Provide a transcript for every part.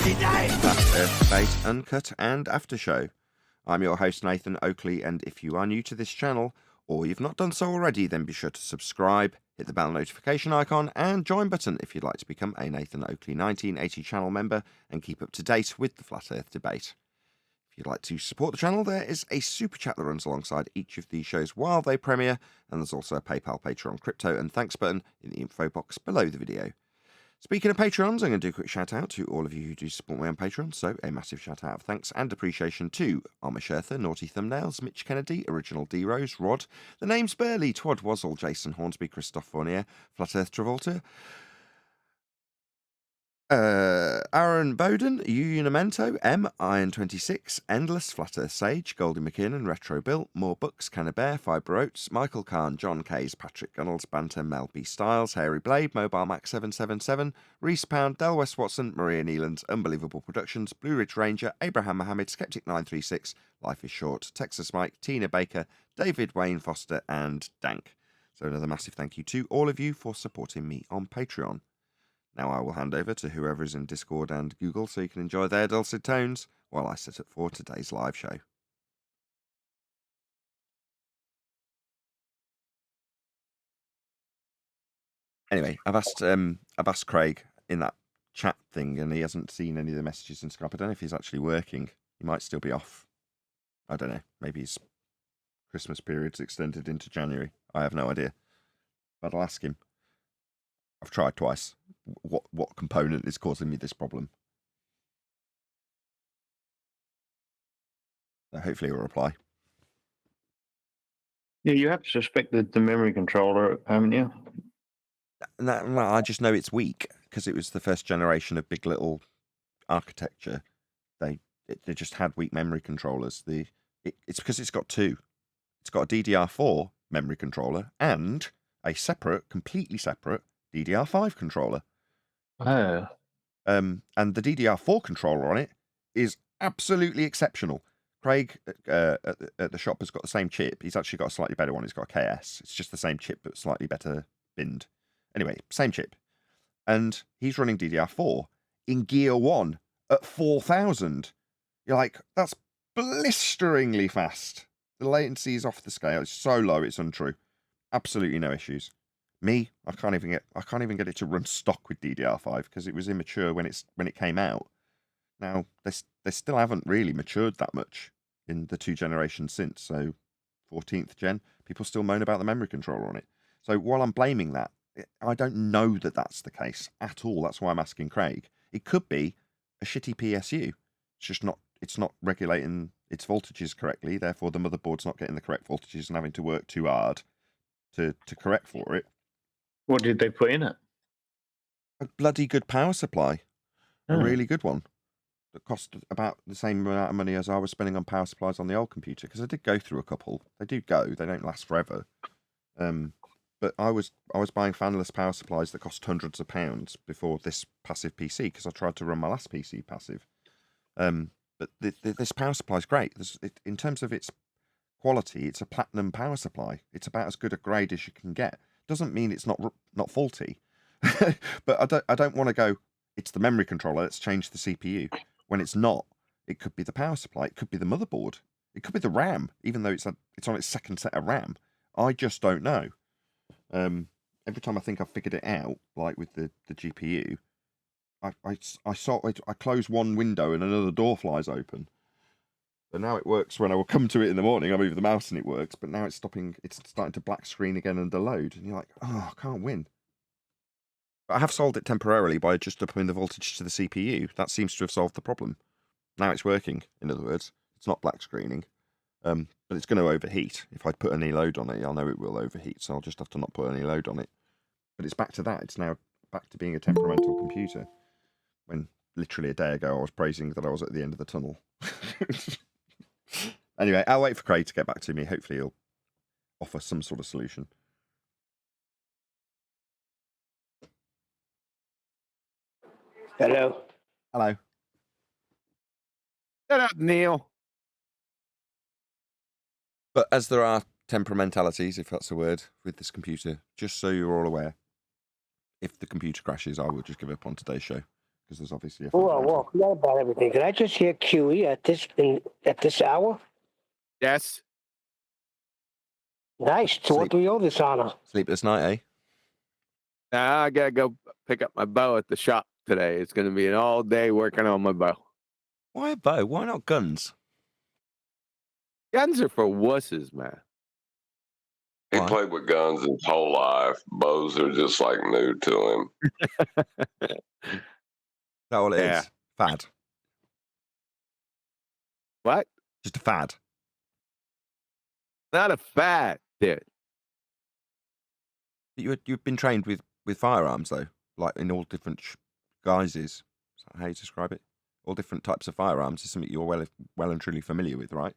Flat Earth Debate, Uncut and After Show. I'm your host Nathan Oakley, and if you are new to this channel, or you've not done so already, then be sure to subscribe, hit the bell notification icon and join button if you'd like to become a Nathan Oakley 1980 channel member and keep up to date with the Flat Earth Debate. If you'd like to support the channel, there is a super chat that runs alongside each of these shows while they premiere, and there's also a PayPal, Patreon, crypto and thanks button in the info box below the video. Speaking of Patrons, I'm going to do a quick shout out to all of you who do support me on Patreon, so a massive shout out of thanks and appreciation to Arma Shertha, Naughty Thumbnails, Mitch Kennedy, Original D-Rose, Rod, The Name's Burley, Twad Wazzle, Jason Hornsby, Christophe Fournier, Flat Earth Travolta, Aaron Bowden, Unimento, M, Iron26, Endless, Flat Earth Sage, Goldie McKinnon, Retro Bill, More Books, Cannabear, Fibre Oats, Michael Kahn, John Kays, Patrick Gunnels, Banter, Mel B. Styles, Hairy Blade, Mobile Max 777, Reese Pound, Del West Watson, Maria Neelands, Unbelievable Productions, Blue Ridge Ranger, Abraham Mohammed, Skeptic 936, Life is Short, Texas Mike, Tina Baker, David Wayne Foster, and Dank. So another massive thank you to all of you for supporting me on Patreon. Now I will hand over to whoever is in Discord and Google so you can enjoy their dulcet tones while I set up for today's live show. Anyway, I've asked Craig in that chat thing, and he hasn't seen any of the messages in Skype. I don't know if he's actually working. He might still be off. I don't know. Maybe his Christmas period's extended into January. I have no idea. But I'll ask him. I've tried twice. What component is causing me this problem? So hopefully he'll reply. Yeah, you have to suspect the memory controller, haven't you? No, I just know it's weak because it was the first generation of Big Little architecture. They just had weak memory controllers. It's because it's got two. It's got a DDR4 memory controller and a completely separate DDR5 controller. Oh. And the DDR4 controller on it is absolutely exceptional. Craig at the shop has got the same chip. He's actually got a slightly better one. He's got a KS. It's just the same chip, but slightly better binned. Anyway, same chip. And he's running DDR4 in Gear 1 at 4,000. You're like, that's blisteringly fast. The latency is off the scale. It's so low, it's untrue. Absolutely no issues. Me, I can't even get it to run stock with DDR5 because it was immature when it came out. Now they still haven't really matured that much in the two generations since. So 14th gen, people still moan about the memory controller on it. So while I'm blaming that, I don't know that that's the case at all. That's why I'm asking Craig. It could be a shitty PSU. It's just not. It's not regulating its voltages correctly. Therefore, the motherboard's not getting the correct voltages and having to work too hard to correct for it. What did they put in it? A bloody good power supply. A really good one. That cost about the same amount of money as I was spending on power supplies on the old computer, because I did go through a couple. They do go. They don't last forever. But I was buying fanless power supplies that cost hundreds of pounds before this passive PC, because I tried to run my last PC passive. But this power supply is great. In terms of its quality, it's a platinum power supply. It's about as good a grade as you can get. Doesn't mean it's not faulty, but I don't want to go, it's the memory controller, let's change the CPU, when it's not. It could be the power supply, it could be the motherboard, it could be the RAM, even though it's on its second set of RAM. I just don't know. Every time I think I've figured it out, like with the GPU, I close one window and another door flies open. But now it works when I will come to it in the morning. I move the mouse and it works. But now it's starting to black screen again under load. And you're like, oh, I can't win. But I have solved it temporarily by just upping the voltage to the CPU. That seems to have solved the problem. Now it's working, in other words. It's not black screening. But it's going to overheat. If I put any load on it, I'll know it will overheat. So I'll just have to not put any load on it. But it's back to that. It's now back to being a temperamental computer. When literally a day ago I was praising that I was at the end of the tunnel. Anyway, I'll wait for Craig to get back to me. Hopefully he'll offer some sort of solution. Hello. Hello. Shut up, Neil. But as there are temperamentalities, if that's a word, with this computer, just so you're all aware, if the computer crashes, I will just give up on today's show. because there's obviously a Whoa, fundamental. forget about everything. Could I just hear QE at this hour? Yes. Nice. To what do we owe this honor? Sleepless night, eh? Now I gotta go pick up my bow at the shop today. It's gonna be an all day working on my bow. Why a bow? Why not guns? Guns are for wusses, man. He Why? played with guns his whole life. Bows are just like new to him. Is that all it is? Yeah. Fad. What? Just a fad. Not a fad, dude. You've been trained with firearms though, like in all different guises. Is that how you describe it? All different types of firearms is something you're well and truly familiar with, right?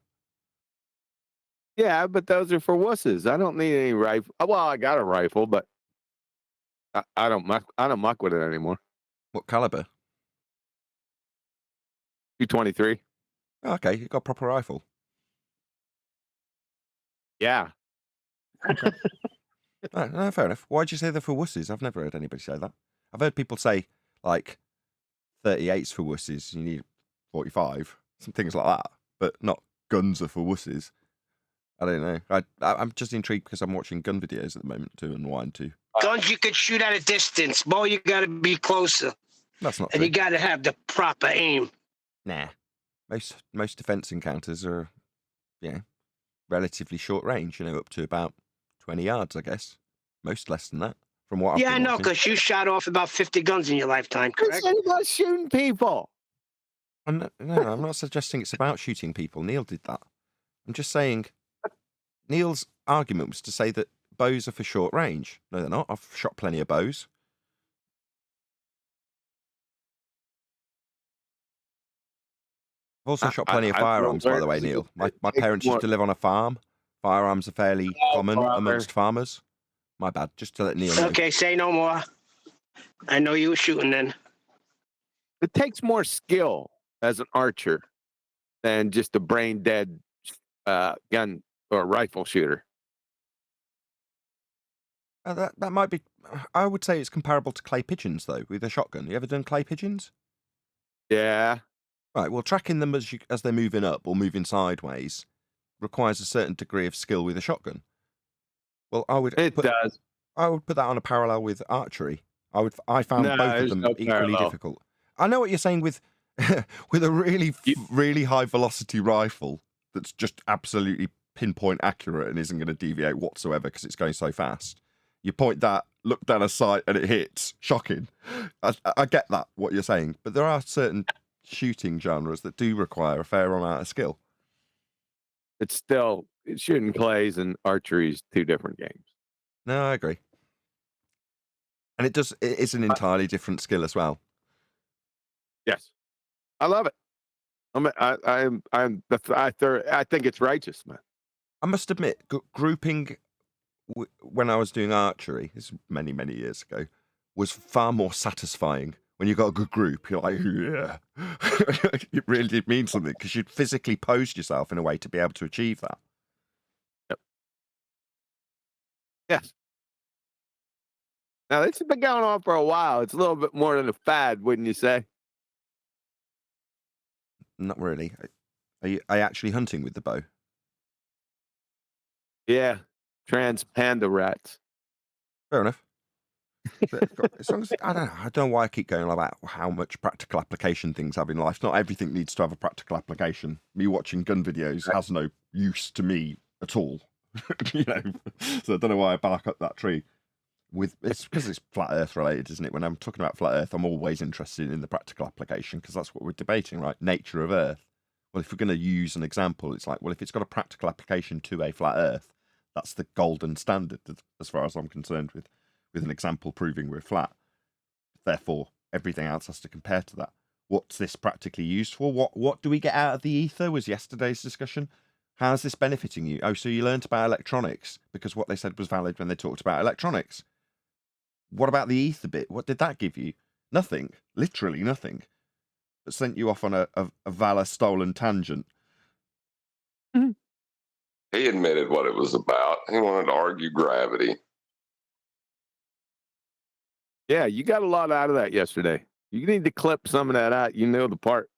Yeah, but those are for wusses. I don't need any rifle. Well, I got a rifle, but I don't muck with it anymore. What caliber? 223. Oh, okay, you got a proper rifle. Yeah. Okay. No, fair enough. Why'd you say they're for wusses? I've never heard anybody say that. I've heard people say like 38's for wusses. You need 45, some things like that, but not guns are for wusses. I don't know. I'm just intrigued because I'm watching gun videos at the moment to unwind to. Guns you could shoot at a distance. Bow, you got to be closer. That's not And true. you got to have the proper aim. Nah. Most defense encounters are, relatively short range, up to about 20 yards, I guess. Most less than that, from what I've Yeah, I been know, watching. because you shot off about 50 guns in your lifetime, correct? It's about shooting people. No, I'm not suggesting it's about shooting people. Neil did that. I'm just saying, Neil's argument was to say that bows are for short range. No, they're not. I've shot plenty of bows. I've also shot plenty of firearms, by the way, Neil. My parents used to live on a farm. Firearms are fairly common amongst farmers. My bad, just to let Neil know. Okay, say no more. I know you were shooting then. It takes more skill as an archer than just a brain dead gun or rifle shooter. That might be. I would say it's comparable to clay pigeons, though, with a shotgun. You ever done clay pigeons? Yeah. Right. Well, tracking them as they're moving up or moving sideways requires a certain degree of skill with a shotgun. Well, I would put that on a parallel with archery. I found both of them equally difficult. I know what you're saying with with a really high velocity rifle that's just absolutely pinpoint accurate and isn't going to deviate whatsoever because it's going so fast. You point that, look down a sight, and it hits. Shocking. I get that, what you're saying, but there are certain shooting genres that do require a fair amount of skill. It's still shooting clays and archery is two different games. No, I agree. And it is an entirely different skill as well. Yes, I love it. I think it's righteous, man. I must admit, grouping when I was doing archery, this is many, many years ago, was far more satisfying. When you got a good group, you're like, yeah. It really did mean something because you'd physically posed yourself in a way to be able to achieve that. Yep. Yes. Now, this has been going on for a while. It's a little bit more than a fad, wouldn't you say? Not really. Are you actually hunting with the bow? Yeah. Trans panda rats. Fair enough. As long as, I don't know why I keep going about how much practical application things have in life. Not everything needs to have a practical application. Me watching gun videos has no use to me at all. So I don't know why I bark up that tree. It's because it's flat Earth related, isn't it? When I'm talking about flat Earth, I'm always interested in the practical application because that's what we're debating, right? Nature of Earth. Well, if we're going to use an example, it's like, well, if it's got a practical application to a flat Earth, that's the golden standard as far as I'm concerned with an example proving we're flat. Therefore, everything else has to compare to that. What's this practically used for? What do we get out of the ether was yesterday's discussion. How's this benefiting you? Oh, so you learnt about electronics because what they said was valid when they talked about electronics. What about the ether bit? What did that give you? Nothing. Literally nothing. It sent you off on a valor stolen tangent. He admitted what it was about. He wanted to argue gravity. Yeah, you got a lot out of that yesterday. You need to clip some of that out. You know the part.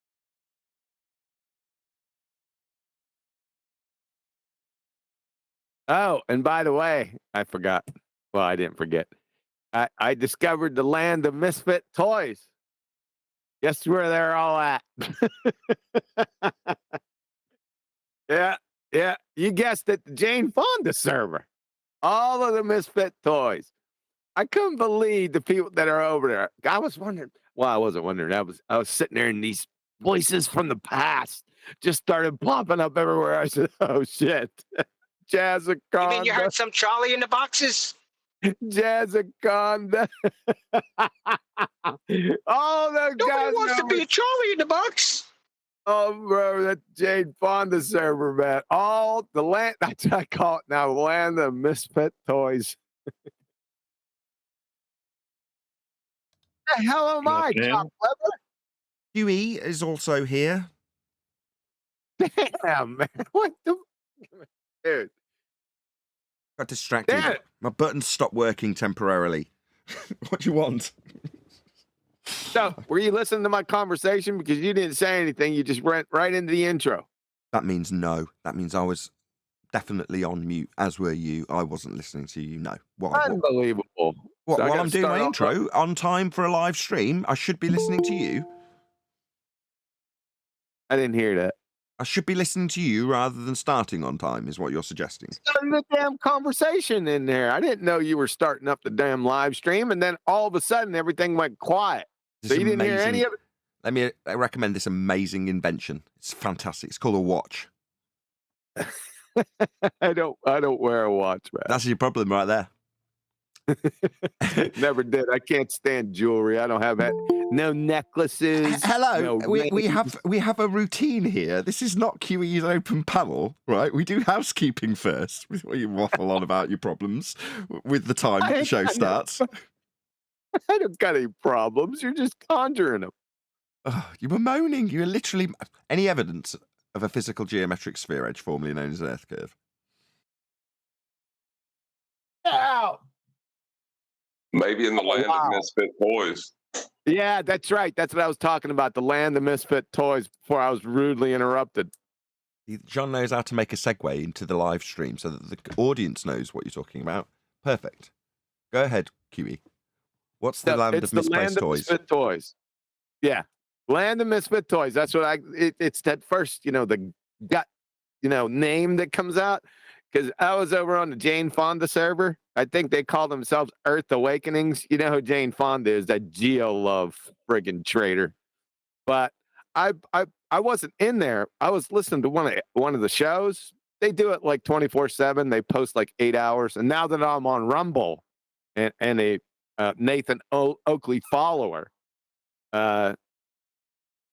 Oh, and by the way, I forgot. Well, I didn't forget. I discovered the land of misfit toys. Guess where they're all at? Yeah, yeah. You guessed it, the Jane Fonda server. All of the misfit toys. I couldn't believe the people that are over there. I was wondering. Well, I wasn't wondering. I was sitting there, and these voices from the past just started popping up everywhere. I said, "Oh shit, You mean you Jazzaconda, heard some Charlie in the boxes? Jazzaconda." All those Nobody guys wants to know be me. a Charlie in the box. Oh, bro, that Jane Fonda server, man. All the land. That's what I call it now. Land of misfit toys. The hell am I, Yeah. Chop Huey is also here. Leather? Damn, man. What the? Dude. Got distracted. Damn it. My buttons stopped working temporarily. What do you want? So, were you listening to my conversation? Because you didn't say anything. You just went right into the intro. That means no. That means I was definitely on mute, as were you. I wasn't listening to you. No. What, Unbelievable. So I while gotta I'm doing start my off intro on time for a live stream, I should be listening to you. I didn't hear that. I should be listening to you rather than starting on time, is what you're suggesting. Starting the damn conversation in there. I didn't know you were starting up the damn live stream, and then all of a sudden everything went quiet. This So you didn't hear any of it? Let me recommend this amazing invention. It's fantastic. It's called a watch. I don't wear a watch, man. That's your problem right there. Never did. I can't stand jewelry. I don't have that. No necklaces. Hello, no we rings. have a routine here. This is not QE's open panel, right? We do housekeeping first before you waffle on about your problems with the time that the show starts. I don't got any problems. You're just conjuring them. Oh, you were moaning. You were literally any evidence of a physical geometric sphere edge, formerly known as an Earth curve. Ow! Maybe in the land Wow. of misfit toys. Yeah, that's right. That's what I was talking about. The land of misfit toys before I was rudely interrupted. John knows how to make a segue into the live stream so that the audience knows what you're talking about. Perfect. Go ahead, QE. What's the land of misplaced toys? Misfit toys. Yeah. Land of misfit toys. That's what it's that first, the gut, name that comes out. Because I was over on the Jane Fonda server. I think they call themselves Earth Awakenings. You know who Jane Fonda is, that geo-love friggin' traitor. But I wasn't in there. I was listening to one of the shows. They do it like 24/7. They post like 8 hours. And now that I'm on Rumble and a Nathan Oakley follower,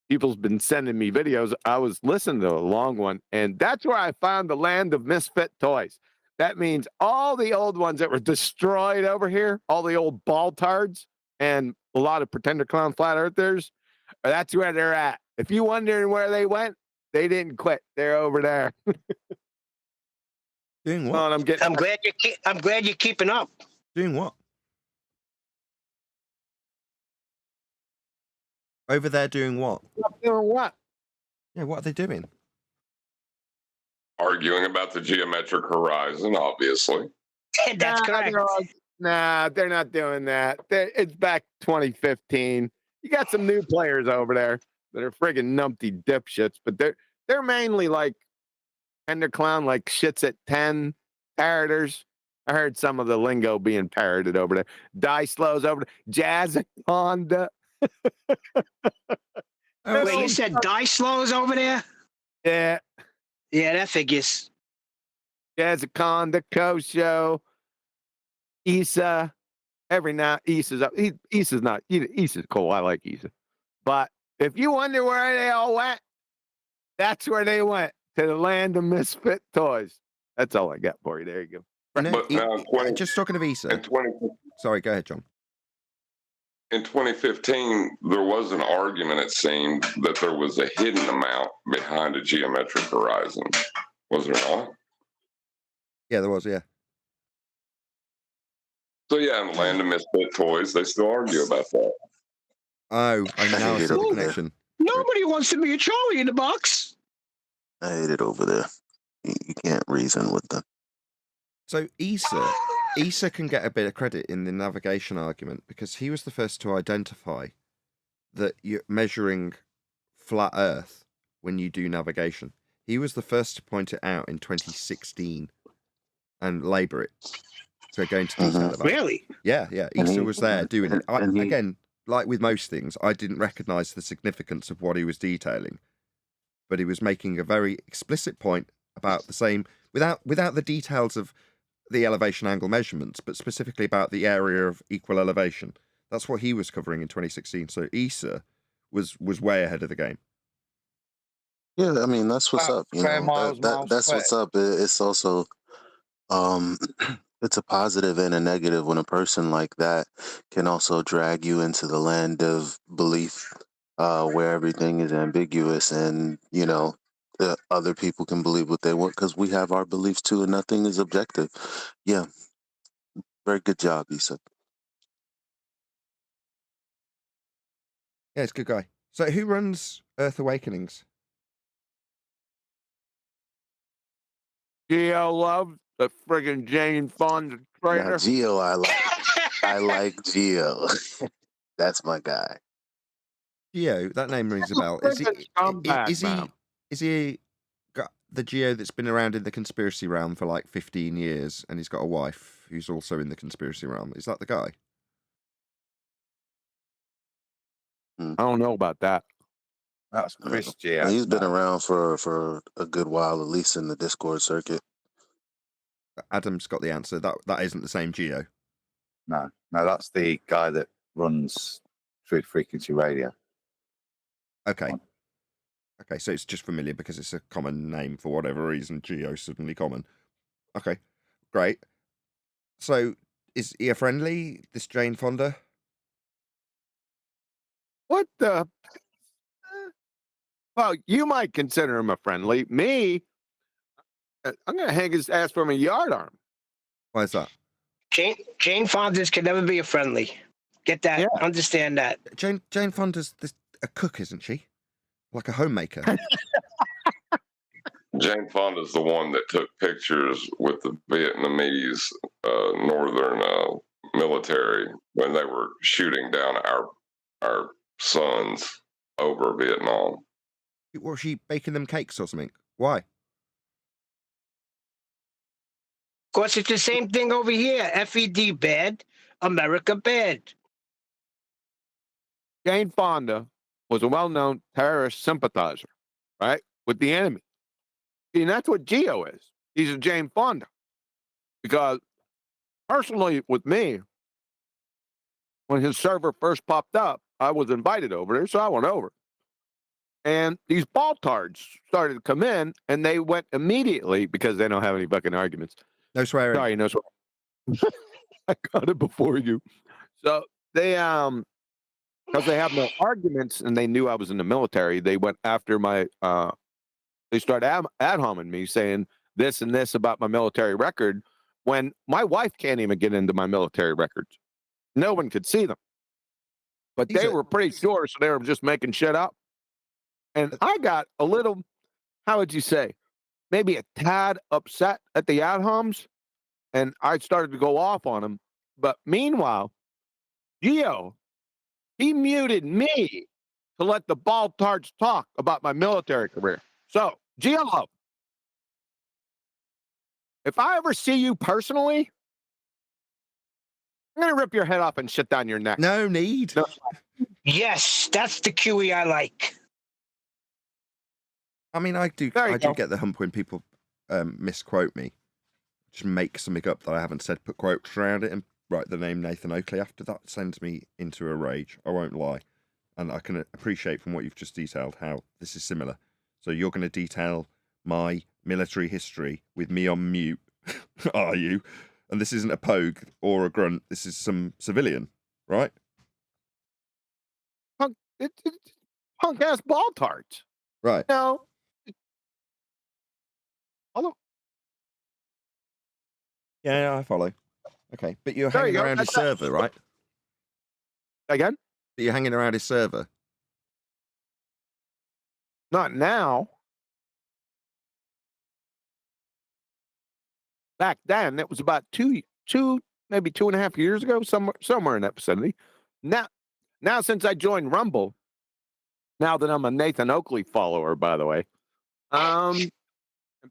people's been sending me videos. I was listening to a long one, and that's where I found the land of misfit toys. That means all the old ones that were destroyed over here, all the old ball tards, and a lot of pretender clown flat earthers, that's where they're at. If you wondering where they went, they didn't quit. They're over there. Doing what? Oh, and I'm glad you're keeping up. Doing what? Over there doing what? Doing what? Yeah, what are they doing? Arguing about the geometric horizon, obviously. That's correct. They're not doing that. It's back 2015. You got some new players over there that are friggin' numpty dipshits, but they're mainly like tender clown, like shits at 10 parroters. I heard some of the lingo being parroted over there. Dice lows over there. Jazzaconda. Wait, you said Dice Slows over there? Yeah. Yeah, that figures. Jazzaconda, Kosho, Issa. Every now Issa's up. Issa's not. Issa's cool. I like Issa. But if you wonder where they all went, that's where they went, to the land of misfit toys. That's all I got for you. There you go. But now just talking of Issa. Sorry, go ahead, John. In 2015, there was an argument, it seemed, that there was a hidden amount behind a geometric horizon. Was there not? Yeah, there was, yeah. So, yeah, in the land of misfit toys, they still argue about that. Oh, I now hate see it the over there. connection. Nobody wants to be a Charlie in the box. I hate it over there. You can't reason with them. So Issa can get a bit of credit in the navigation argument because he was the first to identify that you're measuring flat Earth when you do navigation. He was the first to point it out in 2016 and labour it. So go into detail about it. Really? Yeah. And Issa he- was there doing it. and he- Again, like with most things, I didn't recognise the significance of what he was detailing, but he was making a very explicit point about the same, without the details of the elevation angle measurements, but specifically about the area of equal elevation. That's what he was covering in 2016. So Issa was way ahead of the game. Yeah, I mean that's what's up. You square know, miles, miles that's what's up. It's also, it's a positive and a negative when a person like that can also drag you into the land of belief, where everything is ambiguous, and other people can believe what they want because we have our beliefs too, and nothing is objective. Yeah, very good job, Issa. Yeah, it's a good guy. So who runs Earth Awakenings? Geo Love, the friggin' Jane Fonda Now, traitor. Geo, I like Geo. That's my guy. Geo, that name rings a bell. Is he? Friggin' scumbag, Is he? man. Is he? Got the Geo that's been around in the conspiracy realm for like 15 years, and he's got a wife who's also in the conspiracy realm. Is that the guy? I don't know about that. That's Chris G. And he's been around for a good while, at least in the Discord circuit. Adam's got the answer. That isn't the same Geo. No, that's the guy that runs Truth Frequency Radio. Okay. Okay, so it's just familiar because it's a common name for whatever reason. Geo's suddenly common. Okay, great. So is he a friendly, this Jane Fonda? What the? Well, you might consider him a friendly. Me, I'm gonna hang his ass from a yard arm. Why is that? Jane Fondas can never be a friendly. Get that? Yeah. Understand that? Jane Fonda's a cook, isn't she? Like a homemaker. Jane Fonda's the one that took pictures with the Vietnamese northern military when they were shooting down our sons over Vietnam. Was she baking them cakes or something? Why? Of course, it's the same thing over here. FED bad, America bad. Jane Fonda was a well-known terrorist sympathizer, right, with the enemy. See, and that's what Geo is. He's a Jane Fonda. Because personally, with me, when his server first popped up, I was invited over there, so I went over. And these baltards started to come in, and they went immediately, because they don't have any fucking arguments. No swearing. Sorry, no swearing. I got it before you. So they, because they have no arguments, and they knew I was in the military, they went after my, they started ad homing me, saying this and this about my military record, when my wife can't even get into my military records. No one could see them. But they were pretty sure, so they were just making shit up. And I got a little, how would you say, maybe a tad upset at the ad homs, and I started to go off on them. But meanwhile, Geo, he muted me to let the baltards talk about my military career. So, Geo, if I ever see you personally, I'm going to rip your head off and shit down your neck. No need. No. Yes, that's the QE I like. I mean, I do get the hump when people misquote me. Just make something up that I haven't said, put quotes around it, and write the name Nathan Oakley after that. Sends me into a rage. I won't lie. And I can appreciate from what you've just detailed how this is similar. So you're going to detail my military history with me on mute, are you? And this isn't a pogue or a grunt. This is some civilian, right? Punk ass baltards. Right. No. Hello. Yeah, I follow. Okay, but you're There you hanging go. around his That's server, right? Again? But you're hanging around his server. Not now. Back then, it was about two, maybe 2.5 years ago, somewhere in that vicinity. Now since I joined Rumble, now that I'm a Nathan Oakley follower, by the way,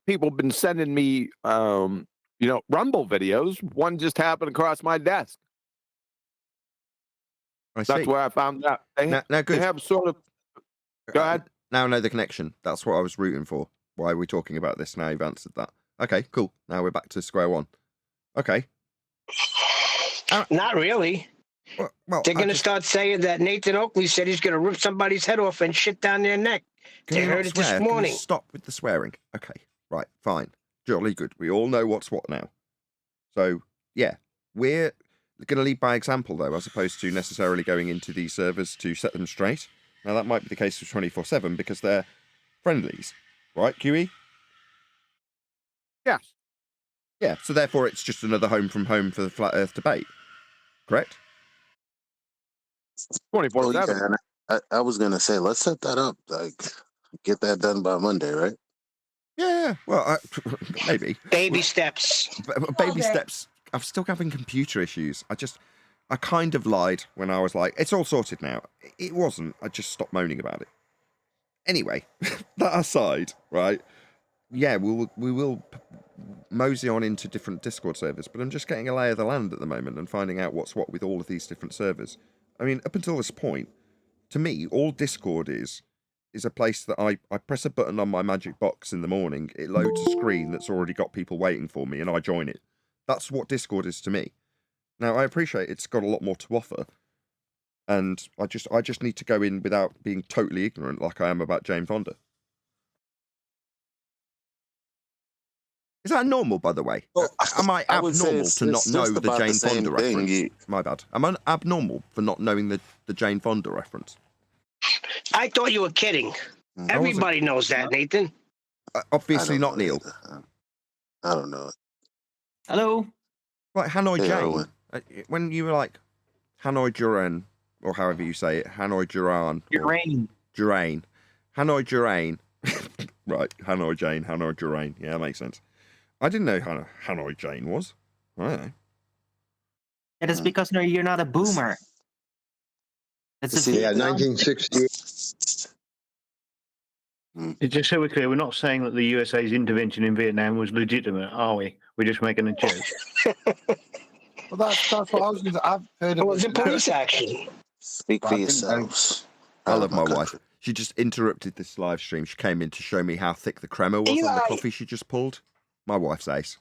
people have been sending me, Rumble videos. One just happened across my desk. I see. That's where I found out. Now, good. They have sort of. Go ahead. Now I know the connection. That's what I was rooting for. Why are we talking about this? Now you've answered that. Okay, cool. Now we're back to square one. Okay. Not really. Well, They're going to start saying that Nathan Oakley said he's going to rip somebody's head off and shit down their neck. Can They you not heard it swear? this Can you morning. stop with the swearing. Okay, right, fine. Jolly good. We all know what's what now. So, yeah, we're going to lead by example, though, as opposed to necessarily going into these servers to set them straight. Now, that might be the case with 24/7 because they're friendlies, right, QE? Yes. Yeah, so therefore it's just another home from home for the flat Earth debate, correct? 24/7. Yeah, I was gonna say, let's set that up. Like, get that done by Monday, right? Yeah, well, maybe. Baby steps. Baby steps. I'm still having computer issues. I kind of lied when I was like, it's all sorted now. It wasn't. I just stopped moaning about it. Anyway, that aside, right? Yeah, we will mosey on into different Discord servers, but I'm just getting a lay of the land at the moment and finding out what's what with all of these different servers. I mean, up until this point, to me, all Discord is a place that I press a button on my magic box in the morning, it loads a screen that's already got people waiting for me, and I join it. That's what Discord is to me. Now, I appreciate it's got a lot more to offer, and I just need to go in without being totally ignorant like I am about Jane Fonda. Is that normal, by the way? Well, Am I I would say abnormal it's- to not it's know just the about the Jane same Fonda thing. reference? My bad. Am I abnormal for not knowing the Jane Fonda reference? I thought you were kidding. Mm. Everybody knows that, Nathan. Obviously I not don't know Neil. either. I don't know. Hello. Like Hanoi Hey, Jane. Owen. When you were like Hanoi Duran, or however you say it, Hanoi Duran. Your rain. Durain. Hanoi Durain. Right, Hanoi Jane, Hanoi Durain. Yeah, that makes sense. I didn't know who Hanoi Jane was. I don't know. It is because you're not a boomer. It's a See, Yeah, Vietnam- 1960. Just so we're clear, we're not saying that the USA's intervention in Vietnam was legitimate, are we? We're just making a joke. Well, that's what I was going to. I've heard It of was it a now. police action. Speak But for I didn't know- yourselves. I Proud love of my wife. country. She just interrupted this live stream. She came in to show me how thick the crema was on the Eli. coffee she just pulled. My wife's ace.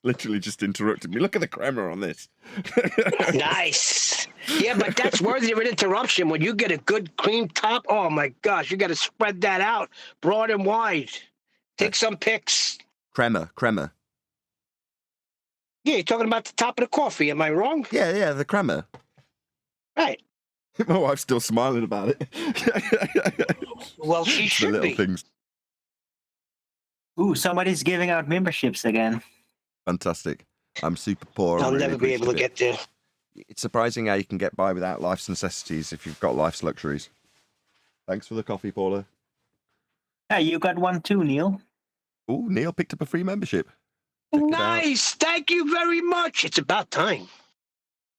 Literally just interrupted me. Look at the crema on this. Nice. Yeah, but that's worthy of an interruption. When you get a good cream top, oh my gosh, you got to spread that out broad and wide. Take some pics. Crema. Yeah, you're talking about the top of the coffee. Am I wrong? Yeah, the crema. Right. My wife's still smiling about it. Well, she the should little be. things. Ooh, somebody's giving out memberships again. Fantastic. I'm super poor. I'll I'm really never be able to appreciative. get there. It's surprising how you can get by without life's necessities if you've got life's luxuries. Thanks for the coffee, Paula. Hey, you got one too, Neil. Oh, Neil picked up a free membership. Check it out. Nice. Thank you very much. It's about time.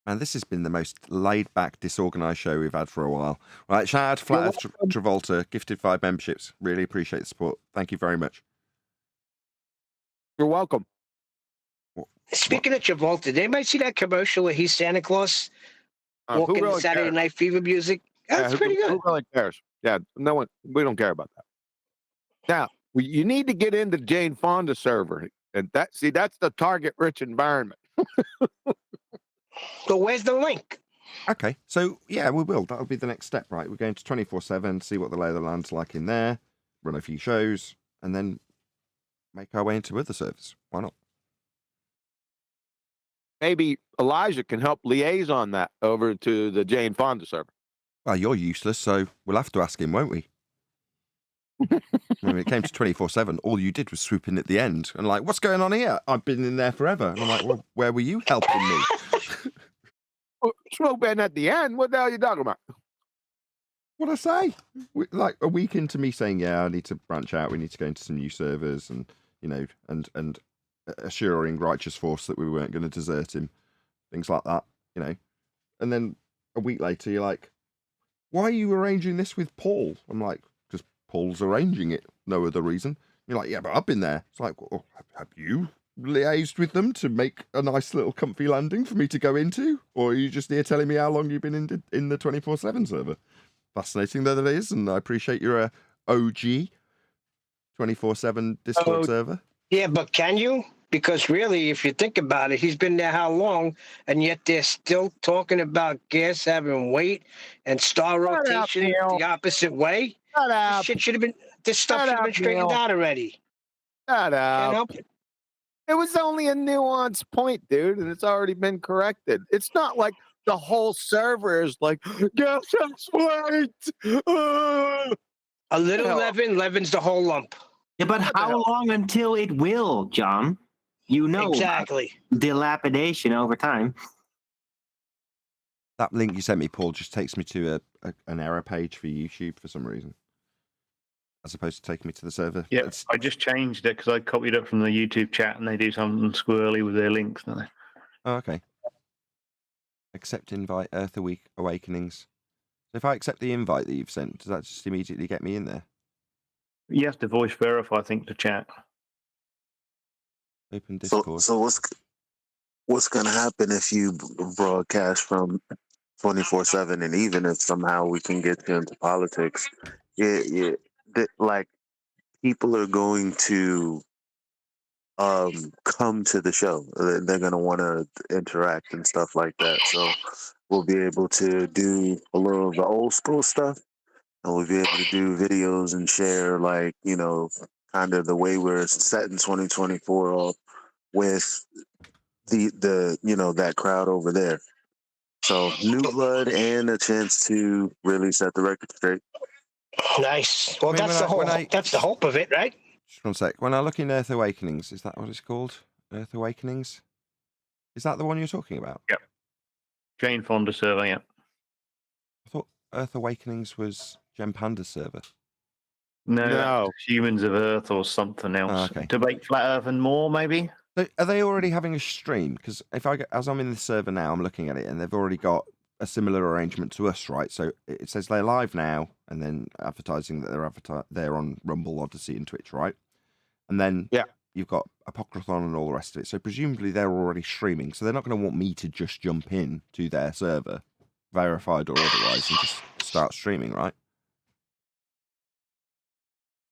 Man, this has been the most laid-back, disorganized show we've had for a while. Right, shout out to Flat Earth Travolta, gifted 5 memberships. Really appreciate the support. Thank you very much. You're welcome. Speaking of Travolta, did anybody see that commercial where he's Santa Claus Who walking really Saturday cares? Night Fever music? That's Yeah, pretty good. Who really cares? Yeah, no one. We don't care about that. Now, you need to get into Jane Fonda server, and that's the target-rich environment. So where's the link? Okay, so yeah, we will. That'll be the next step, right? We're going to 24/7, see what the lay of the land's like in there, run a few shows, and then make our way into other servers. Why not? Maybe Elijah can help liaison that over to the Jane Fonda server. Well, you're useless, so we'll have to ask him, won't we? When it came to 24/7, all you did was swoop in at the end and like, what's going on here? I've been in there forever. And I'm like, well, where were you helping me? Smoke ban at the end. What the hell are you talking about? What I say? Like a week into me saying, yeah, I need to branch out. We need to go into some new servers, and and assuring Righteous Force that we weren't going to desert him, things like that, And then a week later, you're like, why are you arranging this with Paul? I'm like, because Paul's arranging it. No other reason. You're like, yeah, but I've been there. It's like, well, have you liaised with them to make a nice little comfy landing for me to go into, or are you just here telling me how long you've been in the 24/7 server? Fascinating that it is, and I appreciate you're a OG 24/7 Discord server. Yeah, but can you? Because really, if you think about it, he's been there how long, and yet they're still talking about gas having weight and star rotation the opposite way. Shut up. This shit should have been. This stuff Shut should have up, been straightened Neil. out already. Shut Can't up. help it. It was only a nuanced point, dude, and it's already been corrected. It's not like the whole server is like, gas has weight. A little Hell. leaven leavens the whole lump. Yeah, but how long until it will, John? Exactly. Dilapidation over time. That link you sent me, Paul, just takes me to an error page for YouTube for some reason, as opposed to taking me to the server. Yeah, I just changed it because I copied it from the YouTube chat, and they do something squirrely with their links. Don't they? Oh, okay. Accept invite, Earth Awakenings. So if I accept the invite that you've sent, does that just immediately get me in there? You have to voice verify, I think, to chat. Open Discord. So what's gonna happen if you broadcast from 24/7, and even if somehow we can get you into politics, like people are going to come to the show. They're gonna want to interact and stuff like that. So we'll be able to do a little of the old school stuff, and we'll be able to do videos and share, like, kind of the way we're setting 2024 off with the that crowd over there. So new blood and a chance to really set the record straight. Nice. Well, I mean, that's the hope of it, right? Just one sec. When I look in Earth Awakenings, is that what it's called? Earth Awakenings? Is that the one you're talking about? Yep. Jane Fonda server, yeah. I thought Earth Awakenings was Gem Panda's server. No. Humans of Earth or something else. Oh, okay. Debate Flat Earth and more, maybe? So are they already having a stream? Because as I'm in the server now, I'm looking at it, and they've already got a similar arrangement to us, right? So it says they're live now, and then advertising that they're on Rumble, Odyssey, and Twitch, right? And then you've got Apocryphon and all the rest of it. So presumably they're already streaming. So they're not going to want me to just jump in to their server, verified or otherwise, and just start streaming, right?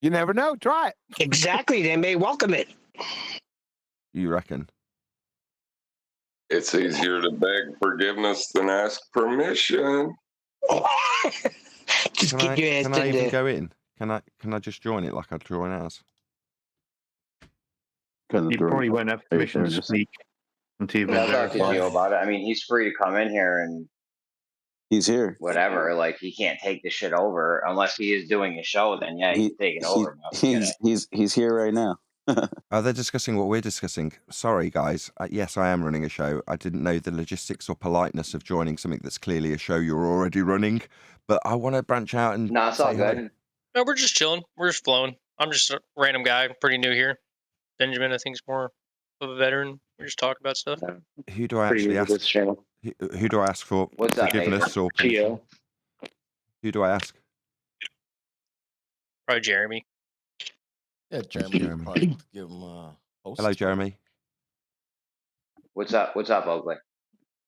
You never know. Try it. Exactly. They may welcome it. You reckon? It's easier to beg forgiveness than ask permission. Just Can get your ass I in even there. go in? Can I just join it like I'd join ours? You probably won't have permission to speak until you've been I'll talk to verified. Gio about it. I mean, he's free to come in here and He's here. whatever. Like, he can't take the shit over unless he is doing a show. Then yeah, he can take it over. He's here right now. Oh, they're discussing what we're discussing. Sorry, guys. Yes, I am running a show. I didn't know the logistics or politeness of joining something that's clearly a show you're already running. But I want to branch out and No, it's all say hello. good. No, we're just chilling. We're just flowing. I'm just a random guy, pretty new here. Benjamin, I think, is more of a veteran. We just talk about stuff. Who do I actually ask? Who do I ask for What's up, forgiveness or permission? Who do I ask? Probably Jeremy. Yeah, Jeremy. Probably give him a host. Hello, Jeremy. What's up? What's up, Oakley?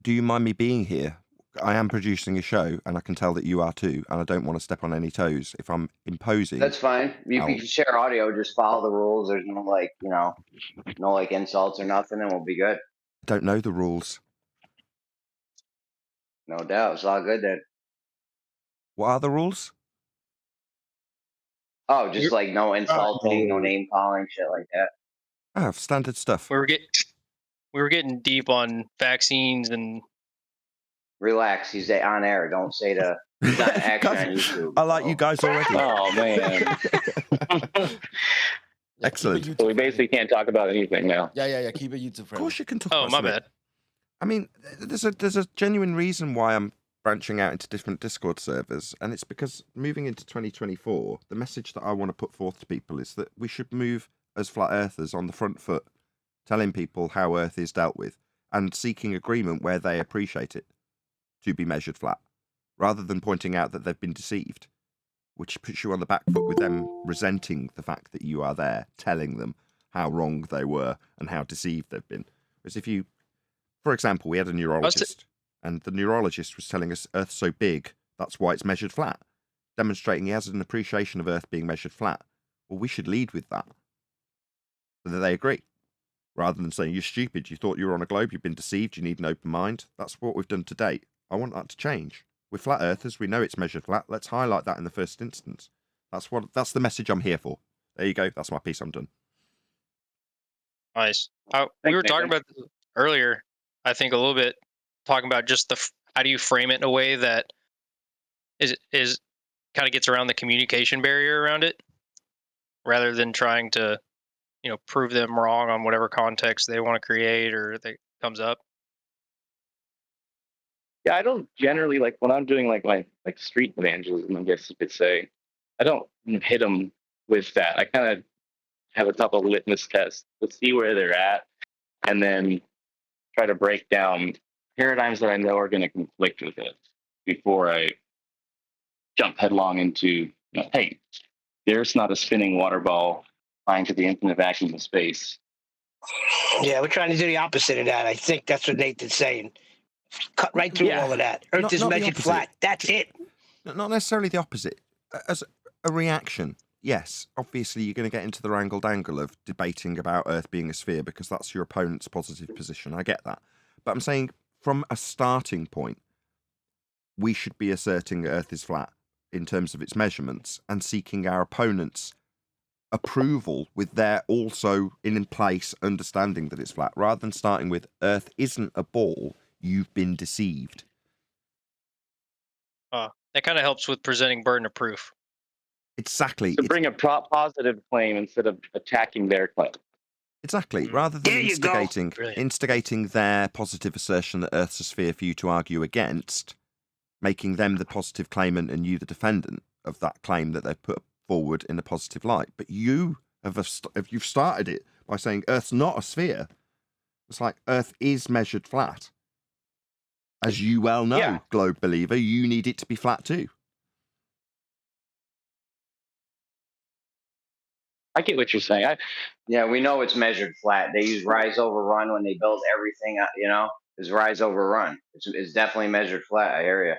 Do you mind me being here? I am producing a show, and I can tell that you are too, and I don't want to step on any toes. If I'm imposing, That's fine. You can share audio. Just follow the rules. There's no no insults or nothing, and we'll be good. I don't know the rules. No doubt. It's all good then. What are the rules? Oh, just like no insulting, no name calling, shit like that. Oh, standard stuff. We were getting deep on vaccines and. Relax. He's on air. Don't say to. He's not action on YouTube. I like you guys already. Oh man. Excellent. So we basically can't talk about anything now. Yeah. Keep it YouTube friendly. Of course you can talk. Oh, about my something. bad. I mean, there's a genuine reason why I'm branching out into different Discord servers, and it's because moving into 2024, the message that I want to put forth to people is that we should move as flat earthers on the front foot, telling people how Earth is dealt with, and seeking agreement where they appreciate it to be measured flat, rather than pointing out that they've been deceived, which puts you on the back foot with them resenting the fact that you are there, telling them how wrong they were and how deceived they've been. Whereas if you, for example, we had a neurologist, and the neurologist was telling us Earth's so big, that's why it's measured flat, demonstrating he has an appreciation of Earth being measured flat. Well, we should lead with that, so that they agree, rather than saying, you're stupid, you thought you were on a globe, you've been deceived, you need an open mind. That's what we've done to date. I want that to change. We're flat earthers, we know it's measured flat, let's highlight that in the first instance. That's the message I'm here for. There you go, that's my piece, I'm done. Nice. We were talking about this earlier, I think a little bit, talking about just how do you frame it in a way that is kind of gets around the communication barrier around it, rather than trying to, prove them wrong on whatever context they want to create or that comes up. Yeah, I don't generally like when I'm doing like street evangelism, I guess you could say. I don't hit them with that. I kind of have a couple of litmus tests to see where they're at, and then try to break down paradigms that I know are going to conflict with it before I jump headlong into, hey, there's not a spinning water ball flying to the infinite vacuum of space. Yeah, we're trying to do the opposite of that. I think that's what Nathan's saying. Cut right through all of that. Earth is measured flat. That's it. Not necessarily the opposite. As a reaction, yes, obviously you're going to get into the wrangle-dangle of debating about Earth being a sphere because that's your opponent's positive position. I get that. But I'm saying from a starting point, we should be asserting Earth is flat in terms of its measurements and seeking our opponent's approval with their also in place understanding that it's flat, rather than starting with Earth isn't a ball, you've been deceived. That kind of helps with presenting burden of proof. Exactly. To bring a positive claim instead of attacking their claim. Exactly. Rather than instigating their positive assertion that Earth's a sphere for you to argue against, making them the positive claimant and you the defendant of that claim that they've put forward in a positive light. But you've started it by saying Earth's not a sphere. It's like Earth is measured flat. As you well know, Globe Believer, you need it to be flat too. I get what you're saying. Yeah, we know it's measured flat. They use rise over run when they build everything, is rise over run. It's definitely measured flat. I hear you.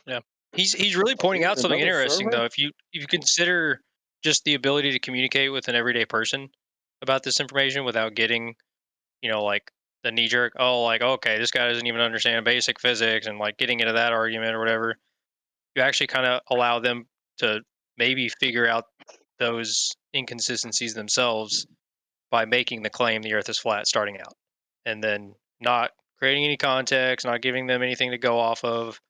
Yeah. He's really pointing out something interesting, though. If you consider just the ability to communicate with an everyday person about this information without getting, like the knee jerk, okay, this guy doesn't even understand basic physics, and like getting into that argument or whatever, you actually kind of allow them to maybe figure out those inconsistencies themselves by making the claim the Earth is flat starting out, and then not creating any context, not giving them anything to go off of.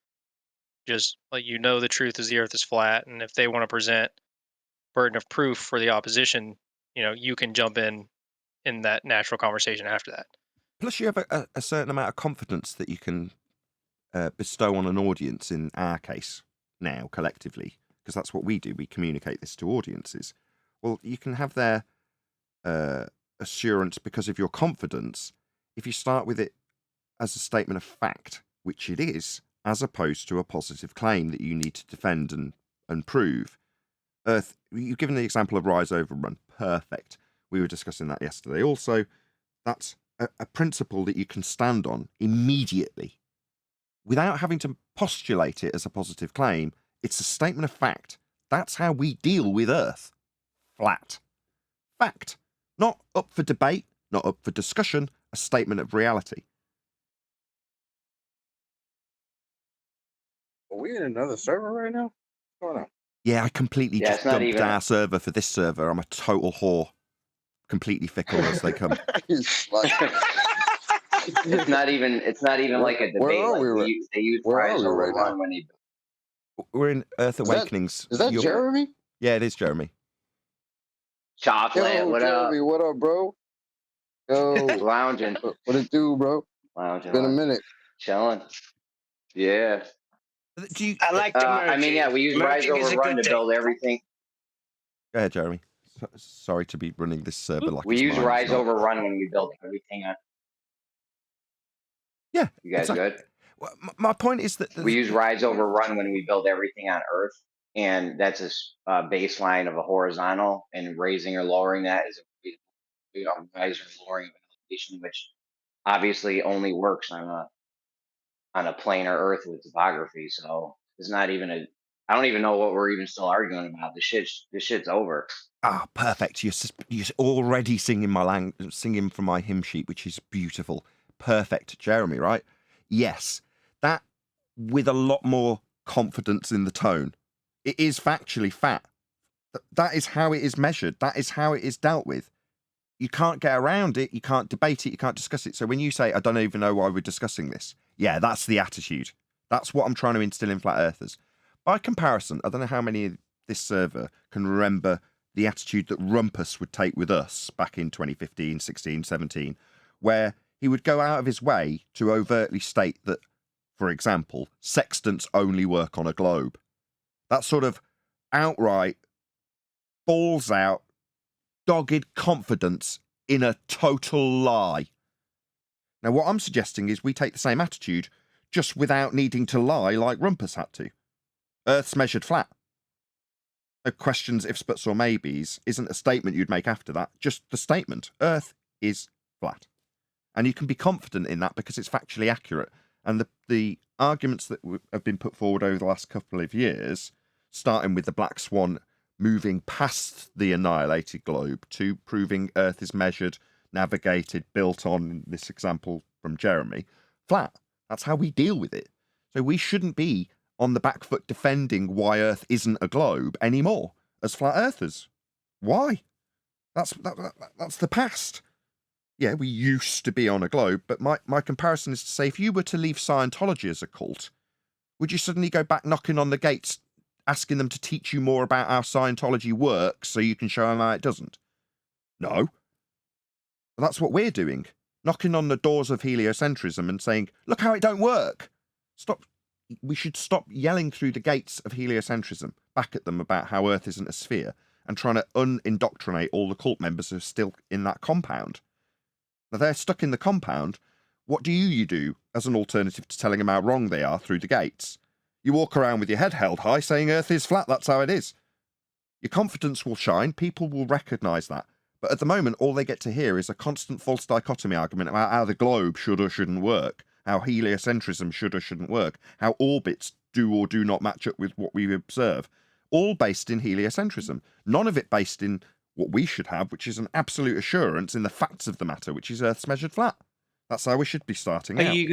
Just like the truth is the Earth is flat, and if they want to present burden of proof for the opposition, you can jump in that natural conversation after that. Plus, you have a certain amount of confidence that you can bestow on an audience. In our case, now collectively, because that's what we do. We communicate this to audiences. Well, you can have their assurance because of your confidence if you start with it as a statement of fact, which it is, as opposed to a positive claim that you need to defend and prove. Earth, you've given the example of rise over run. Perfect. We were discussing that yesterday. Also, that's a principle that you can stand on immediately without having to postulate it as a positive claim. It's a statement of fact. That's how we deal with Earth. Flat. Fact. Not up for debate, not up for discussion, a statement of reality. Are we in another server right now? What's going on? Yeah, I completely just dumped our server for this server. I'm a total whore. Completely fickle as they come. It's not even like a debate. They use rise over run when they. We're in Earth Awakenings. Is that Jeremy? Yeah, it is Jeremy. Chocolate. Yo, what Jeremy, up? what up, bro? Yo, lounging. What it do, bro? Lounging Been a on. minute. Chilling. Yeah. Do you? I like the merging. I mean, yeah, we use Rise Merging is over a Run good to thing. build everything. Go ahead, Jeremy. Sorry to be running this server like We it's use mine. Rise It's not. over Run when we build everything on. Yeah. You guys exactly. good? Well, my point is that We use Rise over Run when we build everything on Earth, and that's a baseline of a horizontal, and raising or lowering that is rise or lowering of elevation, which obviously only works on a planar Earth with topography. So it's not even a. I don't even know what we're even still arguing about. This shit's over. Perfect. You're already singing singing from my hymn sheet, which is beautiful. Perfect, Jeremy. Right? Yes, that with a lot more confidence in the tone. It is factually fat. That is how it is measured. That is how it is dealt with. You can't get around it. You can't debate it. You can't discuss it. So when you say, I don't even know why we're discussing this, yeah, that's the attitude. That's what I'm trying to instill in flat earthers. By comparison, I don't know how many of this server can remember the attitude that Rumpus would take with us back in 2015, 16, 17, where he would go out of his way to overtly state that, for example, sextants only work on a globe. That sort of outright, balls out, dogged confidence in a total lie. Now, what I'm suggesting is we take the same attitude, just without needing to lie like Rumpus had to. Earth's measured flat. No questions, ifs, buts, or maybes isn't a statement you'd make after that, just the statement. Earth is flat. And you can be confident in that because it's factually accurate. And the arguments that have been put forward over the last couple of years, starting with the Black Swan moving past the annihilated globe to proving Earth is measured, navigated, built on, this example from Jeremy, flat. That's how we deal with it. So we shouldn't be on the back foot defending why Earth isn't a globe anymore as flat earthers. Why? That's the past. Yeah, we used to be on a globe, but my comparison is to say, if you were to leave Scientology as a cult, would you suddenly go back knocking on the gates, asking them to teach you more about how Scientology works so you can show them how it doesn't? No. But that's what we're doing. Knocking on the doors of heliocentrism and saying, look how it don't work. We should stop yelling through the gates of heliocentrism back at them about how Earth isn't a sphere and trying to unindoctrinate all the cult members who are still in that compound. Now, they're stuck in the compound. What do you do as an alternative to telling them how wrong they are through the gates? You walk around with your head held high saying Earth is flat, that's how it is. Your confidence will shine, people will recognise that. But at the moment, all they get to hear is a constant false dichotomy argument about how the globe should or shouldn't work, how heliocentrism should or shouldn't work, how orbits do or do not match up with what we observe. All based in heliocentrism. None of it based in what we should have, which is an absolute assurance in the facts of the matter, which is Earth's measured flat. That's how we should be starting out. Are you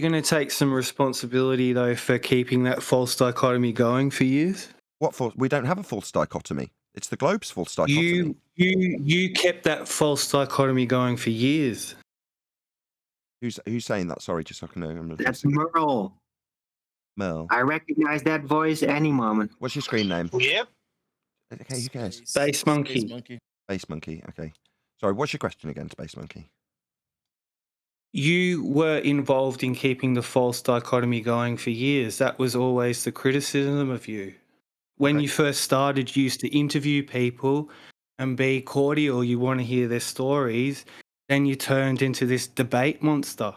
going to take some responsibility, though, for keeping that false dichotomy going for years? What false? We don't have a false dichotomy. It's the globe's false dichotomy. You kept that false dichotomy going for years. Who's saying that? Sorry, just so I can know. That's Merle. Merle. I recognize that voice any moment. What's your screen name? Yep. Okay, who cares? Space Monkey. Space Monkey, okay. Sorry, what's your question again, Space Monkey? You were involved in keeping the false dichotomy going for years. That was always the criticism of you. When you first started, you used to interview people and be cordial. You want to hear their stories. Then you turned into this debate monster.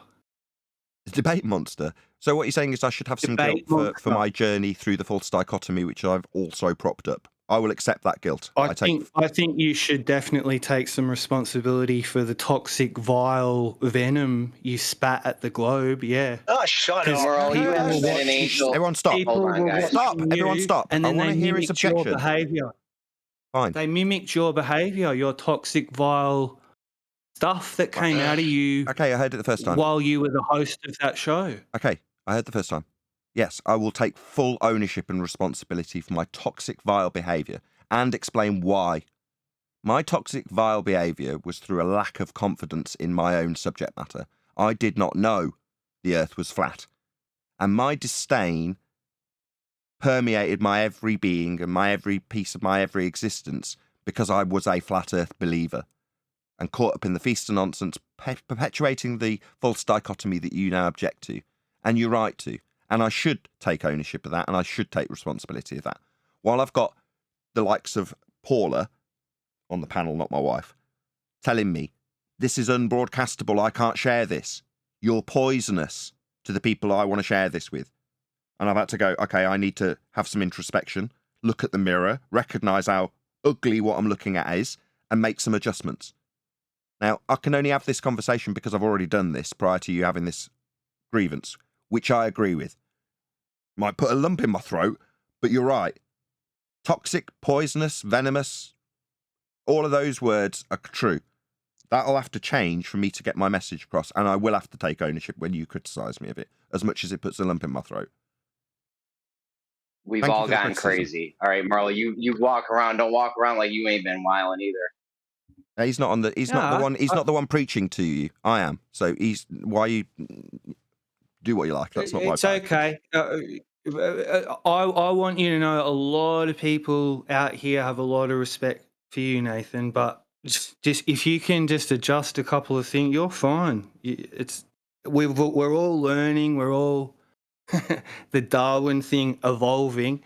Debate monster? So what you're saying is I should have some Debate guilt for my journey through the false dichotomy, which I've also propped up. I will accept that guilt. I think you should definitely take some responsibility for the toxic, vile venom you spat at the globe. Yeah. Oh, shut up. Merle, you haven't been an angel. Everyone stop. Hold on, guys. Stop. Everyone stop. And then I want they to hear his mimicked your objection. behaviour. Fine. They mimicked your behaviour, your toxic, vile stuff that came out of you. Okay, I heard it the first time. While you were the host of that show. Okay, I heard the first time. Yes, I will take full ownership and responsibility for my toxic, vile behaviour and explain why. My toxic, vile behaviour was through a lack of confidence in my own subject matter. I did not know the Earth was flat. And my disdain permeated my every being and my every piece of my every existence because I was a flat Earth believer. and caught up in the feast of nonsense, perpetuating the false dichotomy that you now object to. And you're right to. And I should take ownership of that, and I should take responsibility of that. While I've got the likes of Paula on the panel, not my wife, telling me, this is unbroadcastable, I can't share this. You're poisonous to the people I want to share this with. And I've had to go, okay, I need to have some introspection, look at the mirror, recognise how ugly what I'm looking at is, and make some adjustments. Now, I can only have this conversation because I've already done this prior to you having this grievance, which I agree with. Might put a lump in my throat, but you're right. Toxic, poisonous, venomous, all of those words are true. That'll have to change for me to get my message across, and I will have to take ownership when you criticise me of it, as much as it puts a lump in my throat. We've Thank you all for the gotten criticism. crazy. All right, Marla, you walk around. Don't walk around like you ain't been wilding either. He's not on the. He's not the one. He's not the one preaching to you. I am. So he's. Why you do what you like? That's not my. It's okay. I want you to know a lot of people out here have a lot of respect for you, Nathan. But just if you can just adjust a couple of things, you're fine. We're all learning. We're all the Darwin thing evolving,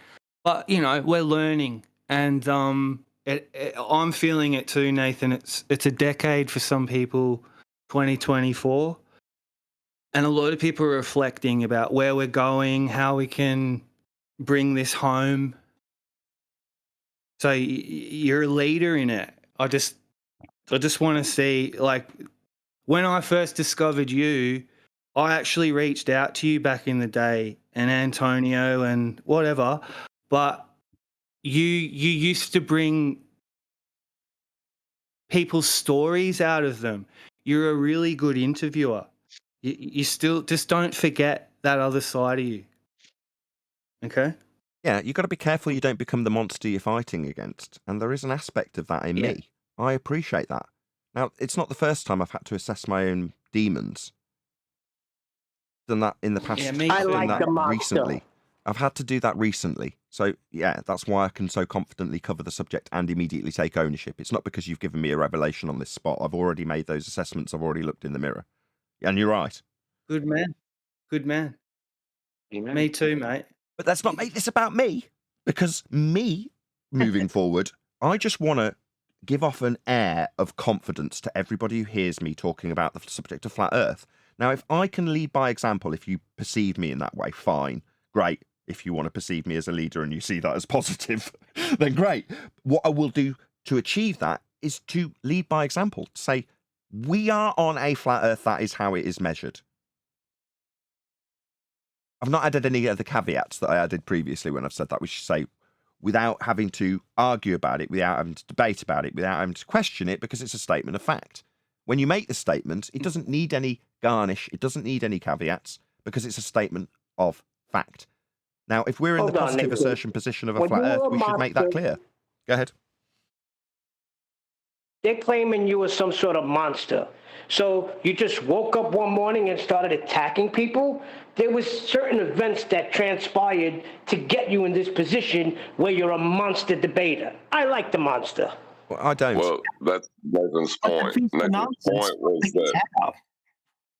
but we're learning, and I'm feeling it too, Nathan. It's a decade for some people, 2024. And a lot of people are reflecting about where we're going, how we can bring this home. So you're a leader in it. I just want to see, like, when I first discovered you, I actually reached out to you back in the day, and Antonio and whatever, but you used to bring people's stories out of them. You're a really good interviewer. You still just don't forget that other side of you. Okay? Yeah, you've got to be careful you don't become the monster you're fighting against. And there is an aspect of that in me. I appreciate that. Now, it's not the first time I've had to assess my own demons. Done that in the past. Yeah, me too. I like the monster. Recently. I've had to do that recently. So, yeah, that's why I can so confidently cover the subject and immediately take ownership. It's not because you've given me a revelation on this spot. I've already made those assessments. I've already looked in the mirror. And you're right. Good man. Good man. Amen. Me too, mate. But let's not make this about me, because me, moving forward, I just want to give off an air of confidence to everybody who hears me talking about the subject of flat Earth. Now, if I can lead by example, if you perceive me in that way, fine, great. If you want to perceive me as a leader and you see that as positive, then great. What I will do to achieve that is to lead by example, to say, we are on a flat Earth, that is how it is measured. I've not added any of the caveats that I added previously when I've said that, which say, without having to argue about it, without having to debate about it, without having to question it, because it's a statement of fact. When you make the statement, it doesn't need any garnish, it doesn't need any caveats, because it's a statement of fact. Now, if we're in the positive assertion position of a flat Earth, we should make that clear. Go ahead. They're claiming you were some sort of monster. So you just woke up one morning and started attacking people? There was certain events that transpired to get you in this position where you're a monster debater. I like the monster. Well, I don't. Well, that's Nathan's point. Nathan's point was that.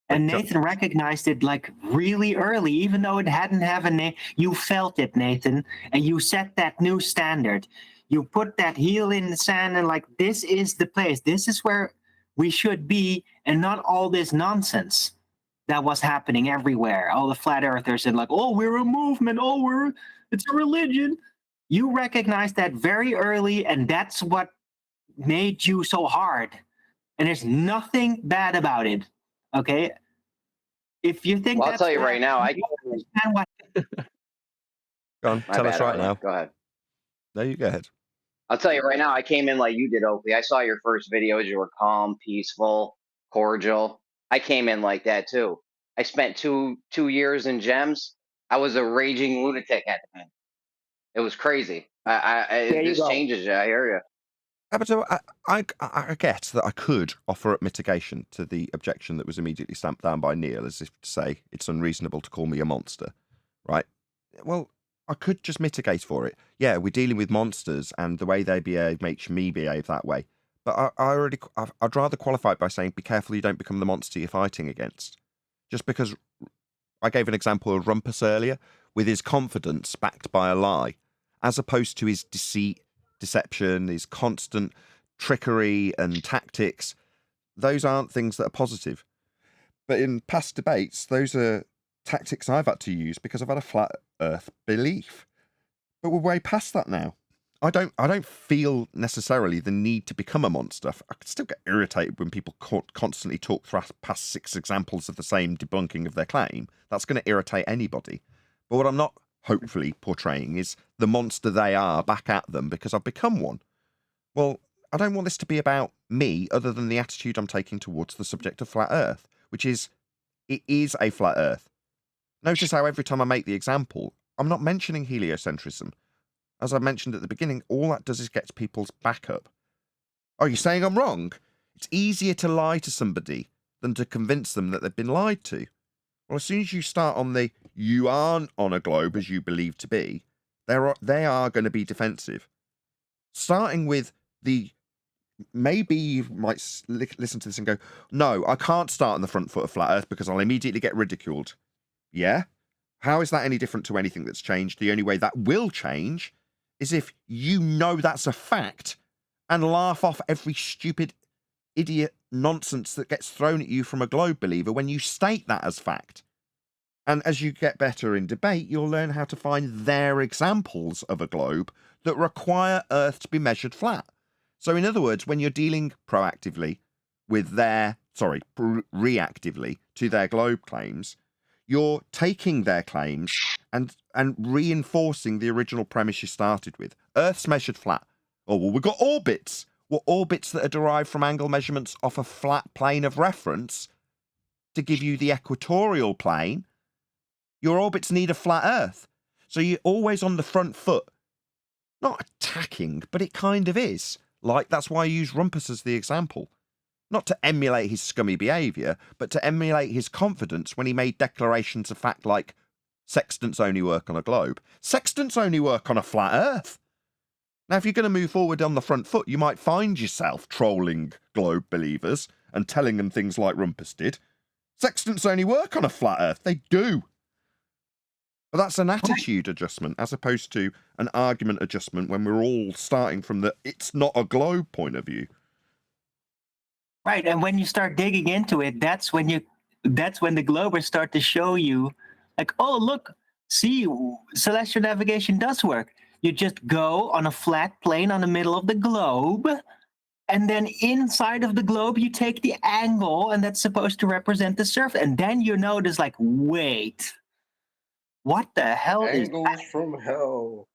And Nathan recognized it like really early, even though it hadn't have a name. You felt it, Nathan, and you set that new standard. You put that heel in the sand and like, this is the place. This is where we should be, and not all this nonsense that was happening everywhere. All the flat earthers and like, oh, we're a movement. Oh, it's a religion. You recognized that very early, and that's what made you so hard. And there's nothing bad about it. Okay? If you think Well, I'll tell you right now, I Go on, tell us right now. Go ahead. No, you go ahead. I'll tell you right now, I came in like you did, Oakley. I saw your first videos. You were calm, peaceful, cordial. I came in like that too. I spent two years in Gems. I was a raging lunatic at the time. It was crazy. This changes you. I hear you. I get that I could offer up mitigation to the objection that was immediately stamped down by Neil, as if to say it's unreasonable to call me a monster, right? Well, I could just mitigate for it. Yeah, we're dealing with monsters, and the way they behave makes me behave that way. But I'd rather qualify it by saying, be careful you don't become the monster you're fighting against. Just because I gave an example of Rumpus earlier, with his confidence backed by a lie, as opposed to his deceit, deception, his constant trickery and tactics. Those aren't things that are positive. But in past debates, those are tactics I've had to use because I've had a flat earth belief. But we're way past that now. I don't feel necessarily the need to become a monster. I could still get irritated when people constantly talk past 6 examples of the same debunking of their claim. That's going to irritate anybody. But what I'm not hopefully portraying is the monster they are back at them because I've become one. Well, I don't want this to be about me other than the attitude I'm taking towards the subject of flat earth, which is, it is a flat earth. Notice how every time I make the example, I'm not mentioning heliocentrism. As I mentioned at the beginning, all that does is get people's back up. Are you saying I'm wrong? It's easier to lie to somebody than to convince them that they've been lied to. Well, as soon as you start on the you aren't on a globe as you believe to be, they are going to be defensive. Starting with the, maybe you might listen to this and go, no, I can't start on the front foot of flat earth because I'll immediately get ridiculed. Yeah? How is that any different to anything that's changed? The only way that will change is if you know that's a fact and laugh off every stupid idiot nonsense that gets thrown at you from a globe believer when you state that as fact. And as you get better in debate, you'll learn how to find their examples of a globe that require Earth to be measured flat. So in other words, when you're dealing proactively with reactively to their globe claims, you're taking their claims and reinforcing the original premise you started with. Earth's measured flat. Oh, well, we've got orbits. Well, orbits that are derived from angle measurements off a flat plane of reference to give you the equatorial plane. Your orbits need a flat Earth. So you're always on the front foot. Not attacking, but it kind of is. Like, that's why I use Rumpus as the example. Not to emulate his scummy behaviour, but to emulate his confidence when he made declarations of fact like, sextants only work on a globe. Sextants only work on a flat Earth. Now, if you're going to move forward on the front foot, you might find yourself trolling globe believers and telling them things like Rumpus did. Sextants only work on a flat Earth. They do. But that's an attitude adjustment as opposed to an argument adjustment when we're all starting from the it's not a globe point of view. Right, and when you start digging into it, that's when the Globers start to show you, like, oh, look, see, celestial navigation does work. You just go on a flat plane on the middle of the globe, and then inside of the globe, you take the angle, and that's supposed to represent the surface. And then you notice, like, wait, what the hell is Angles that? from hell.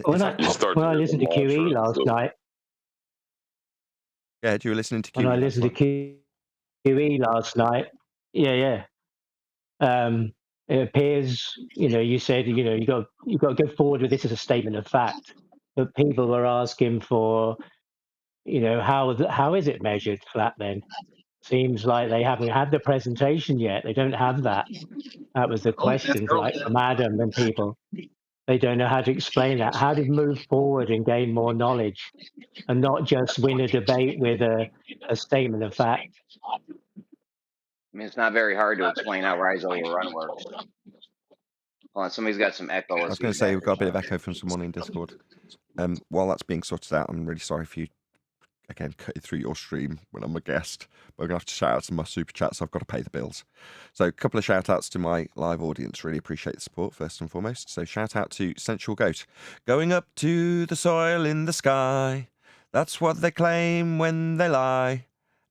When I listened to QE last night, yeah, you were listening to QE. When I listened to QE last night, yeah. It appears, you said, you got to go forward with this as a statement of fact. But people were asking for, how is it measured flat then? Seems like they haven't had the presentation yet. They don't have that. That was the question, like from Adam and people. They don't know how to explain that. How to move forward and gain more knowledge and not just win a debate with a statement of fact. I mean, it's not very hard to explain how Rise Overrun works. Hold on, somebody's got some echo. I was going to say, we've got a bit of echo from someone in Discord. While that's being sorted out, I'm really sorry if you, again, cut it through your stream when I'm a guest. But I'm going to have to shout out to my super chats. I've got to pay the bills. So a couple of shout outs to my live audience. Really appreciate the support, first and foremost. So shout out to Sensual Goat. Going up to the soil in the sky. That's what they claim when they lie.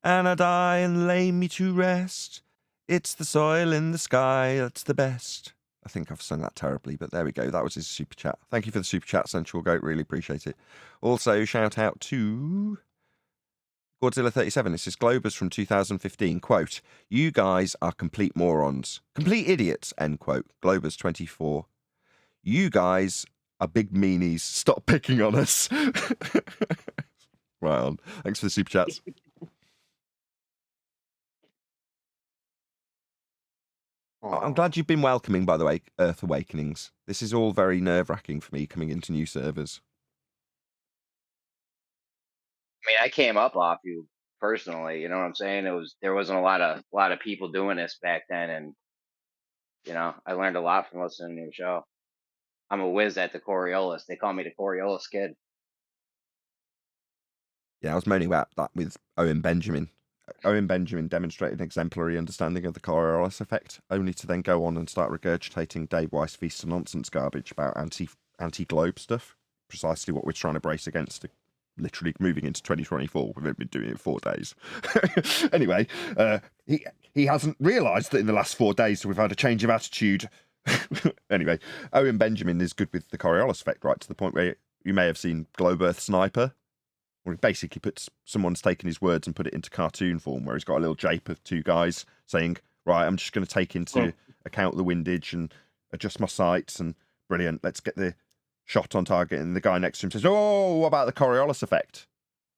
And I die and lay me to rest. It's the soil in the sky that's the best. I think I've sung that terribly, but there we go. That was his super chat. Thank you for the super chat, Sensual Goat. Really appreciate it. Also, shout out to Godzilla37. This is Globers from 2015. Quote, you guys are complete morons. Complete idiots, end quote. Globers24. You guys are big meanies. Stop picking on us. Right on. Thanks for the super chats. I'm glad you've been welcoming, by the way, Earth Awakenings. This is all very nerve-wracking for me coming into new servers. I mean, I came up off you personally. You know what I'm saying? There wasn't a lot of people doing this back then, and I learned a lot from listening to your show. I'm a whiz at the Coriolis. They call me the Coriolis kid. Yeah, I was moaning about that with Owen Benjamin. Owen Benjamin demonstrated an exemplary understanding of the Coriolis effect, only to then go on and start regurgitating Dave Weiss feast of nonsense garbage about anti-globe stuff. Precisely what we're trying to brace against, literally moving into 2024. We've been doing it 4 days. Anyway, he hasn't realised that in the last 4 days we've had a change of attitude. Anyway, Owen Benjamin is good with the Coriolis effect, right, to the point where you may have seen Globe Earth Sniper, where he basically someone's taken his words and put it into cartoon form, where he's got a little jape of 2 guys saying, right, I'm just going to take into account the windage and adjust my sights, and brilliant, let's get the shot on target. And the guy next to him says, oh, what about the Coriolis effect?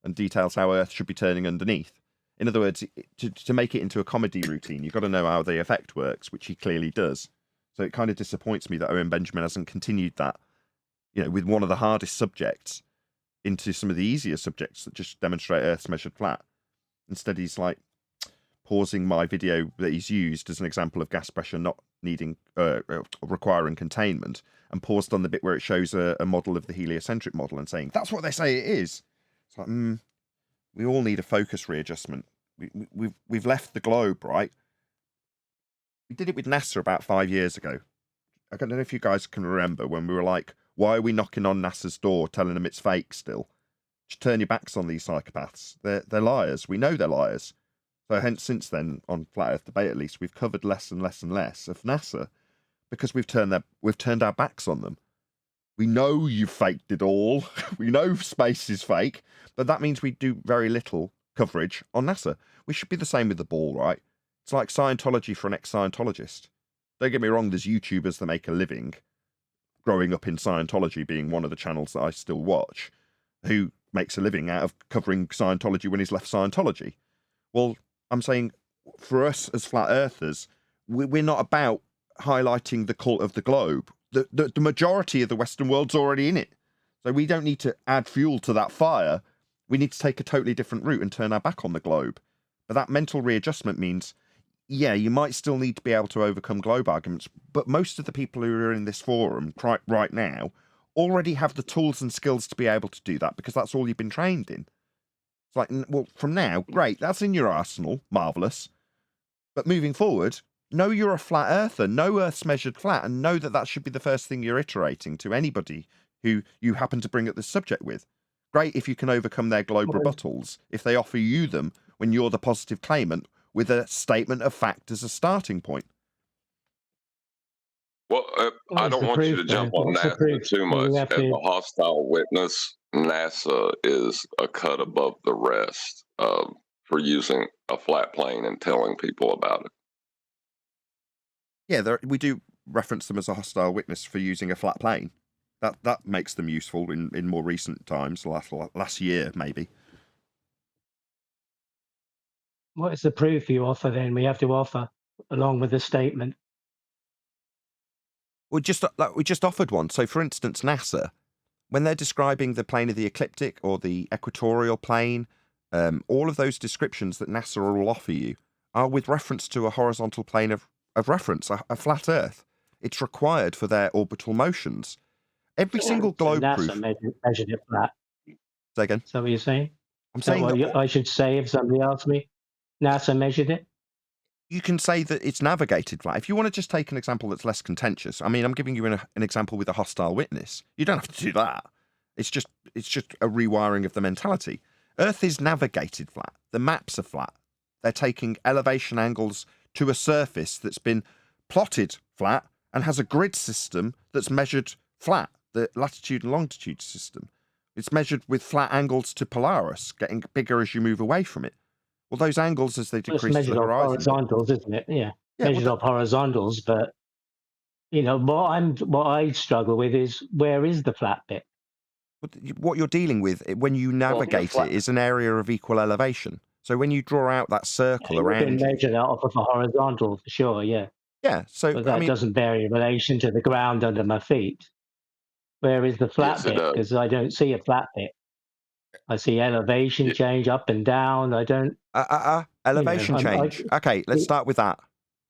And details how Earth should be turning underneath. In other words, to make it into a comedy routine, you've got to know how the effect works, which he clearly does. So it kind of disappoints me that Owen Benjamin hasn't continued that, with one of the hardest subjects into some of the easier subjects that just demonstrate Earth's measured flat. Instead, he's like pausing my video that he's used as an example of gas pressure not needing requiring containment, and paused on the bit where it shows a model of the heliocentric model and saying that's what they say it is. It's like, we all need a focus readjustment. We've left the globe, right? We did it with NASA about 5 years ago. I don't know if you guys can remember when we were like, why are we knocking on NASA's door telling them it's fake still? Just turn your backs on these psychopaths. They're liars. We know they're liars. So hence, since then, on Flat Earth Debate at least, we've covered less and less and less of NASA because we've turned our backs on them. We know you've faked it all. We know space is fake, but that means we do very little coverage on NASA. We should be the same with the ball, right? It's like Scientology for an ex-Scientologist. Don't get me wrong, there's YouTubers that make a living growing up in Scientology, being one of the channels that I still watch, who makes a living out of covering Scientology when he's left Scientology. Well, I'm saying for us as flat earthers, we're not about highlighting the cult of the globe. The majority of the Western world's already in it. So we don't need to add fuel to that fire. We need to take a totally different route and turn our back on the globe. But that mental readjustment means, yeah, you might still need to be able to overcome globe arguments, but most of the people who are in this forum right now already have the tools and skills to be able to do that because that's all you've been trained in. It's like, well, from now, great, that's in your arsenal, marvellous. But moving forward, know you're a flat earther, know Earth's measured flat, and know that should be the first thing you're iterating to anybody who you happen to bring up this subject with. Great if you can overcome their globe rebuttals, if they offer you them when you're the positive claimant, with a statement of fact as a starting point. Well, I don't want you to jump on NASA too much. As a hostile witness, NASA is a cut above the rest for using a flat plane and telling people about it. Yeah, we do reference them as a hostile witness for using a flat plane. That makes them useful in more recent times, last year maybe. What is the proof you offer then? We have to offer along with the statement. We just offered one. So, for instance, NASA, when they're describing the plane of the ecliptic or the equatorial plane, all of those descriptions that NASA will offer you are with reference to a horizontal plane of reference, a flat Earth. It's required for their orbital motions. Every single globe NASA proof. measured it flat. Say again. Is that what you're saying? I'm saying what I should say if somebody asks me. NASA measured it. You can say that it's navigated flat. If you want to just take an example that's less contentious, I mean, I'm giving you an example with a hostile witness. You don't have to do that. It's just a rewiring of the mentality. Earth is navigated flat. The maps are flat. They're taking elevation angles to a surface that's been plotted flat and has a grid system that's measured flat, the latitude and longitude system. It's measured with flat angles to Polaris, getting bigger as you move away from it. Well, those angles, as they decrease to the horizon, horizontals, isn't it? Yeah, measured off horizontals. But what I struggle with is where is the flat bit? What you're dealing with when you navigate it is an area of equal elevation. So when you draw out that circle around, measured out off of a horizontal for sure. Yeah. Yeah. So but that doesn't vary in relation to the ground under my feet. Where is the flat bit? Because I don't see a flat bit. I see elevation change up and down. I don't. Elevation change. Okay, let's it- start with that.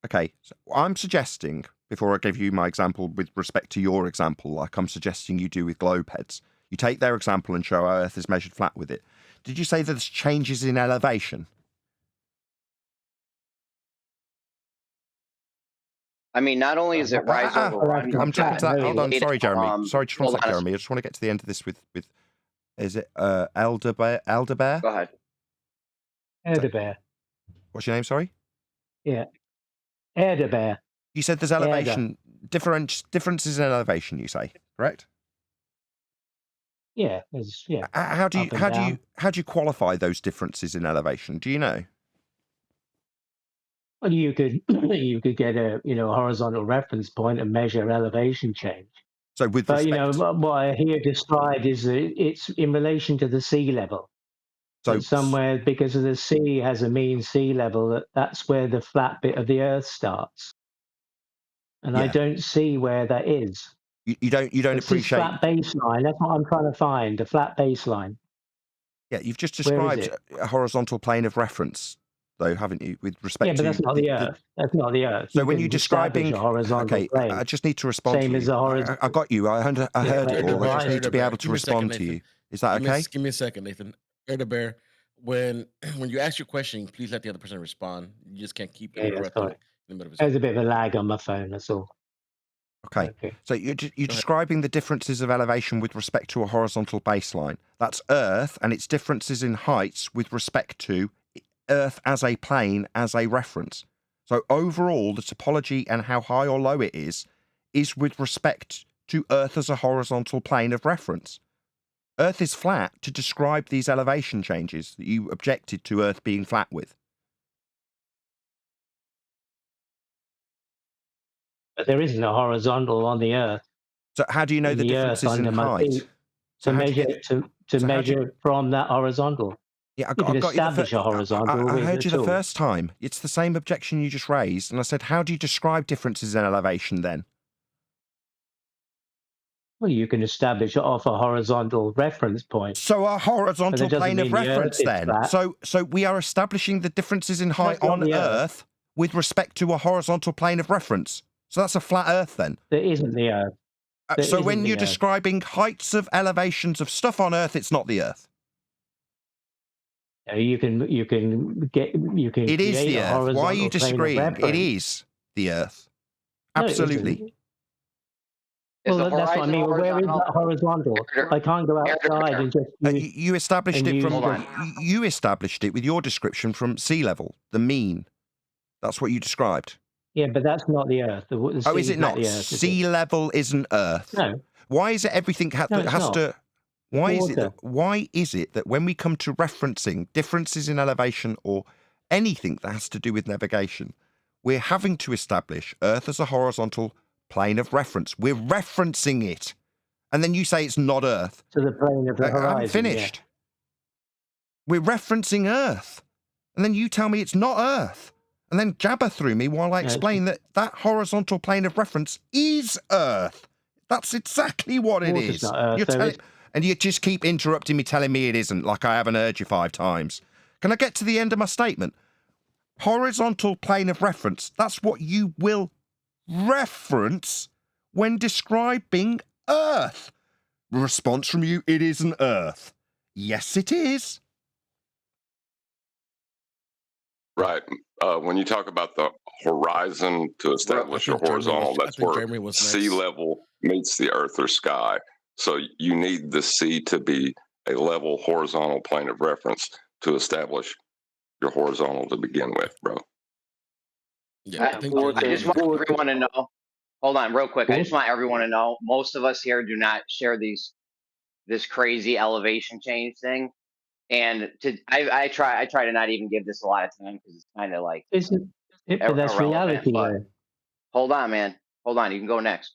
Okay, so I'm suggesting, before I give you my example with respect to your example, like I'm suggesting you do with globe heads, you take their example and show how Earth is measured flat with it. Did you say that there's changes in elevation? I mean, not only is it rise over run, I'm jumping to that. Hold on, sorry, Jeremy. Sorry, just one hold sec, on a Jeremy. I just want to get to the end of this with is it Elderbear? Go ahead. Elderbear. What's your name? Sorry. Yeah. Elderbear. You said there's elevation differences in elevation. You say, correct? Yeah. There's, yeah. How do you qualify those differences in elevation? Do you know? Well, you could get a horizontal reference point and measure elevation change. So with but respect, what I hear described is that it's in relation to the sea level. So somewhere, because of the sea has a mean sea level, that's where the flat bit of the Earth starts. And I Yeah. don't see where that is. You don't It's this appreciate. flat baseline. That's what I'm trying to find. A flat baseline. Yeah, you've just Where is described it? a horizontal plane of reference, though, haven't you? With respect Yeah, but to that's not the Earth. That's not the Earth. So when you're can establish describing, a horizontal okay, plane, I just need to respond same to as you. a horizontal. I got you. I heard it all. I just need to be able to Give me a second, respond to Nathan. you. Is that okay? Give me a second, Nathan. Bear. When you ask your question, please let the other person respond. You just can't keep Yeah, interrupting sorry. in the middle of his. There's a bit of a lag on my phone. That's all. Okay. So you're describing the differences of elevation with respect to a horizontal baseline. That's Earth and its differences in heights with respect to Earth as a plane, as a reference. So overall, the topology and how high or low it is with respect to Earth as a horizontal plane of reference. Earth is flat to describe these elevation changes that you objected to Earth being flat with. But there isn't a horizontal on the Earth. So how do you know the differences in height? To measure from that horizontal. Yeah, you can establish a horizontal. I heard you the tool. first time. It's the same objection you just raised, and I said, how do you describe differences in elevation then? Well, you can establish it off a horizontal reference point. So a horizontal plane of reference then. So we are establishing the differences in height on Earth with respect to a horizontal plane of reference. So that's a flat Earth then. There isn't the Earth. So when you're describing heights of elevations of stuff on Earth, it's not the Earth. You can It is the Earth. Why are you disagreeing? It is the Earth. Absolutely. Well, that's what I mean. Where is that horizontal? I can't go outside and just. You established it from. You established it with your description from sea level, the mean. That's what you described. Yeah, but that's not the Earth. Oh, is it not? Sea level isn't Earth. No. Why is it everything has to? Why is it that when we come to referencing differences in elevation or anything that has to do with navigation, we're having to establish Earth as a horizontal plane of reference? We're referencing it, and then you say it's not Earth. To the plane of the horizon. I haven't finished. Yeah. We're referencing Earth, and then you tell me it's not Earth, and then jabber through me while I explain that horizontal plane of reference is Earth. That's exactly what it is. Not Earth, and you just keep interrupting me, telling me it isn't, like I haven't heard you 5 times. Can I get to the end of my statement? Horizontal plane of reference, that's what you will reference when describing Earth. Response from you, it isn't Earth. Yes, it is. Right. When you talk about the horizon to establish your horizontal, that's where sea level meets the earth or sky. So you need the sea to be a level horizontal plane of reference to establish your horizontal to begin with, bro. Yeah, I just want everyone to know. Hold on, real quick. I just want everyone to know. Most of us here do not share this crazy elevation change thing, and I try to not even give this a lot of time because it's kind of like but that's reality. But hold on, man. Hold on. You can go next.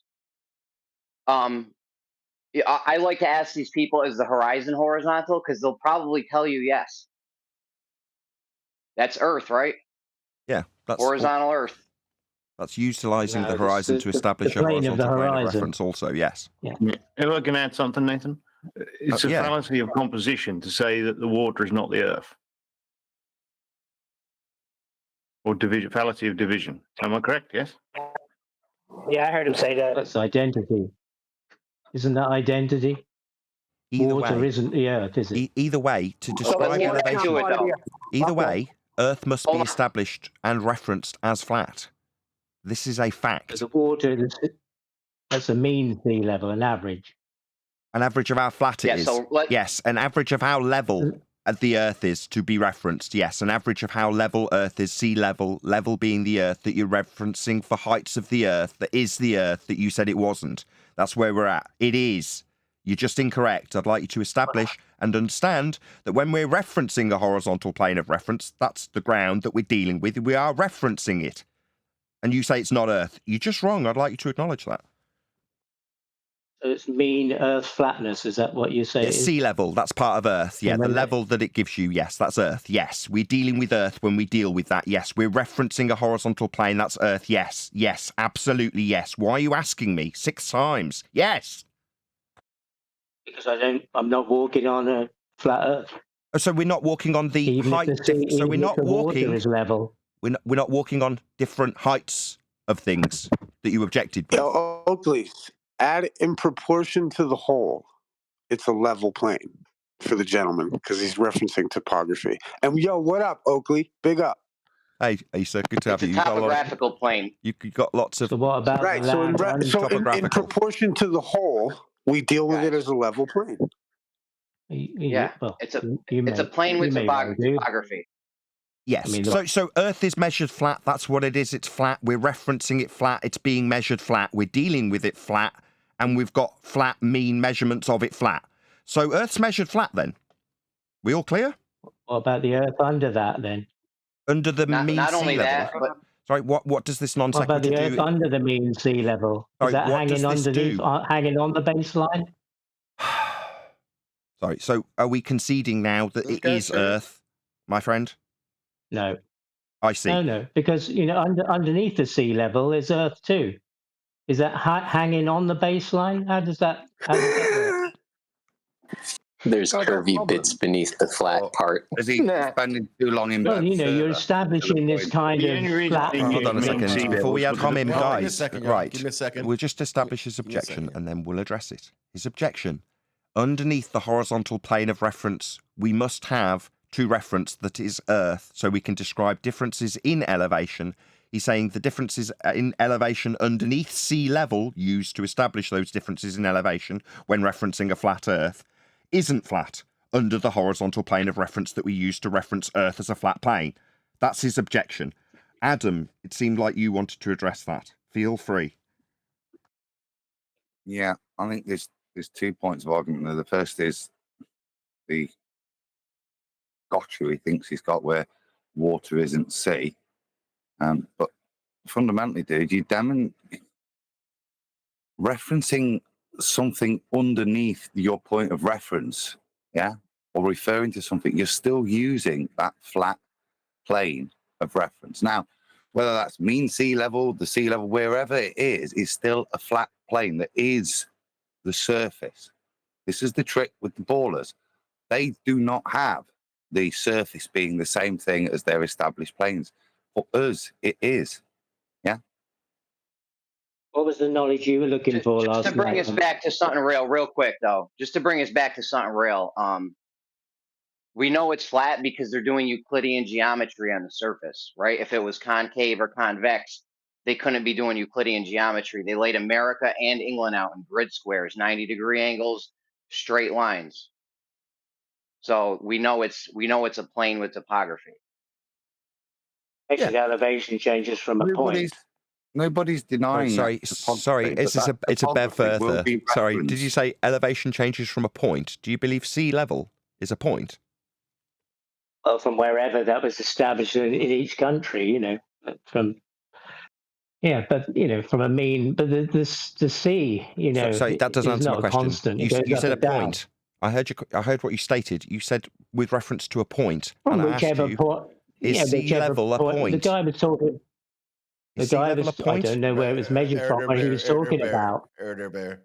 I like to ask these people, is the horizon horizontal? Because they'll probably tell you yes. That's Earth, right? Yeah. That's horizontal Earth. That's utilizing the horizon to establish a horizontal plane of reference also, yes. Yeah. If I can add something, Nathan. It's a yeah. fallacy of composition to say that the water is not the Earth. Or division, fallacy of division. Am I correct? Yes? Yeah, I heard him say that. That's identity. Isn't that identity? Either Water way, isn't the Earth, is it? either way, to So let's describe get back elevation, to it, though. either way, Earth must be Hold on. established and referenced as flat. This is a fact. The water, that's a mean sea level, an average. An average of how flat it Yeah, is. so let- Yes, an average of how level the Earth is to be referenced. Yes, an average of how level Earth is, sea level, level being the Earth that you're referencing for heights of the Earth, that is the Earth that you said it wasn't. That's where we're at. It is. You're just incorrect. I'd like you to establish and understand that when we're referencing a horizontal plane of reference, that's the ground that we're dealing with. We are referencing it. And you say it's not Earth. You're just wrong. I'd like you to acknowledge that. So it's mean Earth flatness. Is that what you say? Yeah, it is? sea level, that's part of Earth. Yeah, the Remember- level that it gives you, yes, that's Earth. Yes, we're dealing with Earth when we deal with that. Yes, we're referencing a horizontal plane, that's Earth. Yes, yes, absolutely yes. Why are you asking me 6 times? Yes. Because I'm not walking on a flat Earth. Oh, so we're not walking on the Even height. if the sea, So even we're if not the walking. water is level. We're not walking on different heights of things that you objected with. Yo, Oakley, add in proportion to the whole, it's a level plane for the gentleman because he's referencing topography. And yo, what up, Oakley? Big up. Hey, Asa, good to have It's you. a You've got a lot of, topographical plane. you've got lots of. So what about Right. the So in, land? so in topographical. proportion to the whole, we deal with it as a level plane. Yeah, well, it's a you it's a may- plane you with may well do. topography. Yes. I mean, so Earth is measured flat. That's what it is. It's flat. We're referencing it flat. It's being measured flat. We're dealing with it flat. And we've got flat mean measurements of it flat. So Earth's measured flat then. We all clear? What about the Earth under that then? Under the mean Not sea only level. that, but Sorry, what does this non What about sequitur the do? Earth under the mean sea level? Sorry, Is that what does hanging this underneath, do? hanging on the baseline? Sorry, so are we conceding now that it is Earth, my friend? No. I see. No, because underneath the sea level is Earth too. Is that hanging on the baseline? How does that work? There's curvy bits beneath the flat part. Is he spending too long in Well, bed? you're establishing this kind of flat. Hold on a second. Before we come in, Give me a guys, second, y'all. right, Give me a second. we'll just establish his objection and then we'll address it. His objection. Underneath the horizontal plane of reference, we must have to reference that is Earth, so we can describe differences in elevation. He's saying the differences in elevation underneath sea level used to establish those differences in elevation when referencing a flat Earth isn't flat under the horizontal plane of reference that we use to reference Earth as a flat plane. That's his objection. Adam, it seemed like you wanted to address that. Feel free. Yeah, I think there's 2 points of argument there. The first is the gotcha he thinks he's got where water isn't sea. But fundamentally, dude, you referencing something underneath your point of reference, yeah, or referring to something, you're still using that flat plane of reference. Now, whether that's mean sea level, the sea level, wherever it is, it's still a flat plane that is the surface. This is the trick with the ballers. They do not have the surface being the same thing as their established planes. For us, it is. Yeah. What was the knowledge you were looking for last Just to bring night? us back to something real quick though. Just to bring us back to something real. We know it's flat because they're doing Euclidean geometry on the surface, right? If it was concave or convex, they couldn't be doing Euclidean geometry. They laid America and England out in grid squares, 90-degree angles, straight lines. So we know it's a plane with topography. Actually, the elevation changes from a point. Nobody's denying. Sorry, it's a bit further. Sorry, did you say elevation changes from a point? Do you believe sea level is a point? Well, from wherever that was established in each country, from from a mean, but the sea, Sorry, that doesn't is answer not my a question. constant. You said a and down. point. I heard what you stated. You said with reference to a point, From and I asked whichever you, point, is sea level a point? The guy was talking. The Is sea guy level was. a point? I don't know where it was measured from, but he was talking about. Bear.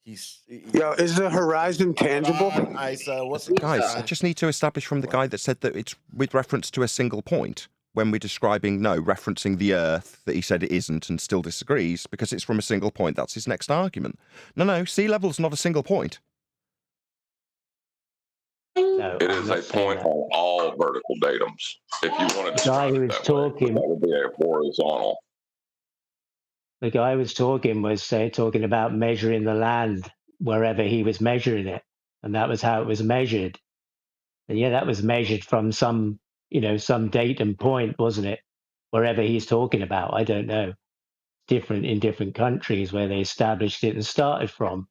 Yo, is the horizon tangible? What's Guys, I just need to establish from the guy that said that it's with reference to a single point when we're describing, referencing the Earth, that he said it isn't and still disagrees because it's from a single point. That's his next argument. No, sea level's not a single point. No, It I'm is not a saying point that. on all vertical datums. If you want to The guy describe who it was that way, talking, that would be a horizontal. the guy was talking about measuring the land wherever he was measuring it, and that was how it was measured. And yeah, that was measured from some datum point, wasn't it? Wherever he's talking about, I don't know. Different in different countries where they established it and started from.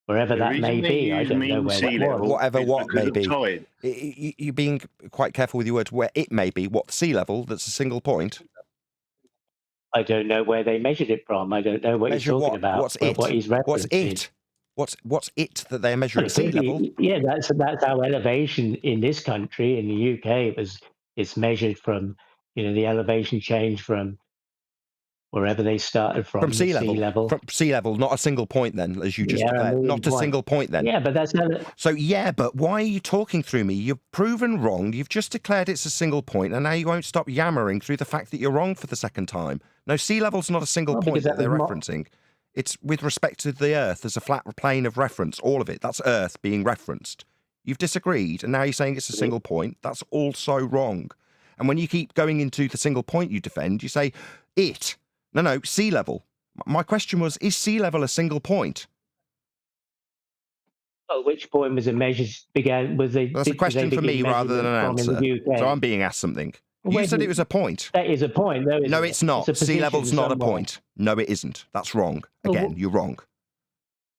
Wherever The that reason may they be, I use don't know mean where sea that was. level Whatever is what because may of be. tide. You're being quite careful with your words. Where it may be. What, sea level? That's a single point. I don't know where they measured it from. I don't know what he's Measure talking what? about. What's it? What he's referencing. What's it? What's it that they're Well, measuring? it Sea could be- level? Yeah, that's our elevation in this country. In the UK, it's measured from the elevation change from wherever they started From from sea the sea level. level. From sea level, not a single point then, as you just Yeah, a declared. million Not a point. single point then. Yeah, but that's not. So, but why are you talking through me? You've proven wrong. You've just declared it's a single point, and now you won't stop yammering through the fact that you're wrong for the second time. No, sea level's not a single Well, point because that that they're was referencing. It's with respect to the Earth as a flat plane of reference, all of it. That's Earth being referenced. You've disagreed, and now you're saying it's a single point. That's also wrong. And when you keep going into the single point you defend, you say, it. No, sea level. My question was, is sea level a single point? Well, which point was it measured? Was they? That's a Did they question for begin me rather than measuring an it from in answer. the UK? So I'm being asked something. You Where said did- it was a point. That is a point, though. No, isn't it's it? not. It's a Sea position level's not a somewhere. point. No, it isn't. That's wrong. Well, Again, you're wrong.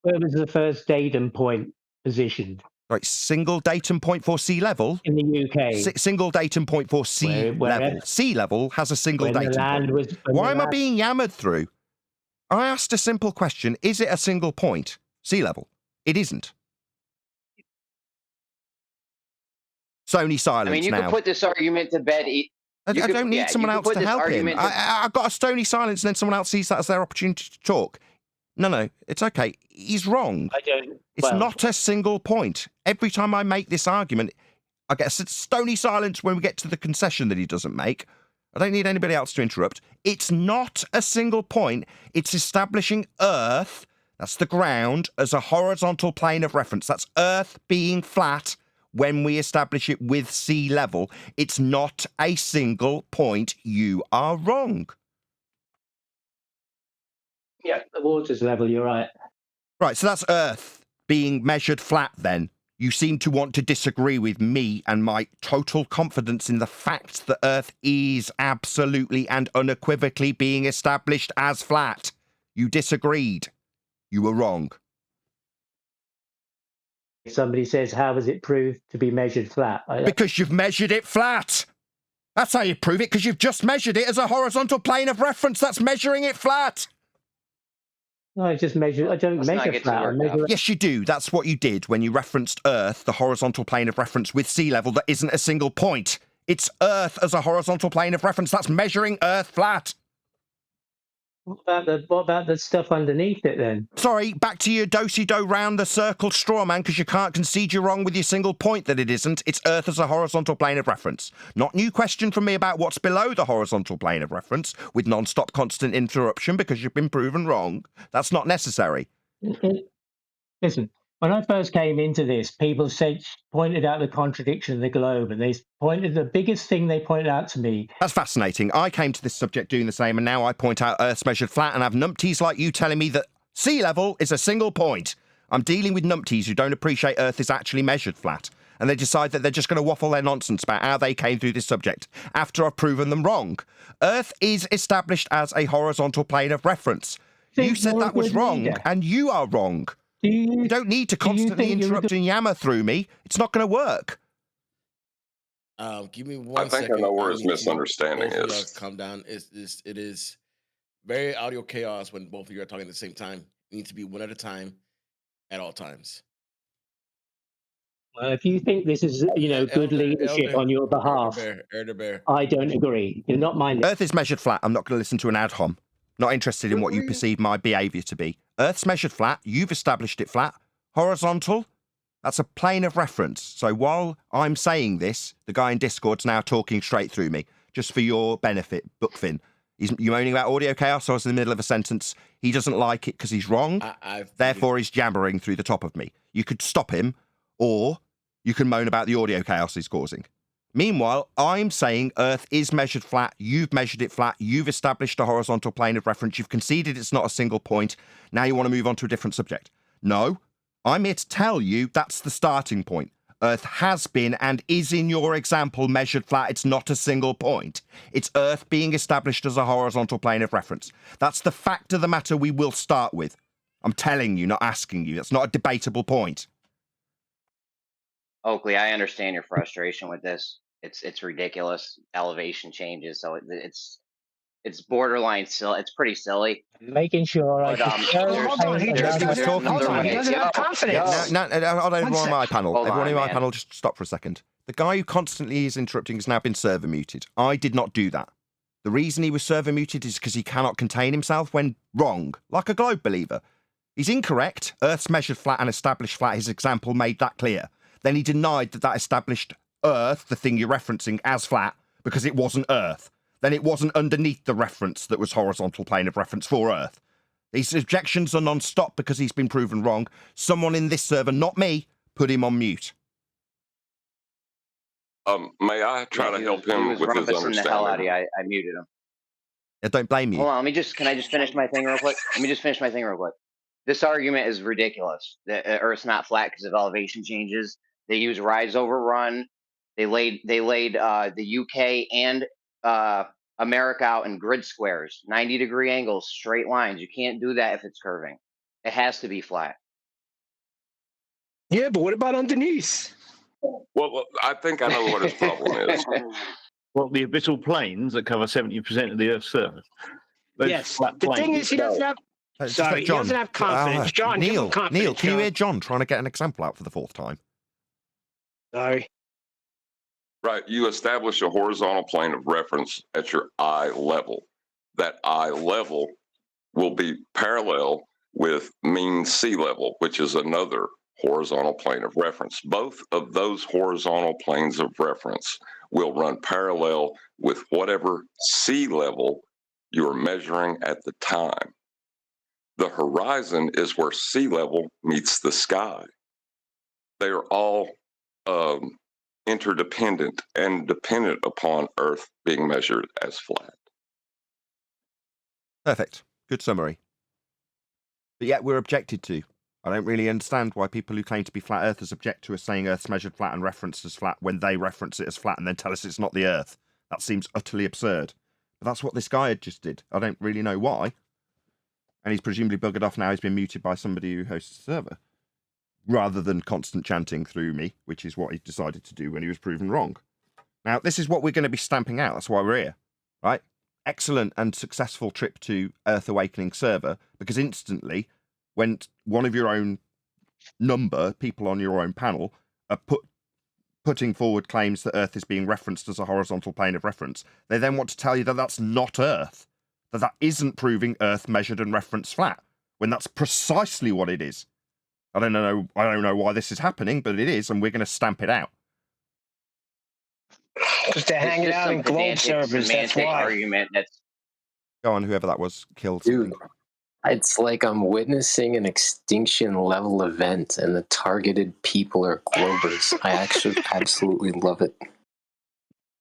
Where was the first datum point positioned? Right, single datum point for sea level. In the UK. Single datum point for sea level. Sea level has a single when the datum land point. was- when Why the am I land- being yammered through? I asked a simple question. Is it a single point? Sea level. It isn't. Sony silence I mean, you now. could put this argument to bed. I don't need someone else to help him. I've got a stony silence and then someone else sees that as their opportunity to talk. No, it's okay. He's wrong. I don't. It's not a single point. Every time I make this argument, I get a stony silence when we get to the concession that he doesn't make. I don't need anybody else to interrupt. It's not a single point. It's establishing Earth, that's the ground, as a horizontal plane of reference. That's Earth being flat when we establish it with sea level. It's not a single point. You are wrong. Yeah, the water's level, you're right. Right, so that's Earth being measured flat then. You seem to want to disagree with me and my total confidence in the fact that Earth is absolutely and unequivocally being established as flat. You disagreed. You were wrong. Somebody says, how was it proved to be measured flat? Because you've measured it flat. That's how you prove it, because you've just measured it as a horizontal plane of reference. That's measuring it flat. No, I just measure. I don't measure flat. I measure. Yes, you do. That's what you did when you referenced Earth, the horizontal plane of reference with sea level that isn't a single point. It's Earth as a horizontal plane of reference. That's measuring Earth flat. What about the stuff underneath it then? Sorry, back to your do-si-do round the circle straw man, because you can't concede you're wrong with your single point that it isn't. It's Earth as a horizontal plane of reference. Not new question from me about what's below the horizontal plane of reference with non-stop constant interruption because you've been proven wrong. That's not necessary. Listen, when I first came into this, people pointed out the contradiction of the globe, and the biggest thing they pointed out to me. That's fascinating. I came to this subject doing the same, and now I point out Earth's measured flat and have numpties like you telling me that sea level is a single point. I'm dealing with numpties who don't appreciate Earth is actually measured flat, and they decide that they're just going to waffle their nonsense about how they came through this subject after I've proven them wrong. Earth is established as a horizontal plane of reference. You said that was wrong, and you are wrong. You don't need to constantly interrupt and yammer through me. It's not going to work. Give me I one think second. I know where his need you misunderstanding both of y'all is. calm down. It is very audio chaos when both of you are talking at the same time. You need to be one at a time at all times. If you think this is, good leadership on your behalf, Elder Bear. I don't agree. You're not mine. Earth is measured flat. I'm not going to listen to an ad hom. Not interested in what you perceive my behaviour to be. Earth's measured flat. You've established it flat. Horizontal, that's a plane of reference. So while I'm saying this, the guy in Discord's now talking straight through me, just for your benefit, Bookfin. You're moaning about audio chaos, so I was in the middle of a sentence. He doesn't like it because he's wrong. Therefore, he's jabbering through the top of me. You could stop him, or you can moan about the audio chaos he's causing. Meanwhile, I'm saying Earth is measured flat. You've measured it flat. You've established a horizontal plane of reference. You've conceded it's not a single point. Now you want to move on to a different subject. No, I'm here to tell you that's the starting point. Earth has been and is in your example measured flat. It's not a single point. It's Earth being established as a horizontal plane of reference. That's the fact of the matter we will start with. I'm telling you, not asking you. That's not a debatable point. Oakley, I understand your frustration with this. It's ridiculous. Elevation changes, so it's borderline silly. It's pretty silly. Making sure I But Hold on, he doesn't have confidence. No, everyone in my panel. Hold Everyone on, in my man. panel, just stop for a second. The guy who constantly is interrupting has now been server muted. I did not do that. The reason he was server muted is because he cannot contain himself when wrong, like a globe believer. He's incorrect. Earth's measured flat and established flat. His example made that clear. Then he denied that established Earth, the thing you're referencing, as flat because it wasn't Earth. Then it wasn't underneath the reference that was horizontal plane of reference for Earth. These objections are non-stop because he's been proven wrong. Someone in this server, not me, put him on mute. May I try to help him with his rumpusing the hell out of understanding? you. I muted him. I don't blame you. Hold on, can I just finish my thing real quick? This argument is ridiculous. The Earth's not flat because of elevation changes. They use rise over run. They laid the UK and America out in grid squares, 90-degree angles, straight lines. You can't do that if it's curving. It has to be flat. Yeah, but what about underneath? Well, I think I know what his problem is. Well, the abyssal plains that cover 70% of the Earth's surface. Those Yes. flat The thing plains- is, he doesn't have. Just Sorry, let he John. doesn't have confidence. John, give Neil, him confidence. Neil, can you John. hear John trying to get an example out for the fourth time? Sorry. Right. You establish a horizontal plane of reference at your eye level. That eye level will be parallel with mean sea level, which is another horizontal plane of reference. Both of those horizontal planes of reference will run parallel with whatever sea level you're measuring at the time. The horizon is where sea level meets the sky. They are all interdependent and dependent upon Earth being measured as flat. Perfect. Good summary. But yet we're objected to. I don't really understand why people who claim to be flat earthers object to us saying Earth's measured flat and referenced as flat when they reference it as flat and then tell us it's not the Earth. That seems utterly absurd. But that's what this guy had just did. I don't really know why. And he's presumably buggered off now. He's been muted by somebody who hosts the server. Rather than constant chanting through me, which is what he decided to do when he was proven wrong. Now, this is what we're going to be stamping out. That's why we're here. Right? Excellent and successful trip to Earth Awakening server, because instantly, when one of your own people on your own panel are putting forward claims that Earth is being referenced as a horizontal plane of reference, they then want to tell you that that's not Earth, that isn't proving Earth measured and referenced flat, when that's precisely what it is. I don't know why this is happening, but it is, and we're going to stamp it out. Because they're hanging out in globe servers. That's why. Argument that's Go on, whoever that was killed. Dude, it's like I'm witnessing an extinction level event and the targeted people are Globers. I actually absolutely love it.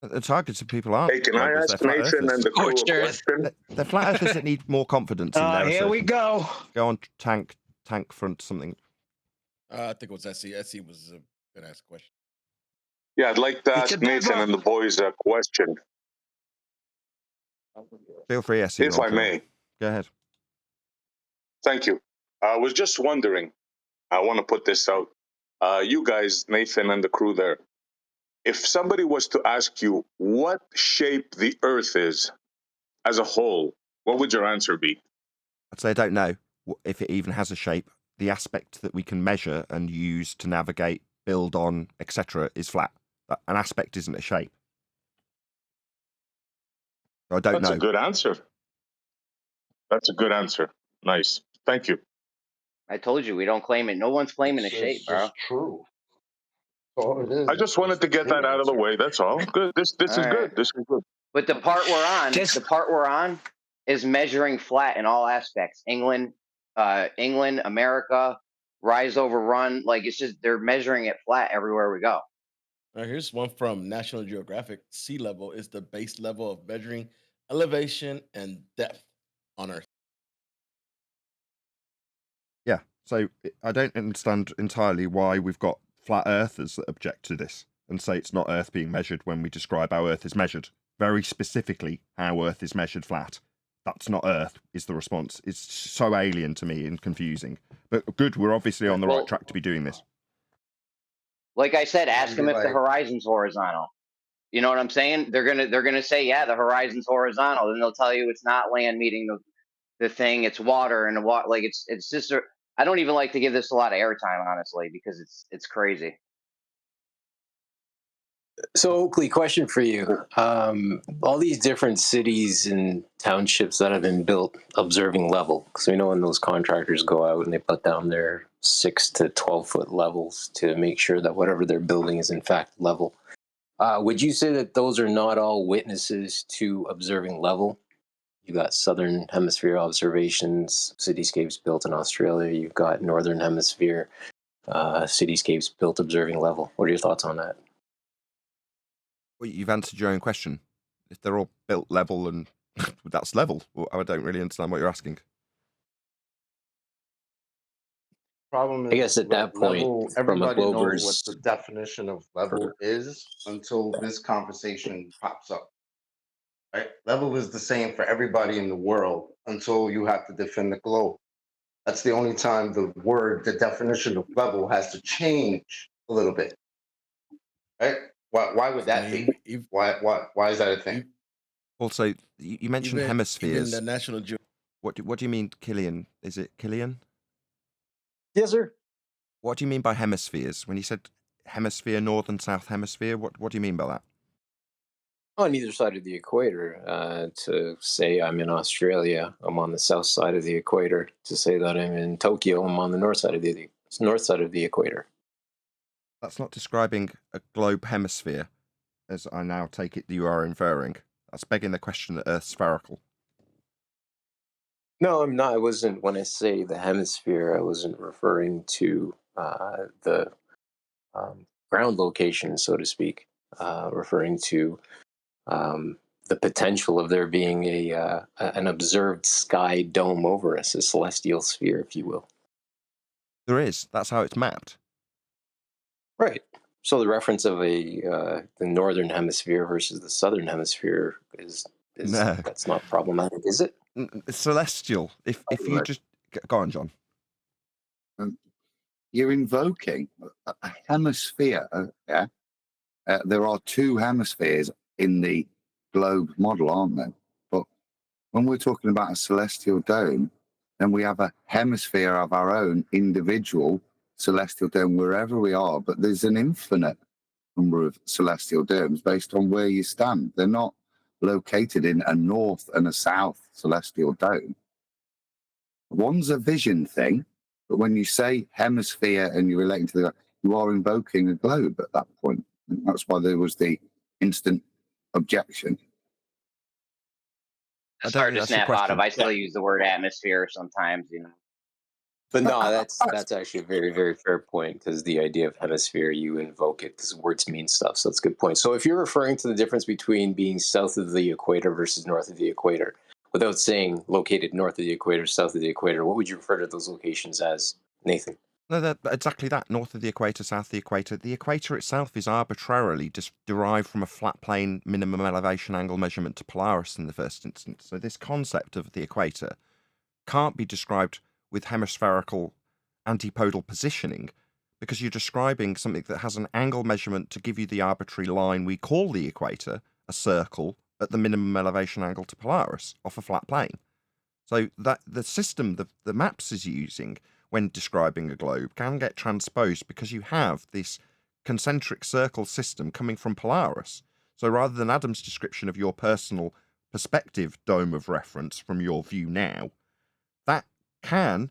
The targets of people aren't. Hey, can I Globers, ask they're flat Nathan and the crew a question? They're flat earthers that need more confidence in their Here we assertion. go. Go on, tank front something. I think it was SC. SC was going to ask a question. Yeah, I'd like to ask Nathan and the boys a question, Feel free, SC. if I may. Go ahead. Thank you. I was just wondering, I want to put this out. You guys, Nathan and the crew there, if somebody was to ask you what shape the Earth is as a whole, what would your answer be? I'd say I don't know if it even has a shape. The aspect that we can measure and use to navigate, build on, etc., is flat. An aspect isn't a shape. So I don't know. That's a good answer. That's a good answer. Nice. Thank you. I told you we don't claim it. No one's claiming a It's shape, bro. just true. All it is. I just wanted to get that out of the way. That's all. Good. This All is right. good. This is good. But the part we're on is measuring flat in all aspects. England, America, rise over run. Like it's just they're measuring it flat everywhere we go. All right, here's one from National Geographic. Sea level is the base level of measuring elevation and depth on Earth. Yeah. So I don't understand entirely why we've got flat earthers that object to this and say it's not Earth being measured when we describe how Earth is measured. Very specifically, how Earth is measured flat. That's not Earth, is the response. It's so alien to me and confusing. But good, we're obviously on the right track to be doing this. Like I said, ask them if the horizon's horizontal. You know what I'm saying? They're gonna say, yeah, the horizon's horizontal. Then they'll tell you it's not land meeting the thing. It's water, and the water. Like it's just. I don't even like to give this a lot of airtime, honestly, because it's crazy. So, Oakley, question for you. All these different cities and townships that have been built observing level, because we know when those contractors go out and they put down their 6 to 12 foot levels to make sure that whatever they're building is in fact level. Would you say that those are not all witnesses to observing level? You've got Southern Hemisphere observations, cityscapes built in Australia. You've got Northern Hemisphere cityscapes built observing level. What are your thoughts on that? Well, you've answered your own question. If they're all built level and that's level, well, I don't really understand what you're asking. Problem is, I guess at that point, level, from a everybody knows what Glober's the definition of level is until this conversation pops up. Right? Level is the same for everybody in the world until you have to defend the globe. That's the only time the definition of level has to change a little bit. Right? Why would that be? Why is that a thing? Also, you mentioned hemispheres. Even the National What do you mean, Killian? Is it Killian? Yes, sir. What do you mean by hemispheres? When you said hemisphere, north and south hemisphere, what do you mean by that? On either side of the equator. To say I'm in Australia, I'm on the south side of the equator. To say that I'm in Tokyo, I'm on the north side of the equator. That's not describing a globe hemisphere, as I now take it you are inferring. That's begging the question that Earth's spherical. No, I'm not. I wasn't. When I say the hemisphere, I wasn't referring to the ground location, so to speak. Referring to the potential of there being an observed sky dome over us, a celestial sphere, if you will. There is. That's how it's mapped. Right. So the reference of the northern hemisphere versus the southern hemisphere is No. That's not problematic, is it? Celestial. If you just go on, John. You're invoking a hemisphere. Yeah. There are two hemispheres in the globe model, aren't there? But when we're talking about a celestial dome, then we have a hemisphere of our own individual celestial dome wherever we are. But there's an infinite number of celestial domes based on where you stand. They're not located in a north and a south celestial dome. One's a vision thing, but when you say hemisphere and you're relating to the, you are invoking a globe at that point. And that's why there was the instant objection. It's hard to snap out of. I still use the word atmosphere sometimes, But no, that's actually a very, very fair point, because the idea of hemisphere, you invoke it because words mean stuff. So that's a good point. So if you're referring to the difference between being south of the equator versus north of the equator, without saying located north of the equator, south of the equator, what would you refer to those locations as, Nathan? No, exactly that. North of the equator, south of the equator. The equator itself is arbitrarily just derived from a flat plane minimum elevation angle measurement to Polaris in the first instance. So this concept of the equator can't be described with hemispherical antipodal positioning, because you're describing something that has an angle measurement to give you the arbitrary line we call the equator, a circle, at the minimum elevation angle to Polaris off a flat plane. So that the system the maps is using when describing a globe can get transposed because you have this concentric circle system coming from Polaris. So rather than Adam's description of your personal perspective dome of reference from your view now, that can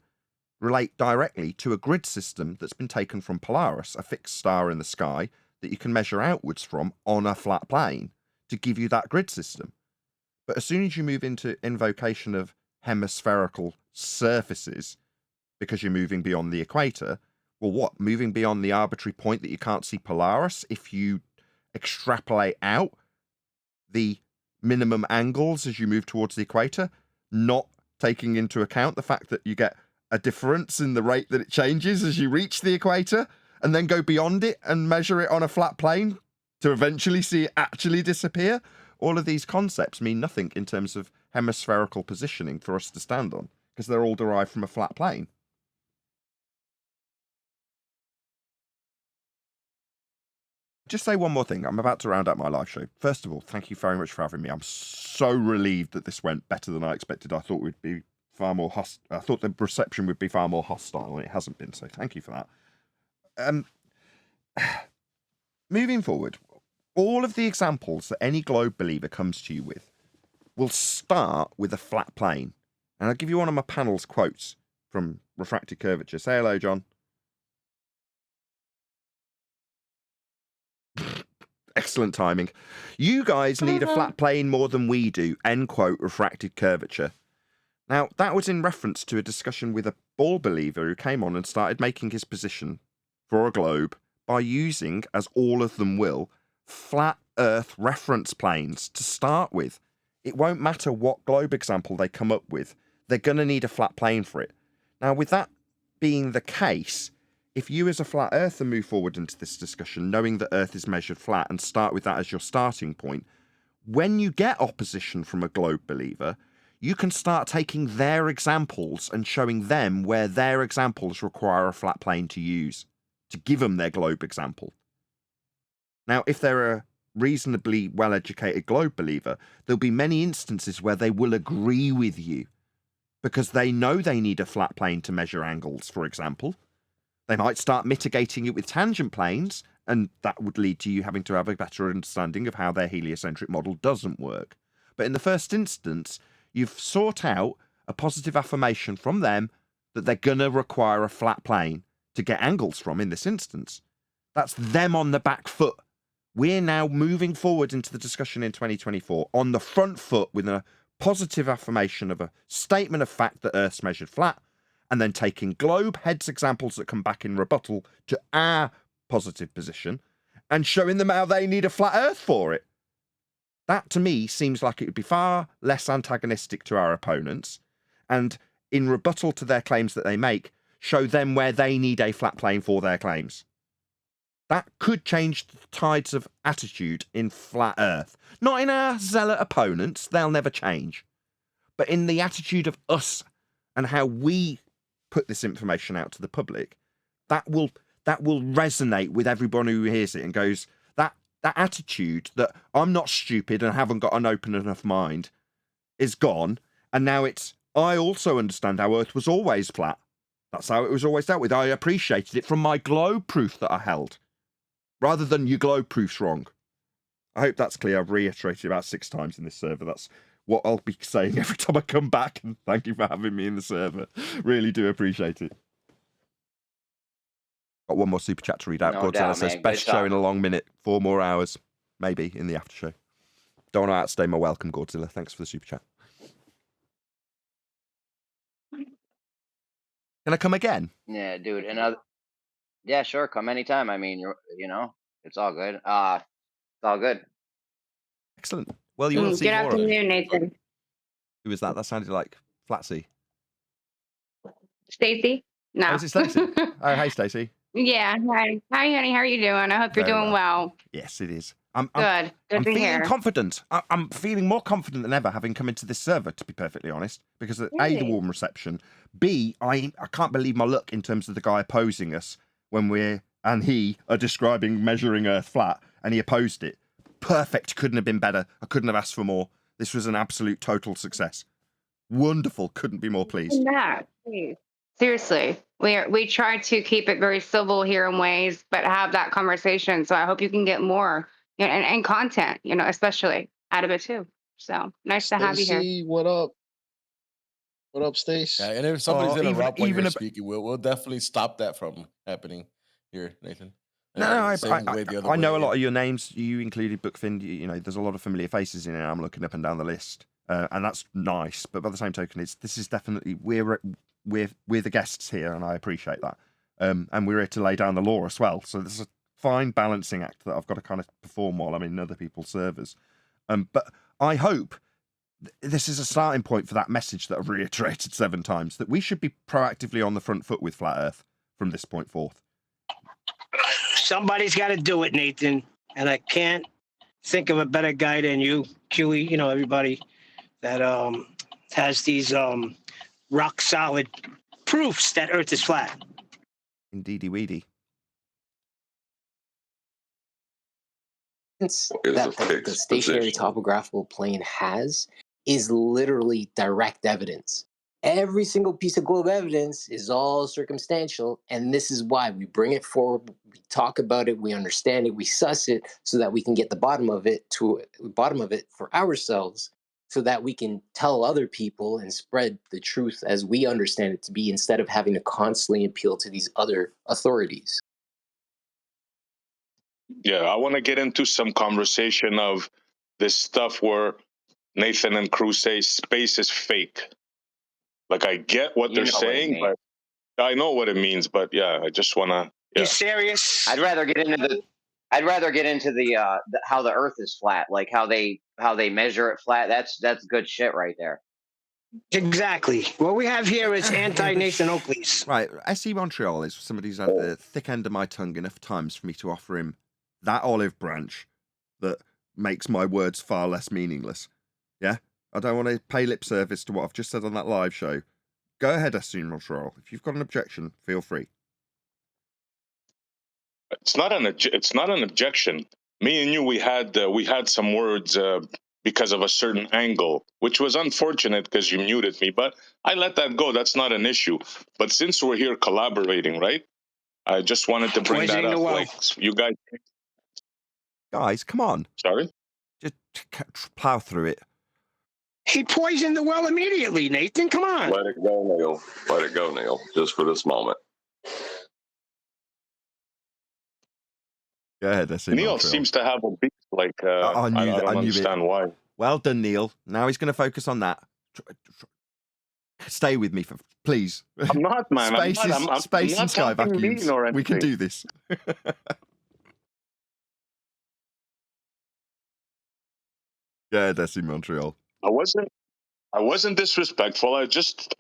relate directly to a grid system that's been taken from Polaris, a fixed star in the sky that you can measure outwards from on a flat plane to give you that grid system. But as soon as you move into invocation of hemispherical surfaces, because you're moving beyond the equator, well, what? Moving beyond the arbitrary point that you can't see Polaris if you extrapolate out the minimum angles as you move towards the equator, not taking into account the fact that you get a difference in the rate that it changes as you reach the equator, and then go beyond it and measure it on a flat plane to eventually see it actually disappear. All of these concepts mean nothing in terms of hemispherical positioning for us to stand on, because they're all derived from a flat plane. Just say one more thing. I'm about to round up my live show. First of all, thank you very much for having me. I'm so relieved that this went better than I expected. I thought we'd be far more I thought the reception would be far more hostile, and it hasn't been. So thank you for that. Moving forward, all of the examples that any globe believer comes to you with will start with a flat plane. And I'll give you one of my panel's quotes from Refracted Curvature. Say hello, John. Excellent timing. You guys need a flat plane more than we do. End quote, Refracted Curvature. Now, that was in reference to a discussion with a ball believer who came on and started making his position for a globe by using, as all of them will, flat Earth reference planes to start with. It won't matter what globe example they come up with. They're going to need a flat plane for it. Now, with that being the case, if you as a flat earther move forward into this discussion, knowing that Earth is measured flat, and start with that as your starting point, when you get opposition from a globe believer, you can start taking their examples and showing them where their examples require a flat plane to use, to give them their globe example. Now, if they're a reasonably well-educated globe believer, there'll be many instances where they will agree with you because they know they need a flat plane to measure angles, for example. They might start mitigating it with tangent planes, and that would lead to you having to have a better understanding of how their heliocentric model doesn't work. But in the first instance, you've sought out a positive affirmation from them that they're going to require a flat plane to get angles from in this instance. That's them on the back foot. We're now moving forward into the discussion in 2024 on the front foot with a positive affirmation of a statement of fact that Earth's measured flat, and then taking globe heads examples that come back in rebuttal to our positive position and showing them how they need a flat Earth for it. That, to me, seems like it would be far less antagonistic to our opponents, and in rebuttal to their claims that they make, show them where they need a flat plane for their claims. That could change the tides of attitude in flat Earth. Not in our zealot opponents, they'll never change. But in the attitude of us and how we put this information out to the public, that will resonate with everyone who hears it and goes, that attitude that I'm not stupid and haven't got an open enough mind is gone. And now it's, I also understand how Earth was always flat. That's how it was always dealt with. I appreciated it from my globe proof that I held, rather than your globe proof's wrong. I hope that's clear. I've reiterated about 6 times in this server. That's what I'll be saying every time I come back. And thank you for having me in the server. Really do appreciate it. Got one more super chat to read out. No Godzilla doubt, says, man. best Good show in talk. a long minute. 4 more hours, maybe, in the after show. Don't want to outstay my welcome, Godzilla. Thanks for the super chat. Can I come again? Yeah, dude. Yeah, sure. Come anytime. I mean, it's all good. It's all good. Excellent. Well, you will see Good more of it. afternoon, Nathan. Who was that? That sounded like Flatsy. Stacy? Oh, No. is it Stacey? Oh, hey, Stacey. Yeah. Hi. Hi, honey. How are you doing? I hope you're Very doing well. Yes, it is. I'm Good. Good I'm to feeling hear. confident. I'm feeling more confident than ever having come into this server, to be perfectly honest, because of A, the Really? warm reception. B, I can't believe my luck in terms of the guy opposing us when he are describing measuring Earth flat, and he opposed it. Perfect. Couldn't have been better. I couldn't have asked for more. This was an absolute total success. Wonderful. Couldn't be more pleased. Yeah, please. Seriously, we try to keep it very civil here in ways, but have that conversation. So I hope you can get more, and content, especially out of it too. So nice to have you here. Stacy, what up? What up, Stace? Yeah, and if somebody's Or interrupt while even you're ab- speaking, we'll definitely stop that from happening here, Nathan. No, Same way the other I know way. a lot of your names. You included Bookfin. You know, there's a lot of familiar faces in it. I'm looking up and down the list, and that's nice. But by the same token, this is definitely we're the guests here, and I appreciate that. And we're here to lay down the law as well. So this is a fine balancing act that I've got to kind of perform while I'm in other people's servers. But I hope this is a starting point for that message that I've reiterated 7 times, that we should be proactively on the front foot with Flat Earth from this point forth. Somebody's got to do it, Nathan. And I can't think of a better guy than you, Chewy. You know, everybody that has these rock solid proofs that Earth is flat. Indeedy weedy. That the stationary topographical plane has is literally direct evidence. Every single piece of globe evidence is all circumstantial, and this is why we bring it forward, we talk about it, we understand it, we suss it, so that we can get the bottom of it for ourselves, so that we can tell other people and spread the truth as we understand it to be, instead of having to constantly appeal to these other authorities. Yeah, I want to get into some conversation of this stuff where Nathan and Crew say space is fake. Like, I get what they're saying, but I know what it means. But yeah, I just want to. You serious? I'd rather get into the how the Earth is flat, like how they measure it flat. That's good shit right there. Exactly. What we have here is anti-Nathan Oakley's. Right, SE Montreal is somebody who's had the thick end of my tongue enough times for me to offer him that olive branch that makes my words far less meaningless. Yeah? I don't want to pay lip service to what I've just said on that live show. Go ahead, SE Montreal. If you've got an objection, feel free. It's not an objection. Me and you, we had some words because of a certain angle, which was unfortunate because you muted me. But I let that go. That's not an issue. But since we're here collaborating, right? I just wanted to bring that up. Like, you guys, come on. Sorry. Just plow through it. He poisoned the well immediately, Nathan. Come on. Let it go, Neil. Let it go, Neil. Just for this moment. Go ahead, SE Neil Montreal. seems to have a beat. Like, I don't understand why. Well done, Neil. Now he's going to focus on that. Stay with me, please. I'm not, man. Space I'm and sky not talking mean vacuums. or We can anything. do this. Yeah, SE Montreal. I wasn't disrespectful. I just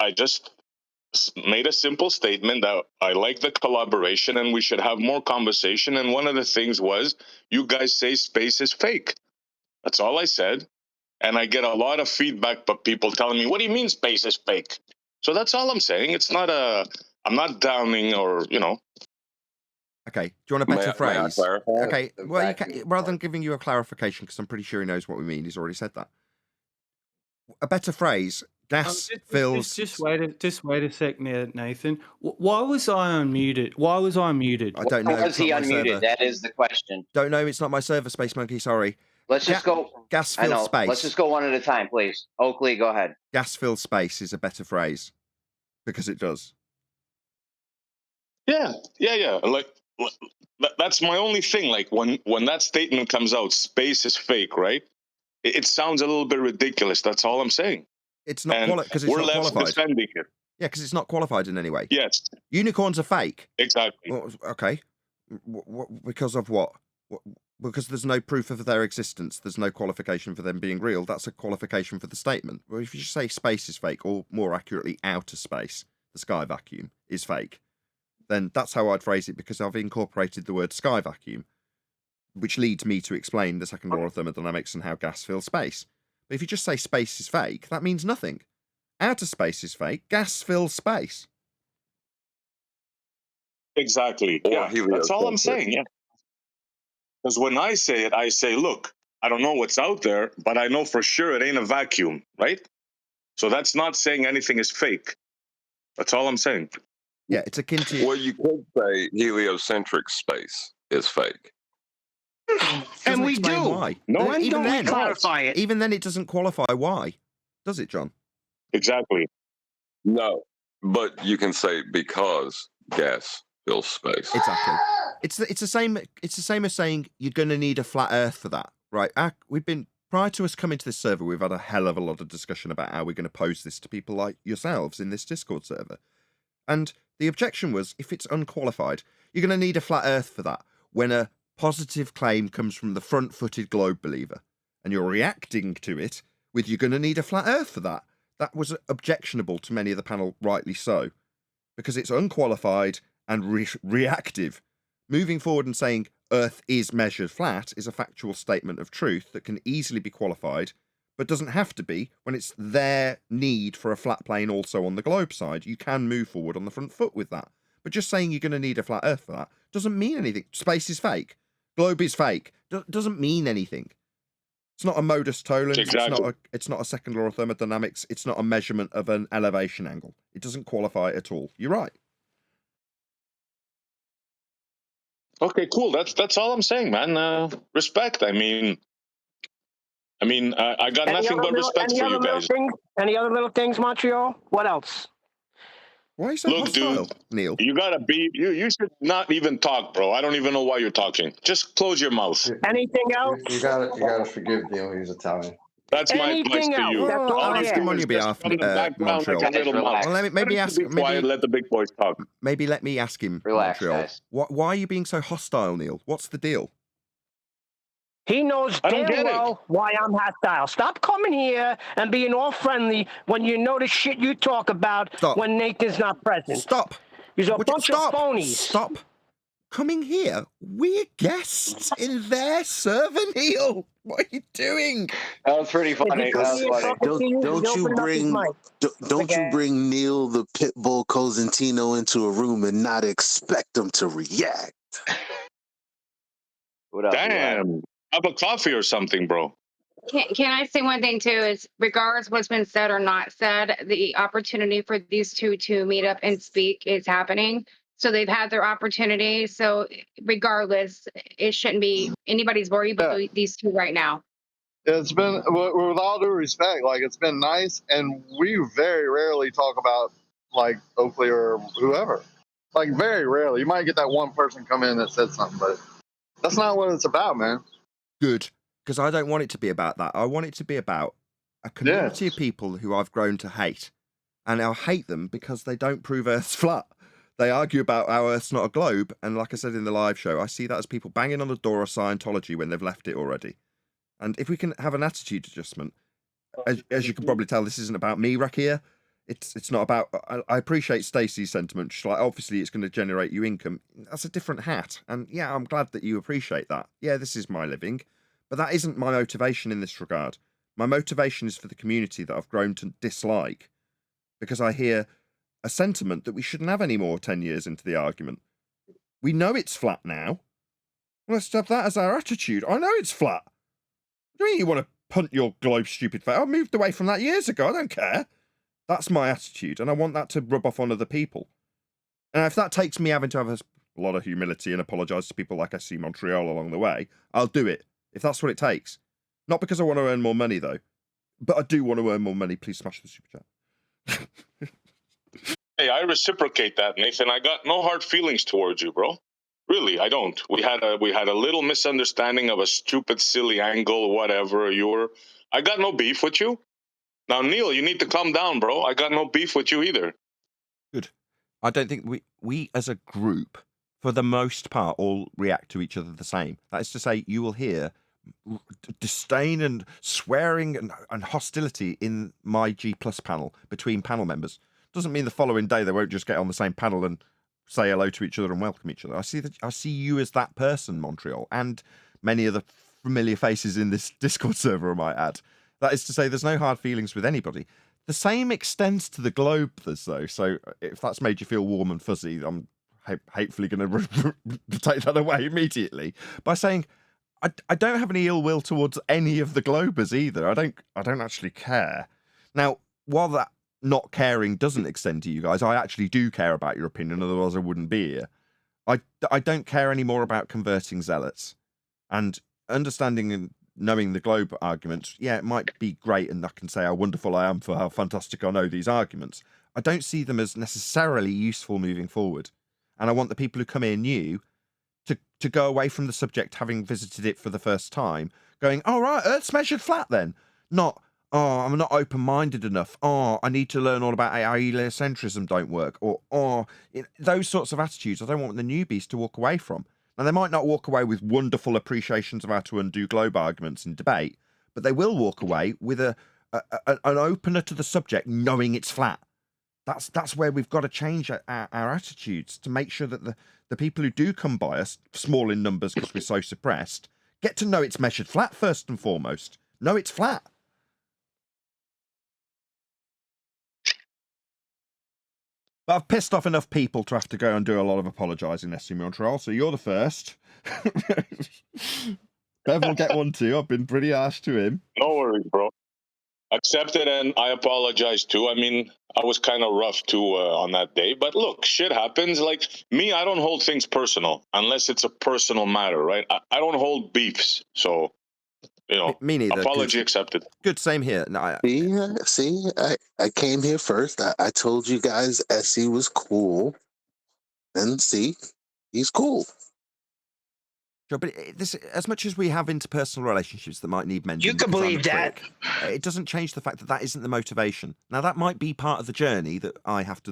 made a simple statement that I like the collaboration and we should have more conversation. And one of the things was, you guys say space is fake. That's all I said. And I get a lot of feedback, but people telling me, what do you mean space is fake? So that's all I'm saying. I'm not downing or, Okay, do you want a better May I phrase? clarify? Okay, well, you can, rather than giving you a clarification, because I'm pretty sure he knows what we mean, he's already said that. A better phrase, gas fills... Just wait a sec there, Nathan. Why was I unmuted? I don't know. Why was he it's not my unmuted? server. That is the question. Don't know, it's not my server, Space Monkey, sorry. Let's just go. Gas I filled know. space. Let's just go one at a time, please. Oakley, go ahead. Gas filled space is a better phrase, because it does. Yeah. Like, that's my only thing. Like, when that statement comes out, space is fake, right? It sounds a little bit ridiculous. That's all I'm saying. It's not because it's we're not left qualified. defending it. Yeah, because it's not qualified in any way. Yes. Unicorns are fake. Exactly. Well, okay. Because of what? Because there's no proof of their existence. There's no qualification for them being real. That's a qualification for the statement. Well, if you just say space is fake, or more accurately, outer space, the sky vacuum is fake, then that's how I'd phrase it, because I've incorporated the word sky vacuum, which leads me to explain the second law of thermodynamics and how gas fills space. But if you just say space is fake, that means nothing. Outer space is fake. Gas fills space. Exactly. Yeah, that's all I'm saying. Yeah. Because when I say it, I say, look, I don't know what's out there, but I know for sure it ain't a vacuum, right? So that's not saying anything is fake. That's all I'm saying. Yeah, it's akin to... Well, you could say heliocentric space is fake. And we explain do. why. No, Even when don't we then, clarify it? Even then, it doesn't qualify why, does it, John? Exactly. No, but you can say because gas fills space. Exactly. It's the same. It's the same as saying you're going to need a flat Earth for that, right? We've been prior to us coming to this server, we've had a hell of a lot of discussion about how we're going to pose this to people like yourselves in this Discord server, and the objection was if it's unqualified, you're going to need a flat Earth for that. When a positive claim comes from the front-footed globe believer, and you're reacting to it with you're going to need a flat Earth for that, that was objectionable to many of the panel, rightly so, because it's unqualified and reactive. Moving forward and saying Earth is measured flat is a factual statement of truth that can easily be qualified, but doesn't have to be when it's their need for a flat plane also on the globe side. You can move forward on the front foot with that. But just saying you're going to need a flat Earth for that doesn't mean anything. Space is fake. Globe is fake. Doesn't mean anything. It's not a modus tollens. Exactly. It's not a second law of thermodynamics. It's not a measurement of an elevation angle. It doesn't qualify at all. You're right. Okay, cool. That's all I'm saying, man. Respect. I mean, I got nothing but respect for you guys. Any other little things, Montreal? What else? Why are you so hostile, dude, Neil? You gotta be. You should not even talk, bro. I don't even know why you're talking. Just close your mouth. Anything else? You gotta forgive Neil. He's Italian. That's my advice to you. That's all All I you ask. do is just from the background like a little mouse. Well, maybe ask. Be quiet. Let the big boys talk. Maybe let me ask him, Montreal. Why are you being so hostile, Neil? What's the deal? He knows damn well why I'm hostile. Stop coming here and being all friendly when you know the shit you talk about when Nathan's not present. Stop. You're a bunch of phonies. Stop. Coming here? We're guests in their server, Neil. What are you doing? That was pretty funny. Don't you bring Neil the Pitbull Cosentino into a room and not expect him to react? What else? Damn. Have a coffee or something, bro. Can I say one thing too? Is regardless what's been said or not said, the opportunity for these two to meet up and speak is happening. So they've had their opportunity. So regardless, it shouldn't be anybody's worry but these two right now. It's been, with all due respect, like it's been nice, and we very rarely talk about like Oakley or whoever. Like very rarely. You might get that one person come in that said something, but that's not what it's about, man. Good, because I don't want it to be about that. I want it to be about a community of people who I've grown to hate, and I'll hate them because they don't prove Earth's flat. They argue about how Earth's not a globe, and like I said in the live show, I see that as people banging on the door of Scientology when they've left it already. And if we can have an attitude adjustment, as you can probably tell, this isn't about me, Rakia. It's not about. I appreciate Stacey's sentiment. She's like, obviously, it's going to generate you income. That's a different hat, and yeah, I'm glad that you appreciate that. Yeah, this is my living, but that isn't my motivation in this regard. My motivation is for the community that I've grown to dislike, because I hear a sentiment that we shouldn't have any more 10 years into the argument. We know it's flat now. Let's have that as our attitude. I know it's flat. What do you mean you want to punt your globe stupid face? I moved away from that years ago. I don't care. That's my attitude, and I want that to rub off on other people. And if that takes me having to have a lot of humility and apologise to people like I see Montreal along the way, I'll do it, if that's what it takes. Not because I want to earn more money, though. But I do want to earn more money. Please smash the super chat. Hey, I reciprocate that, Nathan. I got no hard feelings towards you, bro. Really, I don't. We had a little misunderstanding of a stupid, silly angle, whatever. I got no beef with you. Now, Neil, you need to calm down, bro. I got no beef with you either. Good. I don't think we as a group, for the most part, all react to each other the same. That is to say, you will hear disdain and swearing and hostility in my G+ panel between panel members. Doesn't mean the following day they won't just get on the same panel and say hello to each other and welcome each other. I see you as that person, Montreal, and many of the familiar faces in this Discord server, I might add. That is to say, there's no hard feelings with anybody. The same extends to the globe, though. So if that's made you feel warm and fuzzy, I'm hatefully going to take that away immediately by saying I don't have any ill will towards any of the globers either. I don't actually care. Now, while that not caring doesn't extend to you guys, I actually do care about your opinion, otherwise I wouldn't be here. I don't care anymore about converting zealots and understanding knowing the globe arguments, yeah, it might be great, and I can say how wonderful I am for how fantastic I know these arguments. I don't see them as necessarily useful moving forward. And I want the people who come in new to go away from the subject, having visited it for the first time, going, all right, Earth's measured flat then. Not, oh, I'm not open-minded enough. Oh, I need to learn all about how heliocentrism don't work. Or, oh, those sorts of attitudes I don't want the newbies to walk away from. Now, they might not walk away with wonderful appreciations of how to undo globe arguments in debate, but they will walk away with an opener to the subject, knowing it's flat. That's where we've got to change our attitudes to make sure that the people who do come by us, small in numbers because we're so suppressed, get to know it's measured flat first and foremost. Know it's flat. But I've pissed off enough people to have to go and do a lot of apologising, SC Montreal, so you're the first. Bev will get one too. I've been pretty harsh to him. No worries, bro. Accepted, and I apologize too. I mean, I was kind of rough too on that day, but look, shit happens. Like me, I don't hold things personal unless it's a personal matter, right? I don't hold beefs, so you know. Me neither. Apology accepted. Good, same here. No, See, I came here first. I told you guys SC was cool, and see, he's cool. Sure, but this, as much as we have interpersonal relationships that might need mending, You can believe that. It doesn't change the fact that that isn't the motivation. Now, that might be part of the journey that I have to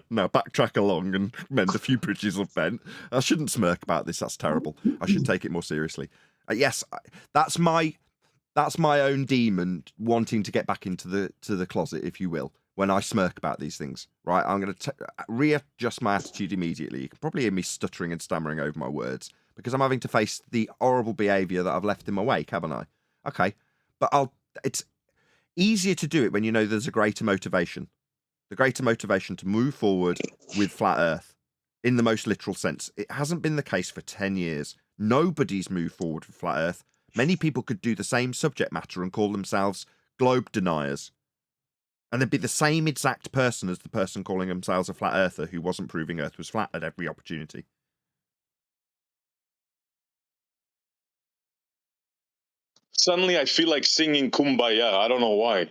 now backtrack along and mend a few bridges I've bent. I shouldn't smirk about this. That's terrible. I should take it more seriously. Yes, that's my own demon wanting to get back into the closet, if you will, when I smirk about these things. Right, I'm going to readjust my attitude immediately. You can probably hear me stuttering and stammering over my words, because I'm having to face the horrible behaviour that I've left in my wake, haven't I? Okay, but it's easier to do it when you know there's a greater motivation. The greater motivation to move forward with Flat Earth, in the most literal sense. It hasn't been the case for 10 years. Nobody's moved forward with Flat Earth. Many people could do the same subject matter and call themselves globe deniers. And they'd be the same exact person as the person calling themselves a flat earther who wasn't proving Earth was flat at every opportunity. Suddenly, I feel like singing Kumbaya. I don't know why.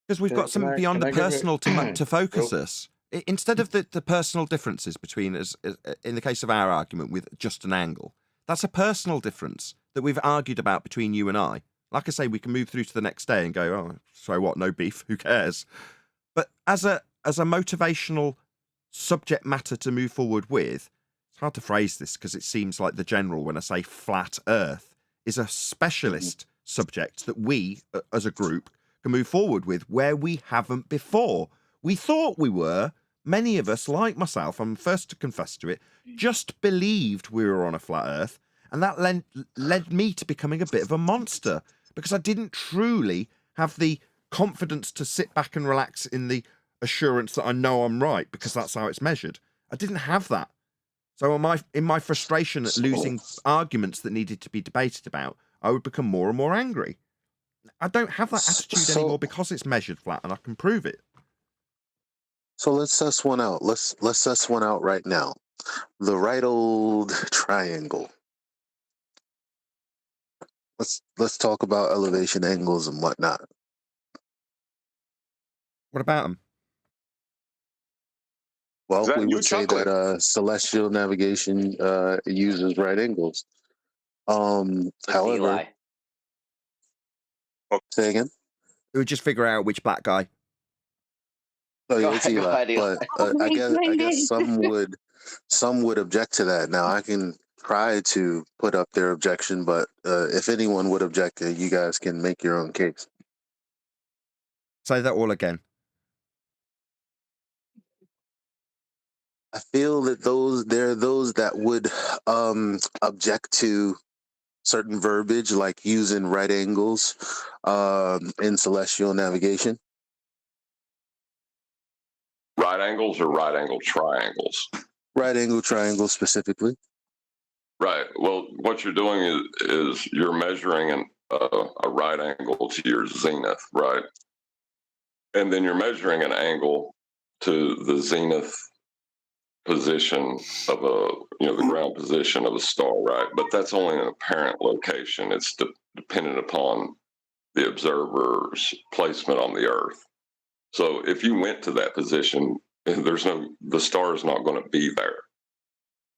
Because we've got something beyond the personal to focus us. Instead of the personal differences between us, in the case of our argument with just an angle, that's a personal difference that we've argued about between you and I. Like I say, we can move through to the next day and go, oh, so what? No beef. Who cares? But as a motivational subject matter to move forward with, it's hard to phrase this because it seems like the general, when I say flat Earth, is a specialist subject that we, as a group, can move forward with where we haven't before. We thought we were. Many of us, like myself, I'm first to confess to it, just believed we were on a flat Earth, and that led me to becoming a bit of a monster because I didn't truly have the confidence to sit back and relax in the assurance that I know I'm right because that's how it's measured. I didn't have that. So in my frustration at losing arguments that needed to be debated about, I would become more and more angry. I don't have that attitude anymore because it's measured flat and I can prove it. So let's suss one out. Let's suss one out right now. The right old triangle. Let's talk about elevation angles and whatnot. What about them? Well, we would say that celestial navigation uses right angles. However, say again. It would just figure out which black guy. Oh, yeah, it's Eli. But I guess some would object to that. Now I can try to put up their objection, but if anyone would object, you guys can make your own case. Say that all again. I feel that there are those that would object to certain verbiage, like using right angles in celestial navigation. Right angles or right angle triangles? Right angle triangles specifically. Right. Well, what you're doing is you're measuring a right angle to your zenith, right? And then you're measuring an angle to the zenith position of the ground position of a star, right? But that's only an apparent location. It's dependent upon the observer's placement on the Earth. So if you went to that position, the star is not going to be there.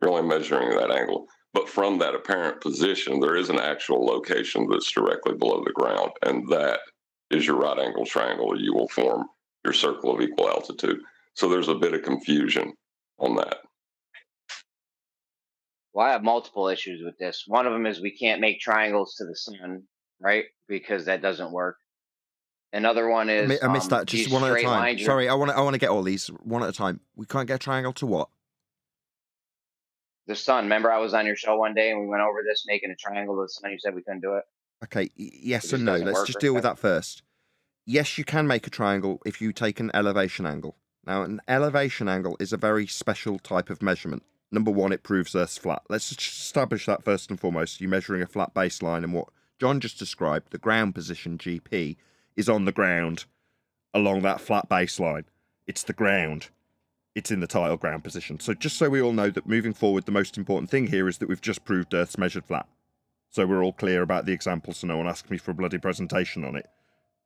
You're only measuring that angle. But from that apparent position, there is an actual location that's directly below the ground, and that is your right angle triangle. You will form your circle of equal altitude. So there's a bit of confusion on that. Well, I have multiple issues with this. One of them is we can't make triangles to the sun, right? Because that doesn't work. Another one is I missed that. Just these one at a straight time. lines. Sorry, I want to get all these one at a time. We can't get a triangle to what? The sun. Remember, I was on your show one day and we went over this, making a triangle to the sun. You said we couldn't do it. Okay, yes It and just no. doesn't Let's work, just right? deal with that first. Yes, you can make a triangle if you take an elevation angle. Now, an elevation angle is a very special type of measurement. Number one, it proves Earth's flat. Let's just establish that first and foremost. You're measuring a flat baseline, and what John just described, the ground position, GP, is on the ground along that flat baseline. It's the ground. It's in the title ground position. So just so we all know that moving forward, the most important thing here is that we've just proved Earth's measured flat. So we're all clear about the example, so no one asks me for a bloody presentation on it.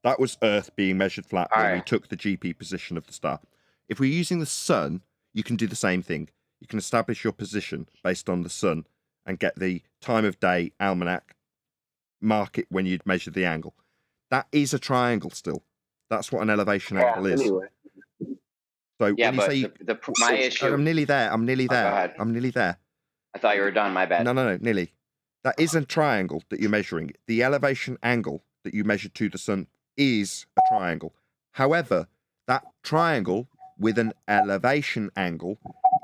That was Earth being measured flat when we took the GP position of the star. If we're using the sun, you can do the same thing. You can establish your position based on the sun and get the time of day almanac, mark it when you'd measure the angle. That is a triangle still. That's what an elevation angle is. Anyway. So Yeah, when you but say my issue. I'm nearly there. I'm nearly Go there. ahead. I'm nearly there. I thought you were done. My bad. No, nearly. That is a triangle that you're measuring. The elevation angle that you measure to the sun is a triangle. However, that triangle with an elevation angle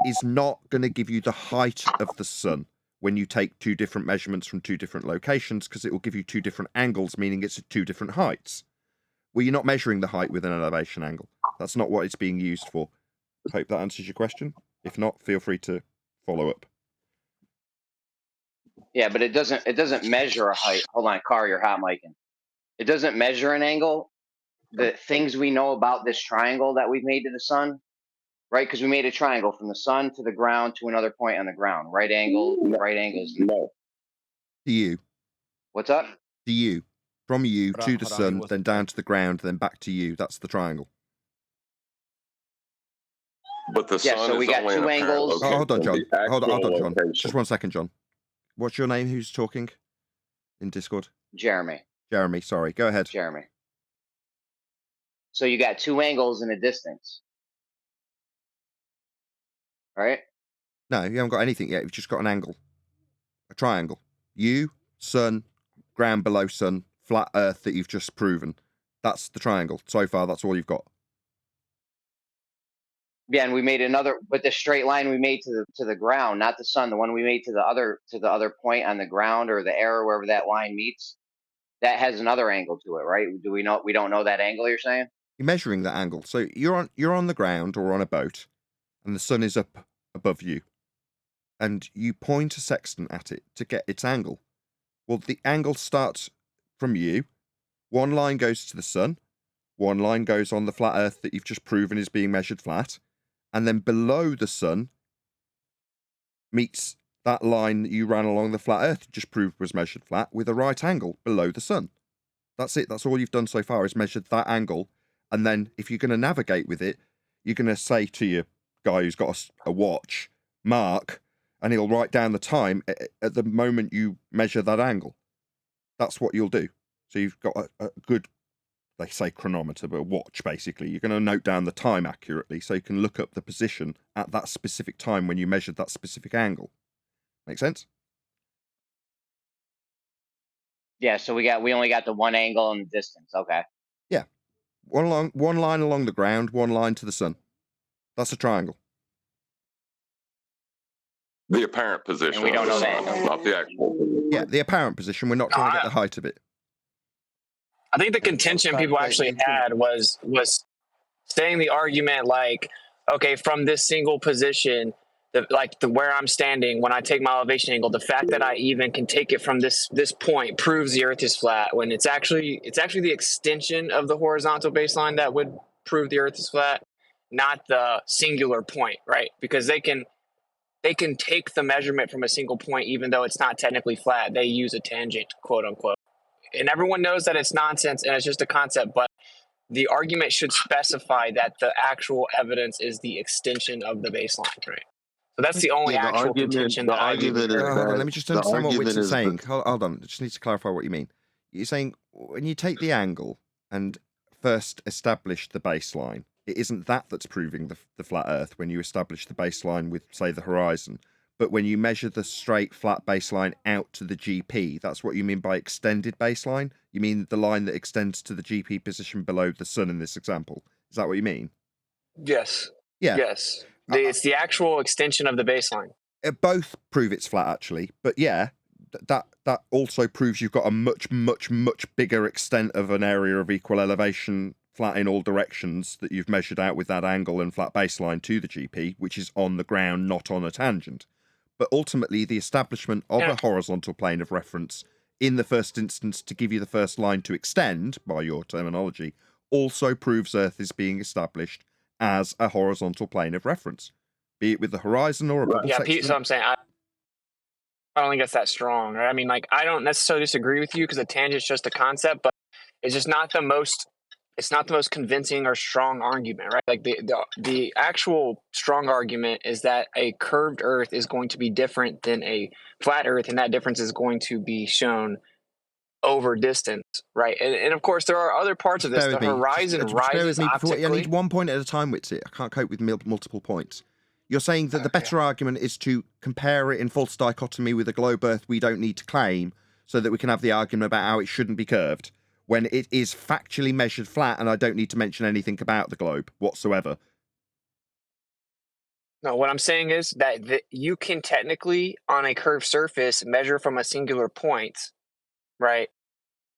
is not going to give you the height of the sun when you take two different measurements from two different locations, because it will give you two different angles, meaning it's at two different heights. Well, you're not measuring the height with an elevation angle. That's not what it's being used for. Hope that answers your question. If not, feel free to follow up. Yeah, but it doesn't measure a height. Hold on, Car, you're hot micing. It doesn't measure an angle. The things we know about this triangle that we've made to the sun, right? Because we made a triangle from the sun to the ground to another point on the ground. Right angle, right angles. No. To you. What's up? To you. From you Hold on, to the hold on, sun, he wasn't then down to the ground, then back to you. That's the triangle. But the Yeah, sun so is we got only an two apparent angles. location. Hold on, John. The Hold on, actual John. location. Just 1 second, John. What's your name? Who's talking in Discord? Jeremy. Jeremy, sorry. Go ahead. Jeremy. So you got two angles in a distance, right? No, you haven't got anything yet. You've just got an angle. A triangle. You, sun, ground below sun, flat earth that you've just proven. That's the triangle. So far, that's all you've got. Yeah, and we made another, but the straight line we made to the ground, not the sun, the one we made to the other point on the ground or the arrow wherever that line meets, that has another angle to it, right? Do we know? We don't know that angle. You're saying? You're measuring that angle. So you're on the ground or on a boat, and the sun is up above you, and you point a sextant at it to get its angle. Well, the angle starts from you. One line goes to the sun. One line goes on the flat earth that you've just proven is being measured flat. And then below the sun meets that line that you ran along the flat earth just proved was measured flat with a right angle below the sun. That's it. That's all you've done so far is measured that angle. And then if you're going to navigate with it, you're going to say to your guy who's got a watch, mark, and he'll write down the time at the moment you measure that angle. That's what you'll do. So you've got a good, they say chronometer, but a watch basically. You're going to note down the time accurately so you can look up the position at that specific time when you measured that specific angle. Make sense? Yeah. So we only got the one angle and the distance. Okay. Yeah. One line along the ground, one line to the sun. That's a triangle. The apparent position. And we don't know that. Not the actual. Yeah, the apparent position. We're not trying to get the height of it. I think the contention people actually had was saying the argument like, okay, from this single position, where I'm standing, when I take my elevation angle, the fact that I even can take it from this point proves the Earth is flat. When it's actually the extension of the horizontal baseline that would prove the Earth is flat. not the singular point, right? Because they can take the measurement from a single point, even though it's not technically flat. They use a tangent, quote unquote. And everyone knows that it's nonsense and it's just a concept, but the argument should specify that the actual evidence is the extension of the baseline, right? So that's the only Yeah, the actual argument contention the that I've even argument is heard. Hold on, that let me just the understand what argument Wits is is saying. Hold on, I just need to clarify what you mean. You're saying when you take the angle and first establish the baseline, it isn't that that's proving the flat Earth when you establish the baseline with, say, the horizon. But when you measure the straight flat baseline out to the GP, that's what you mean by extended baseline? You mean the line that extends to the GP position below the sun in this example? Is that what you mean? Yes. Yeah. Yes. It's the actual extension of the baseline. Both prove it's flat, actually. But yeah, that also proves you've got a much, much, much bigger extent of an area of equal elevation, flat in all directions, that you've measured out with that angle and flat baseline to the GP, which is on the ground, not on a tangent. But ultimately, the establishment of a horizontal plane of reference in the first instance to give you the first line to extend, by your terminology, also proves Earth is being established as a horizontal plane of reference, be it with the horizon or a bubble Yeah, section. so I'm saying I don't think it's that strong, right? I mean, like, I don't necessarily disagree with you because a tangent's just a concept, but it's just not the most. It's not the most convincing or strong argument, right? Like the actual strong argument is that a curved Earth is going to be different than a flat Earth, and that difference is going to be shown over distance, right? And of course, there are other parts of this. The horizon Just bear rises with me before, I optically. need one point at a time, Witsy. I can't cope with multiple points. You're saying that the better argument is to compare it in false dichotomy with a globe Earth we don't need to claim, so that we can have the argument about how it shouldn't be curved, when it is factually measured flat and I don't need to mention anything about the globe whatsoever. No, what I'm saying is that you can technically, on a curved surface, measure from a singular point, right?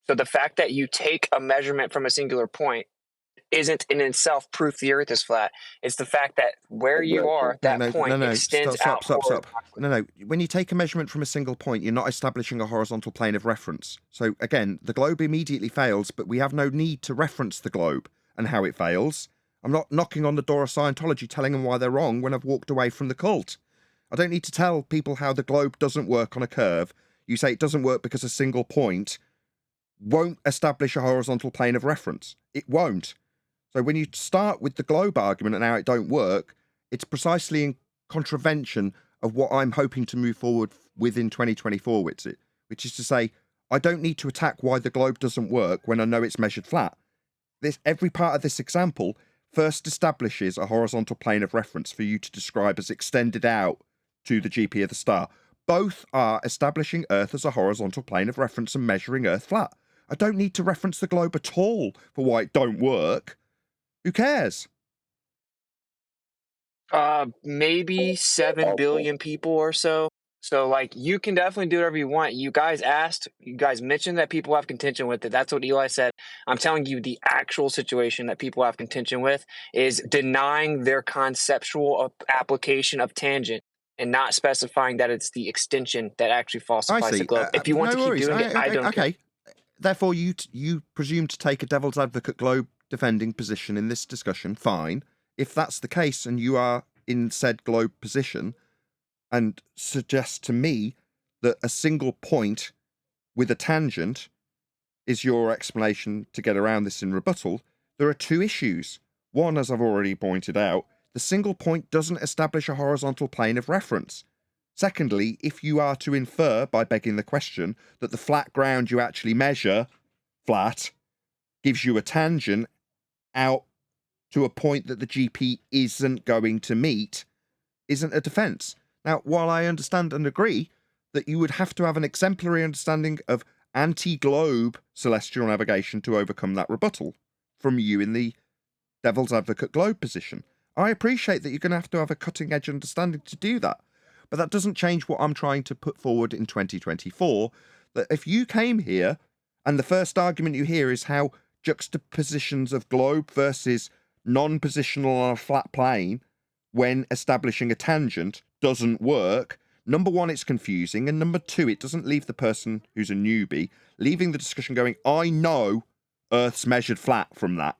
So the fact that you take a measurement from a singular point isn't in itself proof the Earth is flat. It's the fact that where you are, that point extends out. Stop. No. When you take a measurement from a single point, you're not establishing a horizontal plane of reference. So again, the globe immediately fails, but we have no need to reference the globe and how it fails. I'm not knocking on the door of Scientology telling them why they're wrong when I've walked away from the cult. I don't need to tell people how the globe doesn't work on a curve. You say it doesn't work because a single point won't establish a horizontal plane of reference. It won't. So when you start with the globe argument and how it don't work, it's precisely in contravention of what I'm hoping to move forward with in 2024 with it, which is to say, I don't need to attack why the globe doesn't work when I know it's measured flat. Every part of this example first establishes a horizontal plane of reference for you to describe as extended out to the GP of the star. Both are establishing Earth as a horizontal plane of reference and measuring Earth flat. I don't need to reference the globe at all for why it don't work. Who cares? Maybe 7 billion people or so. So, like, you can definitely do whatever you want. You guys mentioned that people have contention with it. That's what Eli said. I'm telling you, the actual situation that people have contention with is denying their conceptual application of tangent and not specifying that it's the extension that actually falsifies the globe. If you want to keep doing it, I don't care. Therefore, you presume to take a devil's advocate globe defending position in this discussion. Fine. If that's the case and you are in said globe position, and suggest to me that a single point with a tangent is your explanation to get around this in rebuttal, there are two issues. One, as I've already pointed out, the single point doesn't establish a horizontal plane of reference. Secondly, if you are to infer, by begging the question, that the flat ground you actually measure, flat, gives you a tangent out to a point that the GP isn't going to meet, isn't a defence. Now, while I understand and agree that you would have to have an exemplary understanding of anti-globe celestial navigation to overcome that rebuttal from you in the devil's advocate globe position, I appreciate that you're going to have a cutting-edge understanding to do that. But that doesn't change what I'm trying to put forward in 2024, that if you came here and the first argument you hear is how juxtapositions of globe versus non-positional on a flat plane when establishing a tangent doesn't work, number one, it's confusing, and number two, it doesn't leave the person who's a newbie leaving the discussion going, I know Earth's measured flat from that.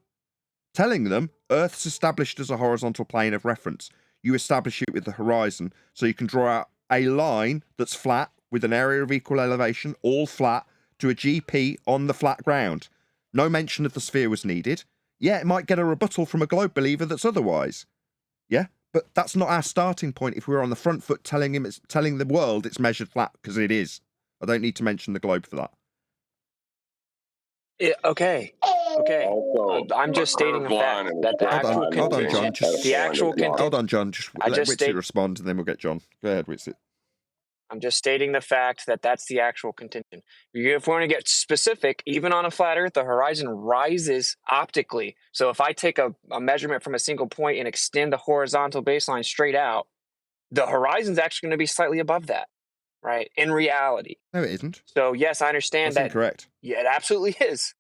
telling them Earth's established as a horizontal plane of reference. You establish it with the horizon, so you can draw out a line that's flat with an area of equal elevation, all flat, to a GP on the flat ground. No mention of the sphere was needed. Yeah, it might get a rebuttal from a globe believer that's otherwise. Yeah, but that's not our starting point if we're on the front foot telling the world it's measured flat, because it is. I don't need to mention the globe for that. Okay. I'm just stating the fact that the actual contingent, the actual contingent. Hold on, John. Just let Witsit respond, and then we'll get John. Go ahead, Witsit. I'm just stating the fact that that's the actual contingent. If we want to get specific, even on a flat Earth, the horizon rises optically. So if I take a measurement from a single point and extend the horizontal baseline straight out, the horizon's actually going to be slightly above that, right? In reality. No, it isn't. So yes, I understand That's incorrect. Yeah, it absolutely is.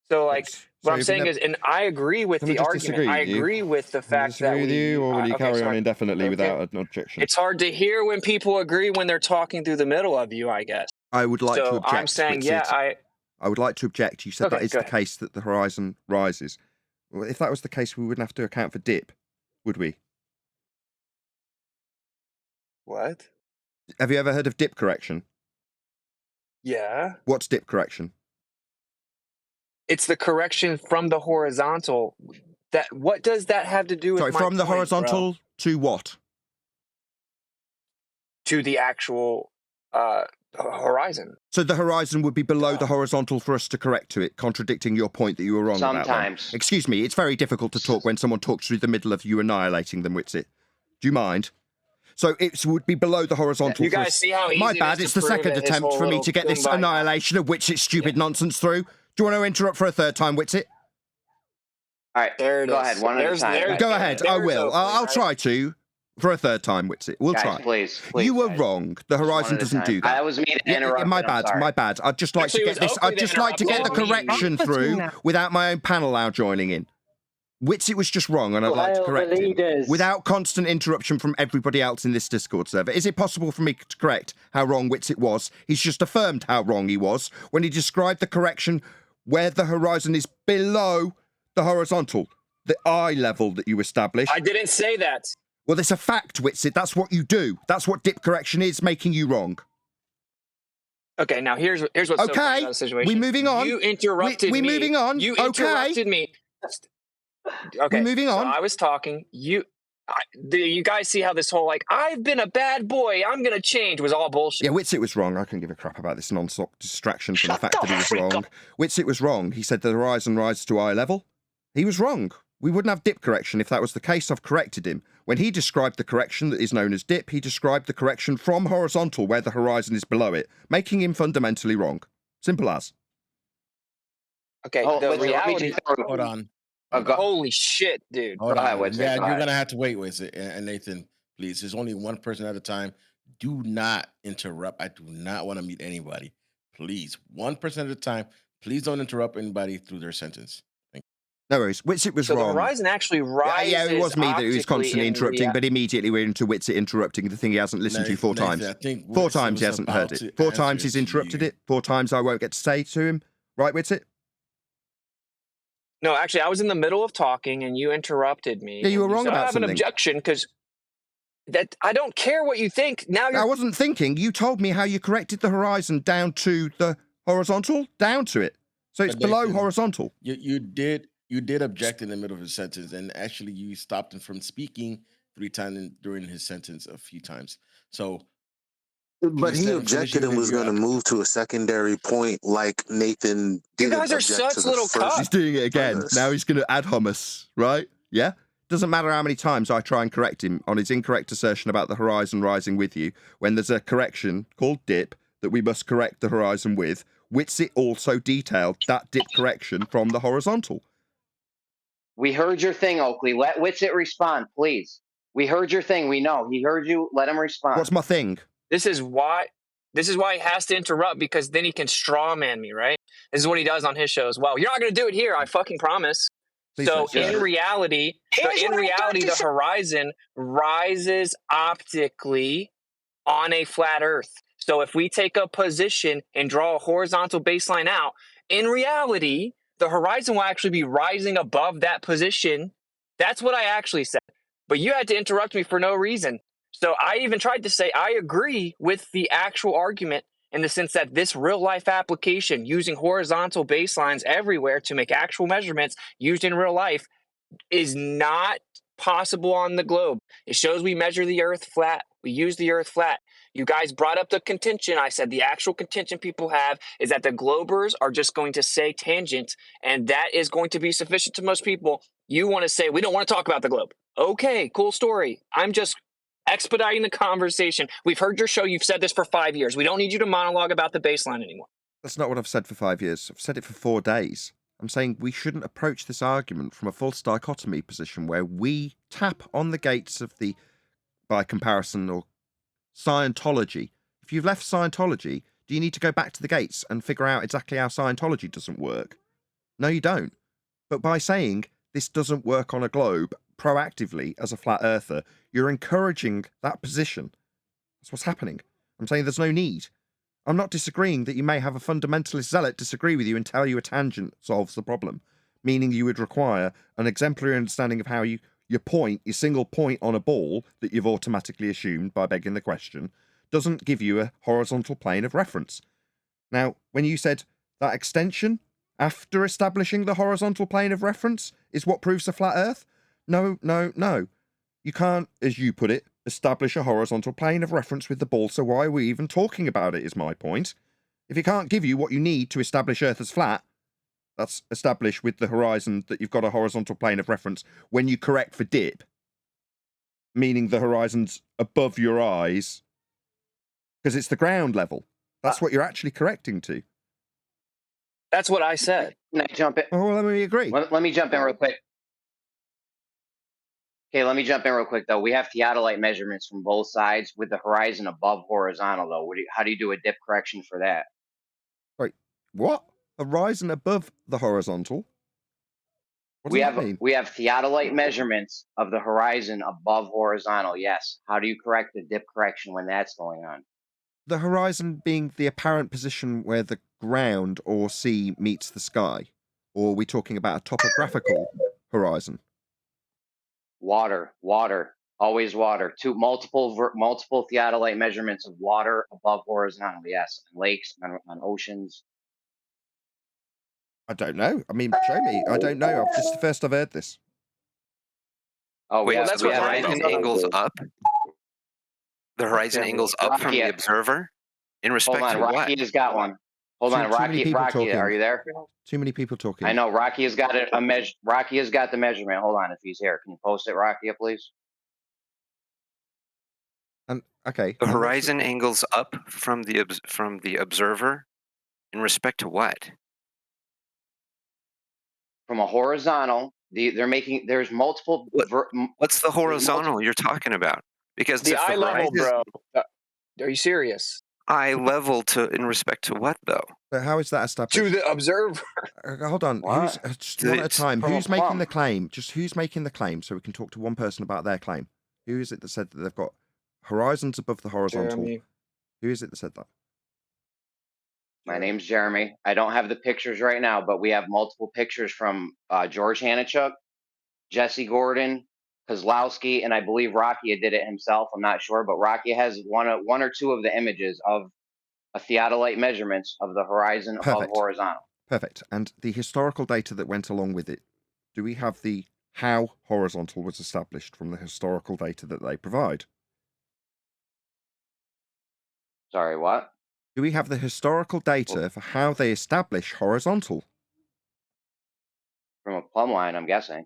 So like what I'm saying is, and I agree with the argument. I agree with the fact that with you, or will you carry on indefinitely without an objection? It's hard to hear when people agree when they're talking through the middle of you, I guess. I would like to object. I'm saying, I would like to object. You said that is the case that the horizon rises. Well, if that was the case, we wouldn't have to account for dip, would we? What? Have you ever heard of dip correction? Yeah. What's dip correction? It's the correction from the horizontal. What does that have to do with? Sorry, from the horizontal to what? To the actual horizon. So the horizon would be below the horizontal for us to correct to it, contradicting your point that you were wrong about. Sometimes. Excuse me, it's very difficult to talk when someone talks through the middle of you annihilating them, Witsit. Do you mind? So it would be below the horizontal. You guys see how easy My bad, it's the second attempt for me to get this annihilation of Witsit's stupid nonsense through. Do you want to interrupt for a third time, Witsit? All right, go ahead, one at a time. Go ahead, I will. I'll try to. For a third time, Witsit. We'll try. Please, you were wrong. The horizon doesn't do that. That was me to interrupt. My bad. I'd just like to get this. I'd just like to get the correction through without my own panel now joining in. Witsit was just wrong, and I'd like to correct it without constant interruption from everybody else in this Discord server. Is it possible for me to correct how wrong Witsit was? He's just affirmed how wrong he was when he described the correction where the horizon is below the horizontal, the eye level that you established. I didn't say that. Well, it's a fact, Witsit. That's what you do. That's what dip correction is, making you wrong. Okay, now here's what's so funny about the situation. We're moving on. You interrupted me. We're moving on. You interrupted me. Okay, we're moving on. So I was talking. You guys see how this whole I've been a bad boy, I'm gonna change was all bullshit. Yeah, Witsit was wrong. I couldn't give a crap about this non-stop distraction from the fact that he was wrong. Witsit was wrong. He said the horizon rises to eye level. He was wrong. We wouldn't have dip correction if that was the case. I've corrected him. When he described the correction that is known as dip, he described the correction from horizontal where the horizon is below it, making him fundamentally wrong. Simple as. Okay, the reality... Hold on. Holy shit, dude. Hold on. Yeah, you're going to have to wait with it. And Nathan, please, there's only one person at a time. Do not interrupt. I do not want to meet anybody. Please, one person at a time. Please don't interrupt anybody through their sentence. No worries. Witsit was wrong. So the horizon actually rises. Yeah, it was me that was constantly interrupting, but immediately we're into Witsit interrupting the thing he hasn't listened to 4 times. 4 times he hasn't heard it. 4 times he's interrupted it. 4 times I won't get to say to him. Right, Witsit? No, actually, I was in the middle of talking and you interrupted me. Yeah, you were wrong about something. I have an objection because I don't care what you think. Now I wasn't thinking. You told me how you corrected the horizon down to the horizontal, down to it. So it's below horizontal. You did object in the middle of his sentence, and actually you stopped him from speaking 3 times during his sentence a few times. So, but he objected and was going to move to a secondary point like Nathan did. You guys are such little cocks. He's doing it again. Now he's going to add hummus, right? Yeah? Doesn't matter how many times I try and correct him on his incorrect assertion about the horizon rising with you, when there's a correction called dip that we must correct the horizon with. Witsit also detailed that dip correction from the horizontal. We heard your thing, Oakley. Let Witsit respond, please. We heard your thing. We know. He heard you. Let him respond. What's my thing? This is why he has to interrupt, because then he can straw man me, right? This is what he does on his show as well. You're not going to do it here. I fucking promise. So in reality, the horizon rises optically on a flat Earth. So if we take a position and draw a horizontal baseline out, in reality, the horizon will actually be rising above that position. That's what I actually said. But you had to interrupt me for no reason. So I even tried to say I agree with the actual argument in the sense that this real life application using horizontal baselines everywhere to make actual measurements used in real life is not possible on the globe. It shows we measure the earth flat. We use the earth flat. You guys brought up the contention. I said the actual contention people have is that the globers are just going to say tangent, and that is going to be sufficient to most people. You want to say, we don't want to talk about the globe. Okay, cool story. I'm just expediting the conversation. We've heard your show. You've said this for 5 years. We don't need you to monologue about the baseline anymore. That's not what I've said for 5 years. I've said it for 4 days. I'm saying we shouldn't approach this argument from a false dichotomy position where we tap on the gates of the, by comparison, or Scientology. If you've left Scientology, do you need to go back to the gates and figure out exactly how Scientology doesn't work? No, you don't. But by saying this doesn't work on a globe proactively as a flat earther, you're encouraging that position. That's what's happening. I'm saying there's no need. I'm not disagreeing that you may have a fundamentalist zealot disagree with you and tell you a tangent solves the problem, meaning you would require an exemplary understanding of how your single point on a ball that you've automatically assumed by begging the question, doesn't give you a horizontal plane of reference. Now, when you said that extension after establishing the horizontal plane of reference is what proves a flat earth, no. You can't, as you put it, establish a horizontal plane of reference with the ball, so why are we even talking about it, is my point. If it can't give you what you need to establish Earth as flat, that's established with the horizon that you've got a horizontal plane of reference when you correct for dip, meaning the horizon's above your eyes, because it's the ground level. That's what you're actually correcting to. That's what I said. Can I jump in? Oh, well, let me agree. Let me jump in real quick. Okay, let me jump in real quick, though. We have theodolite measurements from both sides with the horizon above horizontal, though. How do you do a dip correction for that? Wait, what? Horizon above the horizontal? What does that mean? We have theodolite measurements of the horizon above horizontal, yes. How do you correct the dip correction when that's going on? The horizon being the apparent position where the ground or sea meets the sky? Or are we talking about a topographical horizon? Water, always water. Multiple theodolite measurements of water above horizontal, yes. On lakes, on oceans. I don't know. I mean, show me. I don't know. This is the first I've heard this. Oh, wait, yeah, so the horizon angles up? The horizon angles up from the observer? In respect Hold on, to Rocky what? has got one. Hold on, Rocky, are you there? Too many people talking. I know, Rocky has got a measure. Rocky has got the measurement. Hold on, if he's here. Can you post it, Rocky, please? Okay. The horizon angles up from the observer? In respect to what? From a horizontal, there's multiple. What's the horizontal you're talking about? Because the if eye level, horizon- bro. Are you serious? Eye level in respect to what, though? But how is that established? To the observer. Hold on. Who's just one at a time? Who's making the claim? Just who's making the claim, so we can talk to one person about their claim. Who is it that said that they've got horizons above the horizontal? Jeremy. Who is it that said that? My name's Jeremy. I don't have the pictures right now, but we have multiple pictures from George Hanichuk, Jesse Gordon, Kozlowski, and I believe Rocky did it himself. I'm not sure, but Rocky has one or two of the images of a theodolite measurements of the horizon above horizontal. Perfect. And the historical data that went along with it, do we have the how horizontal was established from the historical data that they provide? Sorry, what? Do we have the historical data for how they establish horizontal? From a plumb line, I'm guessing.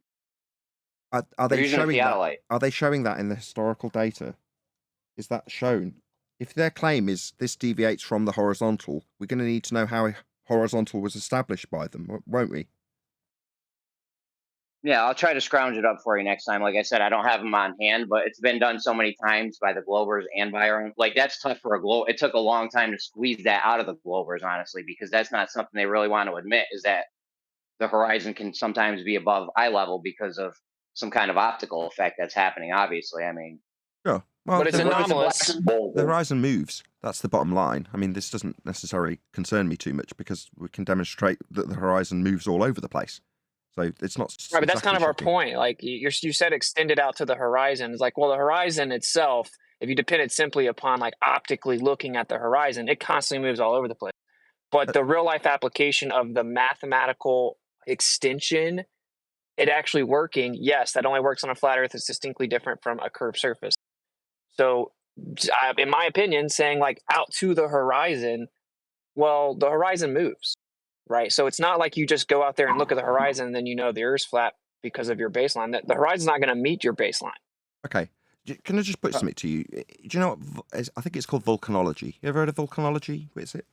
Are they showing that? Theodolite. Are they showing that in the historical data? Is that shown? If their claim is this deviates from the horizontal, we're going to need to know how horizontal was established by them, won't we? Yeah, I'll try to scrounge it up for you next time. Like I said, I don't have them on hand, but it's been done so many times by the Globers and by our own. Like, that's tough for a Globe. It took a long time to squeeze that out of the Globers, honestly, because that's not something they really want to admit, is that the horizon can sometimes be above eye level because of some kind of optical effect that's happening, obviously. I mean, Sure. Well, but it's the horizon- anomalous. The horizon moves. That's the bottom line. I mean, this doesn't necessarily concern me too much because we can demonstrate that the horizon moves all over the place. So it's not Right, but that's kind of shocking. our point. Like you said, extend it out to the horizon. It's like, well, the horizon itself, if you depend it simply upon like optically looking at the horizon, it constantly moves all over the place. But the real life application of the mathematical extension, it actually working, yes, that only works on a flat Earth. It's distinctly different from a curved surface. So, in my opinion, saying like out to the horizon, well, the horizon moves, right? So it's not like you just go out there and look at the horizon and then you know the Earth's flat because of your baseline. That the horizon's not going to meet your baseline. Okay. Can I just put something to you? Do you know what? I think it's called volcanology. You ever heard of volcanology? What is it?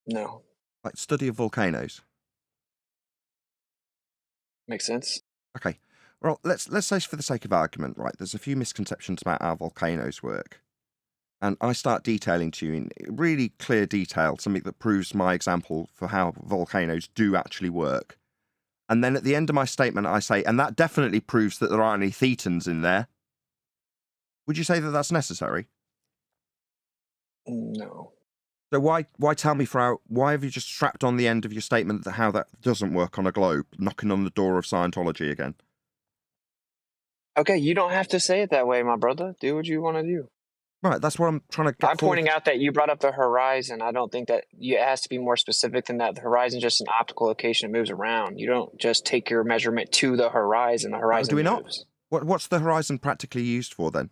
No. Like study of volcanoes. Makes sense. Okay. Well, let's say for the sake of argument, right, there's a few misconceptions about how volcanoes work. And I start detailing to you in really clear detail something that proves my example for how volcanoes do actually work. And then at the end of my statement, I say, and that definitely proves that there aren't any thetans in there. Would you say that that's necessary? No. So why tell me why have you just strapped on the end of your statement that how that doesn't work on a globe, knocking on the door of Scientology again? Okay, you don't have to say it that way, my brother. Do what you want to do. Right, that's what I'm trying to get I'm pointing out that you brought up the horizon. I don't think that it has to be more specific than that. The horizon is just an optical location. It moves around. You don't just take your measurement to the horizon. The horizon do we moves. not? What's the horizon practically used for then?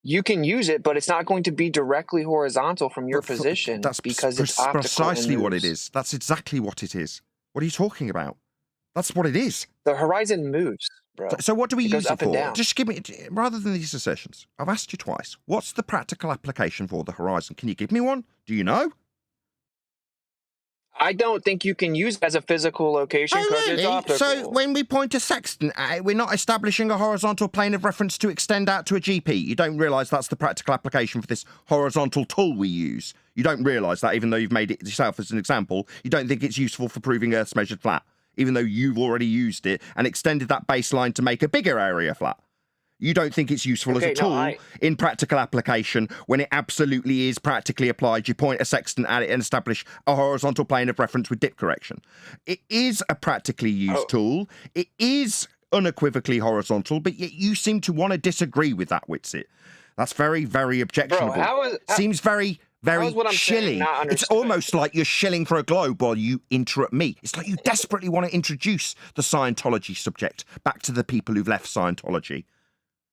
You can use it, but it's not going to be directly horizontal from your position because it's optical. Precisely and what it moves. is. That's exactly what it is. What are you talking about? That's what it is. The horizon moves, bro. So what do we It use goes it up and for? down. Just give me, rather than these assertions, I've asked you twice. What's the practical application for the horizon? Can you give me one? Do you know? I don't think you can use it as a physical location because it's optical. So when we point a sextant at it, we're not establishing a horizontal plane of reference to extend out to a GP. You don't realise that's the practical application for this horizontal tool we use. You don't realise that, even though you've made it yourself as an example. You don't think it's useful for proving Earth's measured flat, even though you've already used it and extended that baseline to make a bigger area flat. You don't think it's useful as a tool in practical application when it absolutely is practically applied. You point a sextant at it and establish a horizontal plane of reference with dip correction. It is a practically used tool. It is unequivocally horizontal, but yet you seem to want to disagree with that, Witsit. That's very, very objectionable. Seems very, very shilly. It's almost like you're shilling for a globe while you interrupt me. It's like you desperately want to introduce the Scientology subject back to the people who've left Scientology,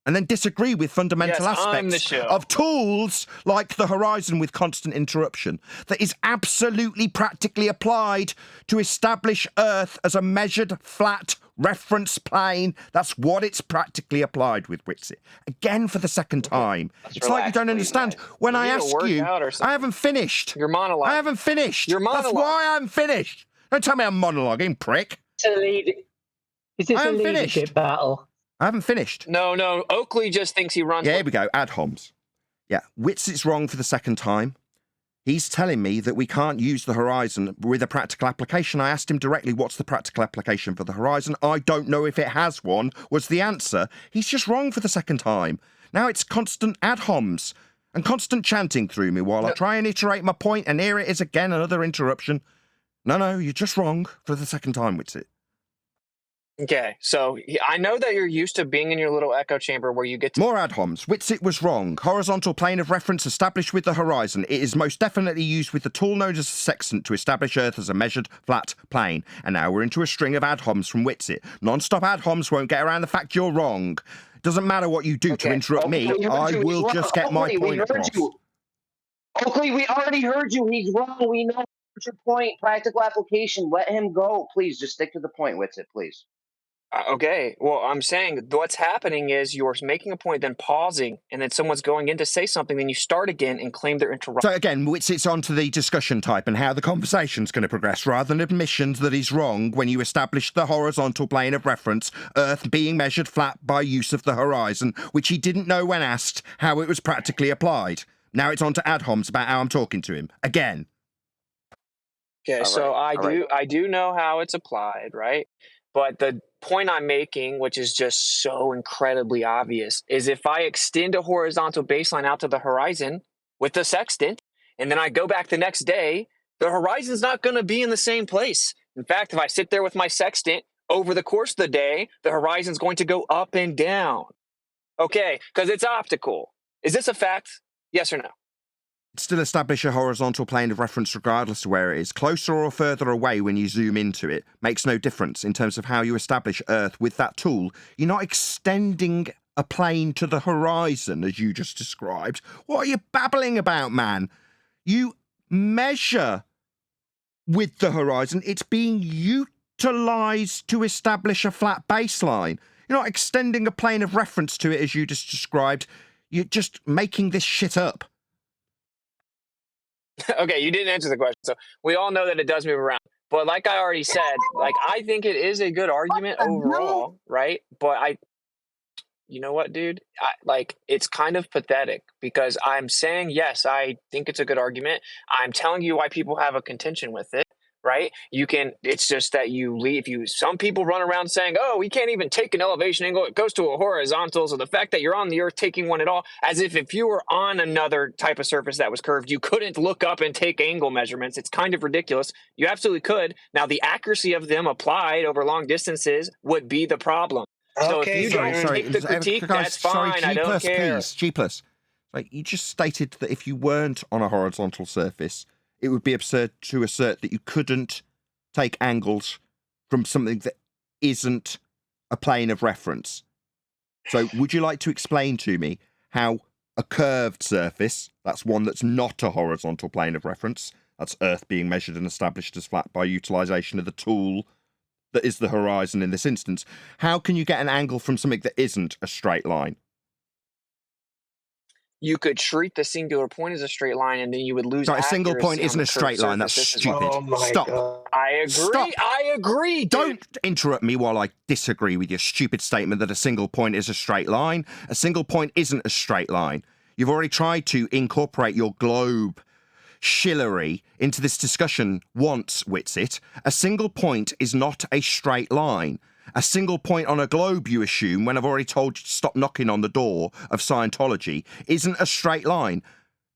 and then disagree with fundamental aspects of tools like the horizon with constant interruption that is absolutely practically applied to establish Earth as a measured, flat reference plane. That's what it's practically applied with, Witsit. Again, for the second time. It's like you don't understand. When I ask you, I haven't finished. Your monologue. I haven't finished. Your monologue. That's why I haven't finished. Don't tell me I'm monologuing, prick. Is this a leadership battle? I haven't finished. No. Oakley just thinks he runs. Yeah, here we go. Ad homs. Yeah, Witsit's wrong for the second time. He's telling me that we can't use the horizon with a practical application. I asked him directly, what's the practical application for the horizon? I don't know if it has one, was the answer. He's just wrong for the second time. Now it's constant ad homs and constant chanting through me while I try and iterate my point, and here it is again, another interruption. No, you're just wrong for the second time, Witsit. Okay, so I know that you're used to being in your little echo chamber where you get to... More ad homs. Witsit was wrong. Horizontal plane of reference established with the horizon. It is most definitely used with the tool known as a sextant to establish Earth as a measured, flat plane. And now we're into a string of ad homs from Witsit. Non-stop ad homs won't get around the fact you're wrong. Doesn't matter what you do to interrupt me. I will just get my point across. Oakley, we already heard you. He's wrong. We know your point. Practical application. Let him go. Please, just stick to the point, Witsit, please. Okay, well, I'm saying what's happening is you're making a point, then pausing, and then someone's going in to say something, then you start again and claim they're interrupting. So again, Witsit's on to the discussion type and how the conversation's going to progress, rather than admissions that he's wrong when you establish the horizontal plane of reference, Earth being measured flat by use of the horizon, which he didn't know when asked how it was practically applied. Now it's on to ad homs about how I'm talking to him. Again. Okay, so I do know how it's applied, right? But the point I'm making, which is just so incredibly obvious, is if I extend a horizontal baseline out to the horizon with the sextant, and then I go back the next day, the horizon's not going to be in the same place. In fact, if I sit there with my sextant over the course of the day, the horizon's going to go up and down. Okay, because it's optical. Is this a fact? Yes or no? Still establish a horizontal plane of reference regardless of where it is. Closer or further away when you zoom into it makes no difference in terms of how you establish Earth with that tool. You're not extending a plane to the horizon as you just described. What are you babbling about, man? You measure with the horizon. It's being utilised to establish a flat baseline. You're not extending a plane of reference to it as you just described. You're just making this shit up. Okay, you didn't answer the question. So we all know that it does move around. But like I already said, like I think it is a good argument overall, right? But you know what, dude? It's kind of pathetic because I'm saying, yes, I think it's a good argument. I'm telling you why people have a contention with it, right? It's just that some people run around saying, oh, we can't even take an elevation angle. It goes to a horizontal. So the fact that you're on the Earth taking one at all, as if you were on another type of surface that was curved, you couldn't look up and take angle measurements. It's kind of ridiculous. You absolutely could. Now, the accuracy of them applied over long distances would be the problem. So if you don't take the critique, that's fine. I don't care. Please, G+. Like, you just stated that if you weren't on a horizontal surface, it would be absurd to assert that you couldn't take angles from something that isn't a plane of reference. So would you like to explain to me how a curved surface, that's one that's not a horizontal plane of reference, that's Earth being measured and established as flat by utilization of the tool that is the horizon in this instance, how can you get an angle from something that isn't a straight line? You could treat the singular point as a straight line, and then you would lose. Sorry, a single point isn't a straight line. That's stupid. Stop. I agree. Stop. I agree. Dude. Don't interrupt me while I disagree with your stupid statement that a single point is a straight line. A single point isn't a straight line. You've already tried to incorporate your globe shillery into this discussion once, Whitsit. A single point is not a straight line. A single point on a globe, you assume, when I've already told you to stop knocking on the door of Scientology, isn't a straight line.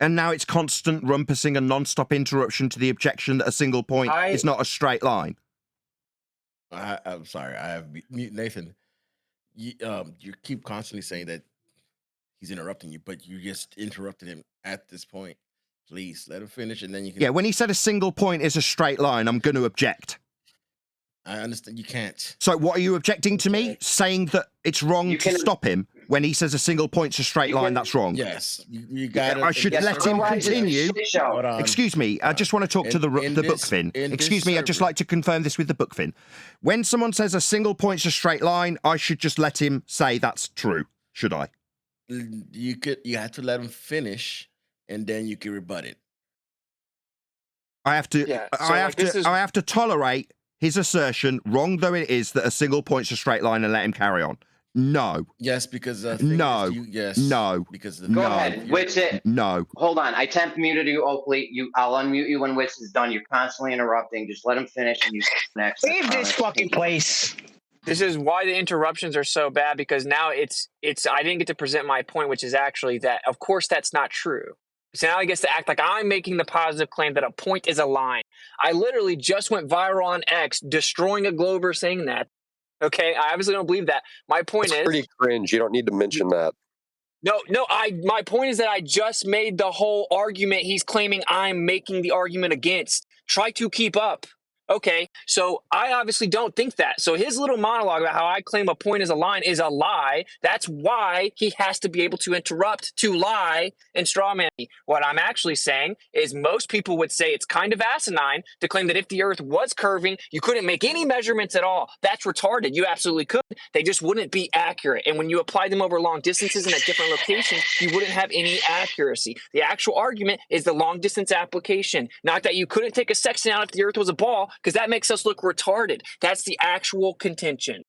And now it's constant rumpusing and non-stop interruption to the objection that a single point is not a straight line. I'm sorry. I have Nathan. You keep constantly saying that he's interrupting you, but you just interrupted him at this point. Please let him finish, and then you can. Yeah, when he said a single point is a straight line, I'm going to object. I understand you can't. So what are you objecting to me? Saying that it's wrong to stop him when he says a single point's a straight line, that's wrong. Yes, you got it. I should let him continue. Excuse me, I just want to talk to the bookfin. Excuse me, I'd just like to confirm this with the bookfin. When someone says a single point's a straight line, I should just let him say that's true, should I? You have to let him finish, and then you can rebut it. I have to. I have to tolerate his assertion, wrong though it is, that a single point's a straight line, and let him carry on. No. Yes, because no. No. Because go ahead, Whitsit. No. Hold on. I temp muted you, Oakley. I'll unmute you when Wits is done. You're constantly interrupting. Just let him finish, and you next. Leave this fucking place. This is why the interruptions are so bad, because now it's I didn't get to present my point, which is actually that, of course, that's not true. So now he gets to act like I'm making the positive claim that a point is a line. I literally just went viral on X, destroying a glober saying that. Okay, I obviously don't believe that. My point is pretty cringe. You don't need to mention that. No, my point is that I just made the whole argument he's claiming I'm making the argument against. Try to keep up. Okay, so I obviously don't think that. So his little monologue about how I claim a point is a line is a lie. That's why he has to be able to interrupt, to lie, and strawman me. What I'm actually saying is most people would say it's kind of asinine to claim that if the Earth was curving, you couldn't make any measurements at all. That's retarded. You absolutely could. They just wouldn't be accurate. And when you apply them over long distances and at different locations, you wouldn't have any accuracy. The actual argument is the long distance application, not that you couldn't take a sextant out if the Earth was a ball, because that makes us look retarded. That's the actual contention.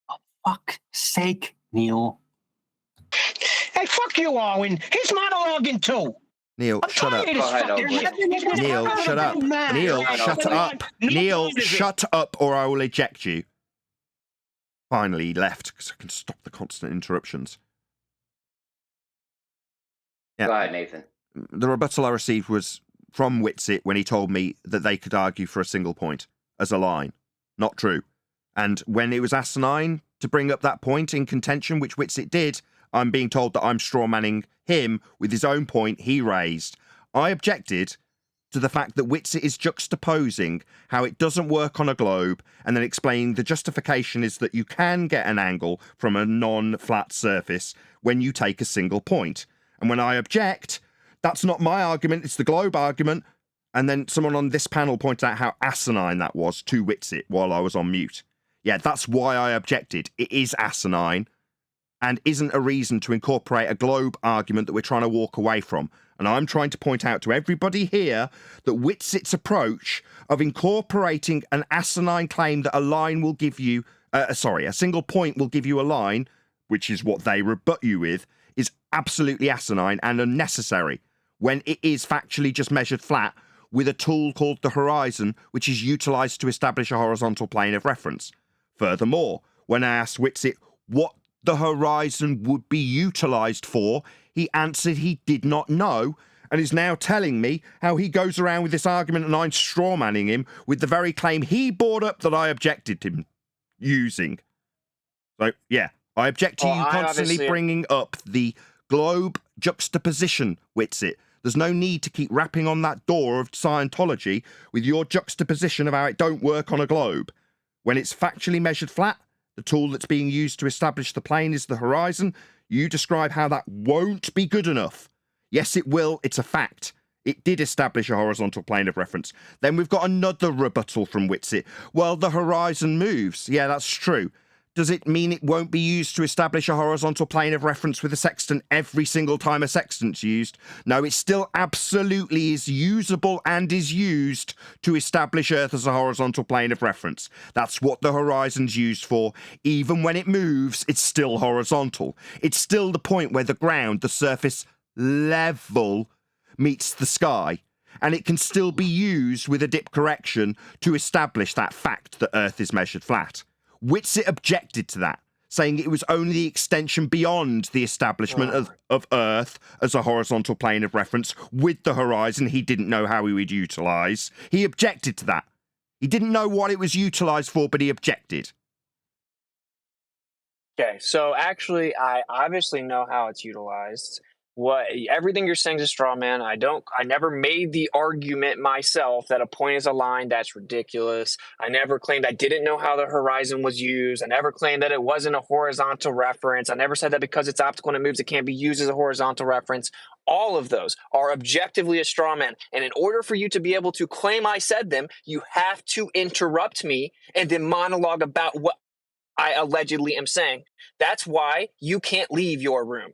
For fuck's sake, Neil. Hey, fuck you, Owen. He's monologuing too. Neil, shut up. Neil, shut up. Neil, shut up. Neil, shut up, or I will eject you. Finally, he left because I can stop the constant interruptions. Yeah. Go ahead, Nathan. The rebuttal I received was from Witsit when he told me that they could argue for a single point as a line. Not true. And when it was asinine to bring up that point in contention, which Witsit did, I'm being told that I'm strawmanning him with his own point he raised. I objected to the fact that Witsit is juxtaposing how it doesn't work on a globe and then explaining the justification is that you can get an angle from a non-flat surface when you take a single point. And when I object, that's not my argument, it's the globe argument. And then someone on this panel pointed out how asinine that was to Witsit while I was on mute. Yeah, that's why I objected. It is asinine and isn't a reason to incorporate a globe argument that we're trying to walk away from. And I'm trying to point out to everybody here that Witsit's approach of incorporating an asinine claim that a line will give you, a single point will give you a line, which is what they rebut you with, is absolutely asinine and unnecessary when it is factually just measured flat with a tool called the horizon, which is utilised to establish a horizontal plane of reference. Furthermore, when I asked Witsit what the horizon would be utilised for, he answered he did not know, and is now telling me how he goes around with this argument and I'm strawmanning him with the very claim he brought up that I objected to him using. So, yeah, I object to you constantly bringing up the globe juxtaposition, Witsit. There's no need to keep rapping on that door of Scientology with your juxtaposition of how it don't work on a globe. When it's factually measured flat, the tool that's being used to establish the plane is the horizon. You describe how that won't be good enough. Yes, it will. It's a fact. It did establish a horizontal plane of reference. Then we've got another rebuttal from Witsit. Well, the horizon moves. Yeah, that's true. Does it mean it won't be used to establish a horizontal plane of reference with a sextant every single time a sextant's used? No, it still absolutely is usable and is used to establish Earth as a horizontal plane of reference. That's what the horizon's used for. Even when it moves, it's still horizontal. It's still the point where the ground, the surface level, meets the sky. And it can still be used with a dip correction to establish that fact that Earth is measured flat. Witsit objected to that, saying it was only the extension beyond the establishment of Earth as a horizontal plane of reference with the horizon he didn't know how he would utilise. He objected to that. He didn't know what it was utilised for, but he objected. Okay, so actually, I obviously know how it's utilized. Everything you're saying is a straw man. I never made the argument myself that a point is a line. That's ridiculous. I never claimed I didn't know how the horizon was used. I never claimed that it wasn't a horizontal reference. I never said that because it's optical and it moves, it can't be used as a horizontal reference. All of those are objectively a straw man. And in order for you to be able to claim I said them, you have to interrupt me and then monologue about what I allegedly am saying. That's why you can't leave your room.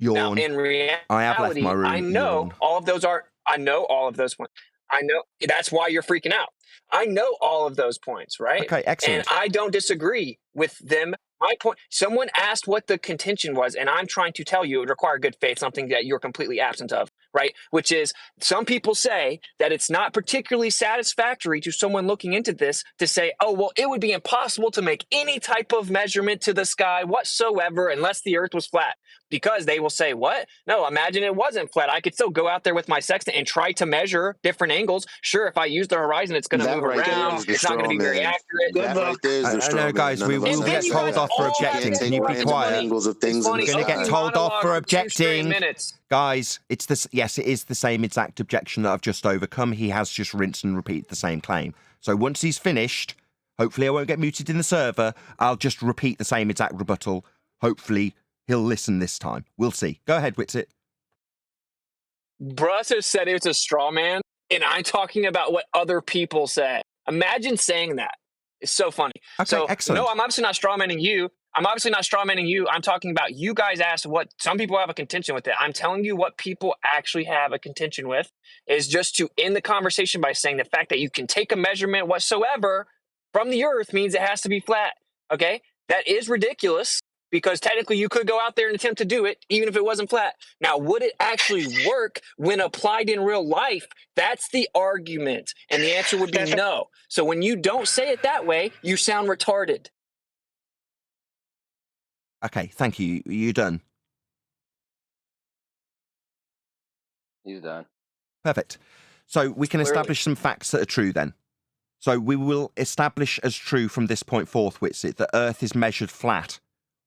Yawn. Now, in reality, I have left my room. I know all of those are. I know all of those points. I know that's why you're freaking out. I know all of those points, right? Okay, excellent. And I don't disagree with them. My point. Someone asked what the contention was, and I'm trying to tell you it would require good faith, something that you're completely absent of, right? Which is some people say that it's not particularly satisfactory to someone looking into this to say, oh, well, it would be impossible to make any type of measurement to the sky whatsoever unless the Earth was flat. Because they will say, what? No, imagine it wasn't flat. I could still go out there with my sextant and try to measure different angles. Sure, if I use the horizon, it's going to move around. It's not going to be very accurate. I know, guys, we will get told off for objecting. Can you be quiet? We're going to get told off for objecting. Guys, it is the same exact objection that I've just overcome. He has just rinsed and repeated the same claim. So once he's finished, hopefully I won't get muted in the server. I'll just repeat the same exact rebuttal. Hopefully he'll listen this time. We'll see. Go ahead, Witsit. Bruss said it was a straw man, and I'm talking about what other people say. Imagine saying that. It's so funny. Okay, excellent. No, I'm obviously not straw manning you. I'm talking about you guys asked what some people have a contention with it. I'm telling you what people actually have a contention with is just to end the conversation by saying the fact that you can take a measurement whatsoever from the Earth means it has to be flat. Okay? That is ridiculous. because technically you could go out there and attempt to do it, even if it wasn't flat. Now, would it actually work when applied in real life? That's the argument. And the answer would be no. So when you don't say it that way, you sound retarded. Okay, thank you. You done? He's done. Perfect. So we can Clearly. establish some facts that are true then. So we will establish as true from this point forth, Witsit, that Earth is measured flat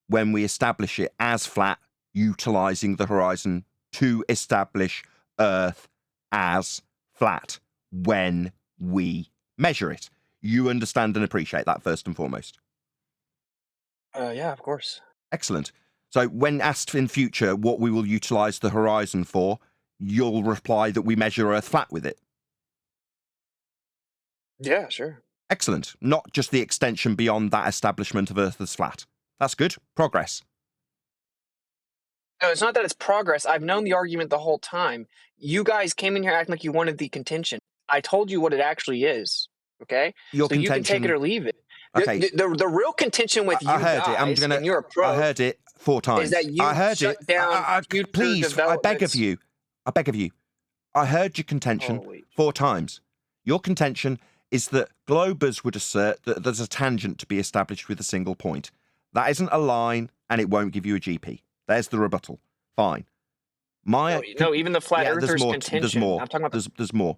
when we establish it as flat, utilising the horizon to establish Earth as flat when we measure it. You understand and appreciate that first and foremost. Yeah, of course. Excellent. So when asked in future what we will utilise the horizon for, you'll reply that we measure Earth flat with it. Yeah, sure. Excellent. Not just the extension beyond that establishment of Earth as flat. That's good. Progress. No, it's not that it's progress. I've known the argument the whole time. You guys came in here acting like you wanted the contention. I told you what it actually is. Okay? Your so you can take it or leave it. Okay. The real contention with you I heard guys it. I'm gonna. and your approach I heard it 4 times. is that you I heard shut it. down future Please, I beg of developments. you. I beg of you. I heard your contention 4 times. Your contention is that globers would assert that there's a tangent to be established with a single point. That isn't a line, and it won't give you a GP. There's the rebuttal. Fine. No, even the flat there's earthers more. contention. There's more. I'm talking about There's more.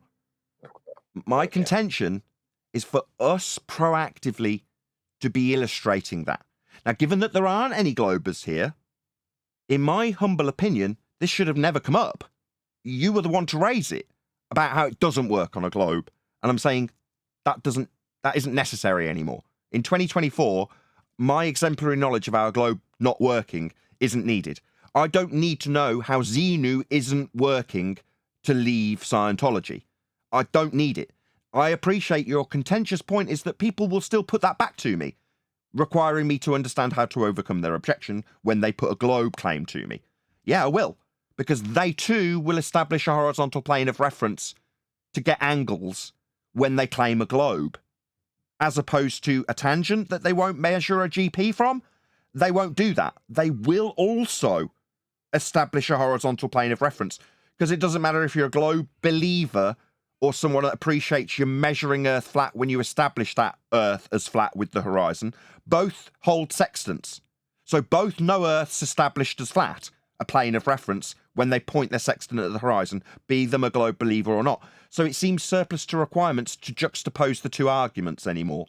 My contention is for us proactively to be illustrating that. Now, given that there aren't any globers here, in my humble opinion, this should have never come up. You were the one to raise it about how it doesn't work on a globe. And I'm saying that isn't necessary anymore. In 2024, my exemplary knowledge of our globe not working isn't needed. I don't need to know how Xenu isn't working to leave Scientology. I don't need it. I appreciate your contentious point is that people will still put that back to me, requiring me to understand how to overcome their objection when they put a globe claim to me. Yeah, I will, because they too will establish a horizontal plane of reference to get angles when they claim a globe, as opposed to a tangent that they won't measure a GP from. They won't do that. They will also establish a horizontal plane of reference, because it doesn't matter if you're a globe believer or someone that appreciates you measuring Earth flat when you establish that Earth as flat with the horizon. Both hold sextants. So both know Earth's established as flat, a plane of reference, when they point their sextant at the horizon, be them a globe believer or not. So it seems surplus to requirements to juxtapose the two arguments anymore.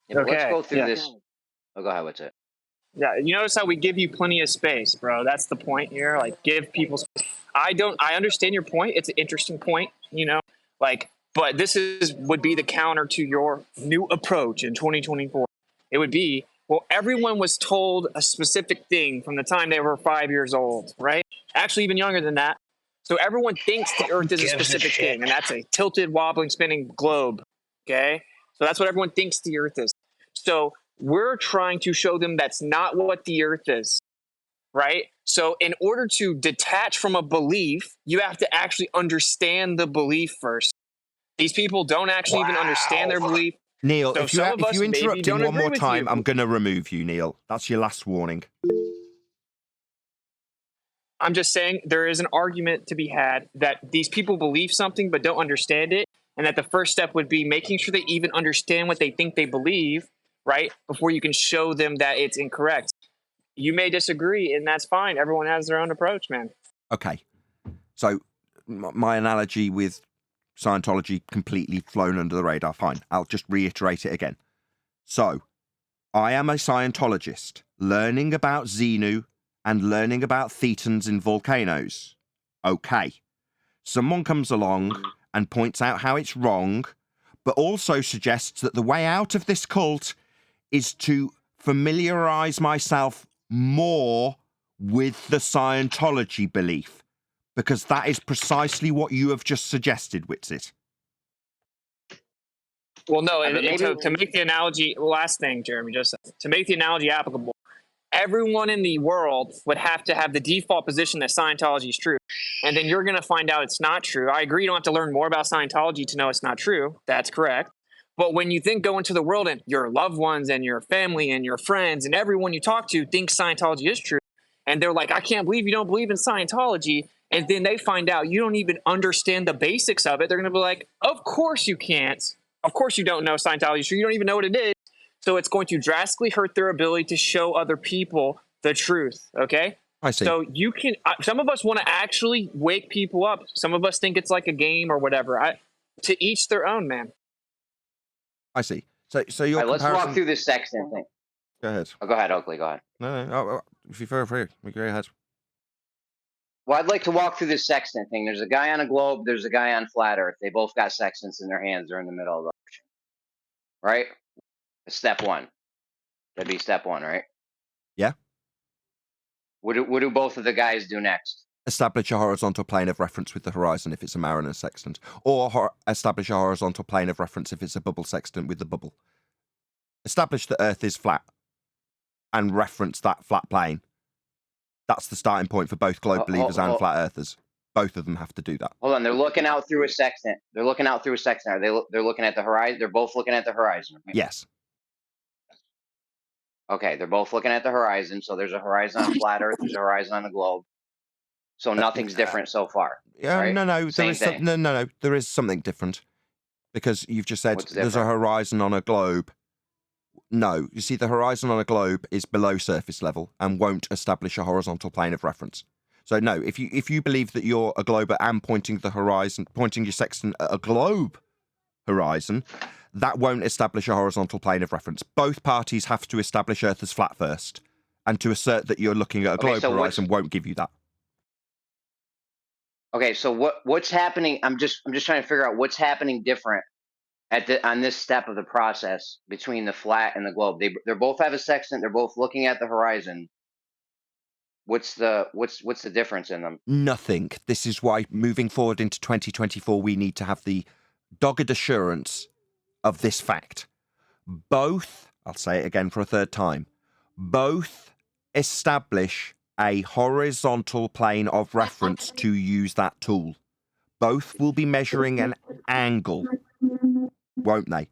Let's go through this. Oh, go ahead. What's it? Yeah, you notice how we give you plenty of space, bro. That's the point here. Like, give people space. I understand your point. It's an interesting point, but this would be the counter to your new approach in 2024. It would be, well, everyone was told a specific thing from the time they were 5 years old, right? Actually, even younger than that. So everyone thinks the Earth is a specific thing, and that's a tilted, wobbling, spinning globe, okay? So that's what everyone thinks the Earth is. So we're trying to show them that's not what the Earth is, right? So in order to detach from a belief, you have to actually understand the belief first. These people don't actually even understand their belief. Neil, So if you interrupt him one more time, you. I'm going to remove you, Neil. That's your last warning. I'm just saying there is an argument to be had that these people believe something but don't understand it, and that the first step would be making sure they even understand what they think they believe, right? Before you can show them that it's incorrect. You may disagree, and that's fine. Everyone has their own approach, man. Okay. So my analogy with Scientology completely flown under the radar. Fine. I'll just reiterate it again. So I am a Scientologist learning about Xenu and learning about thetans in volcanoes. Okay. Someone comes along and points out how it's wrong, but also suggests that the way out of this cult is to familiarize myself more with the Scientology belief, because that is precisely what you have just suggested, Witsit. Well, no, to make the analogy, last thing, Jeremy, just to make the analogy applicable, everyone in the world would have to have the default position that Scientology is true. And then you're going to find out it's not true. I agree you don't have to learn more about Scientology to know it's not true. That's correct. But when you go into the world and your loved ones and your family and your friends and everyone you talk to thinks Scientology is true, and they're like, I can't believe you don't believe in Scientology, and then they find out you don't even understand the basics of it, they're going to be like, of course you can't. Of course you don't know Scientology is true. You don't even know what it is. So it's going to drastically hurt their ability to show other people the truth, okay? I see. So you can, some of us want to actually wake people up. Some of us think it's like a game or whatever. To each their own, man. I see. So your Let's comparison... walk through this sextant thing. Go ahead. Oh, go ahead, Oakley. Go ahead. No. If you feel free, we go ahead. Well, I'd like to walk through this sextant thing. There's a guy on a globe. There's a guy on flat Earth. They both got sextants in their hands. They're in the middle of the ocean. Right? Step one. That'd be step one, right? Yeah. What do both of the guys do next? Establish a horizontal plane of reference with the horizon if it's a Mariner sextant, or establish a horizontal plane of reference if it's a bubble sextant with the bubble. Establish that Earth is flat and reference that flat plane. That's the starting point for both globe believers and flat earthers. Both of them have to do that. Hold on, they're looking out through a sextant. They're looking out through a sextant. They're looking at the horizon. They're both looking at the horizon. Right? Yes. Okay, they're both looking at the horizon. So there's a horizon on flat Earth. There's a horizon on the globe. So nothing's different so far. Yeah, right? no. Same thing. No. There is something different because you've just said What's there's a different? horizon on a globe. No, you see, the horizon on a globe is below surface level and won't establish a horizontal plane of reference. So no, if you believe that you're a globe and pointing your sextant at a globe horizon, that won't establish a horizontal plane of reference. Both parties have to establish Earth as flat first, and to assert that you're looking at a globe horizon won't give you that. Okay, so what's happening? I'm just trying to figure out what's happening different on this step of the process between the flat and the globe. They both have a sextant. They're both looking at the horizon. What's the difference in them? Nothing. This is why moving forward into 2024, we need to have the dogged assurance of this fact. Both, I'll say it again for a third time, both establish a horizontal plane of reference to use that tool. Both will be measuring an angle, won't they?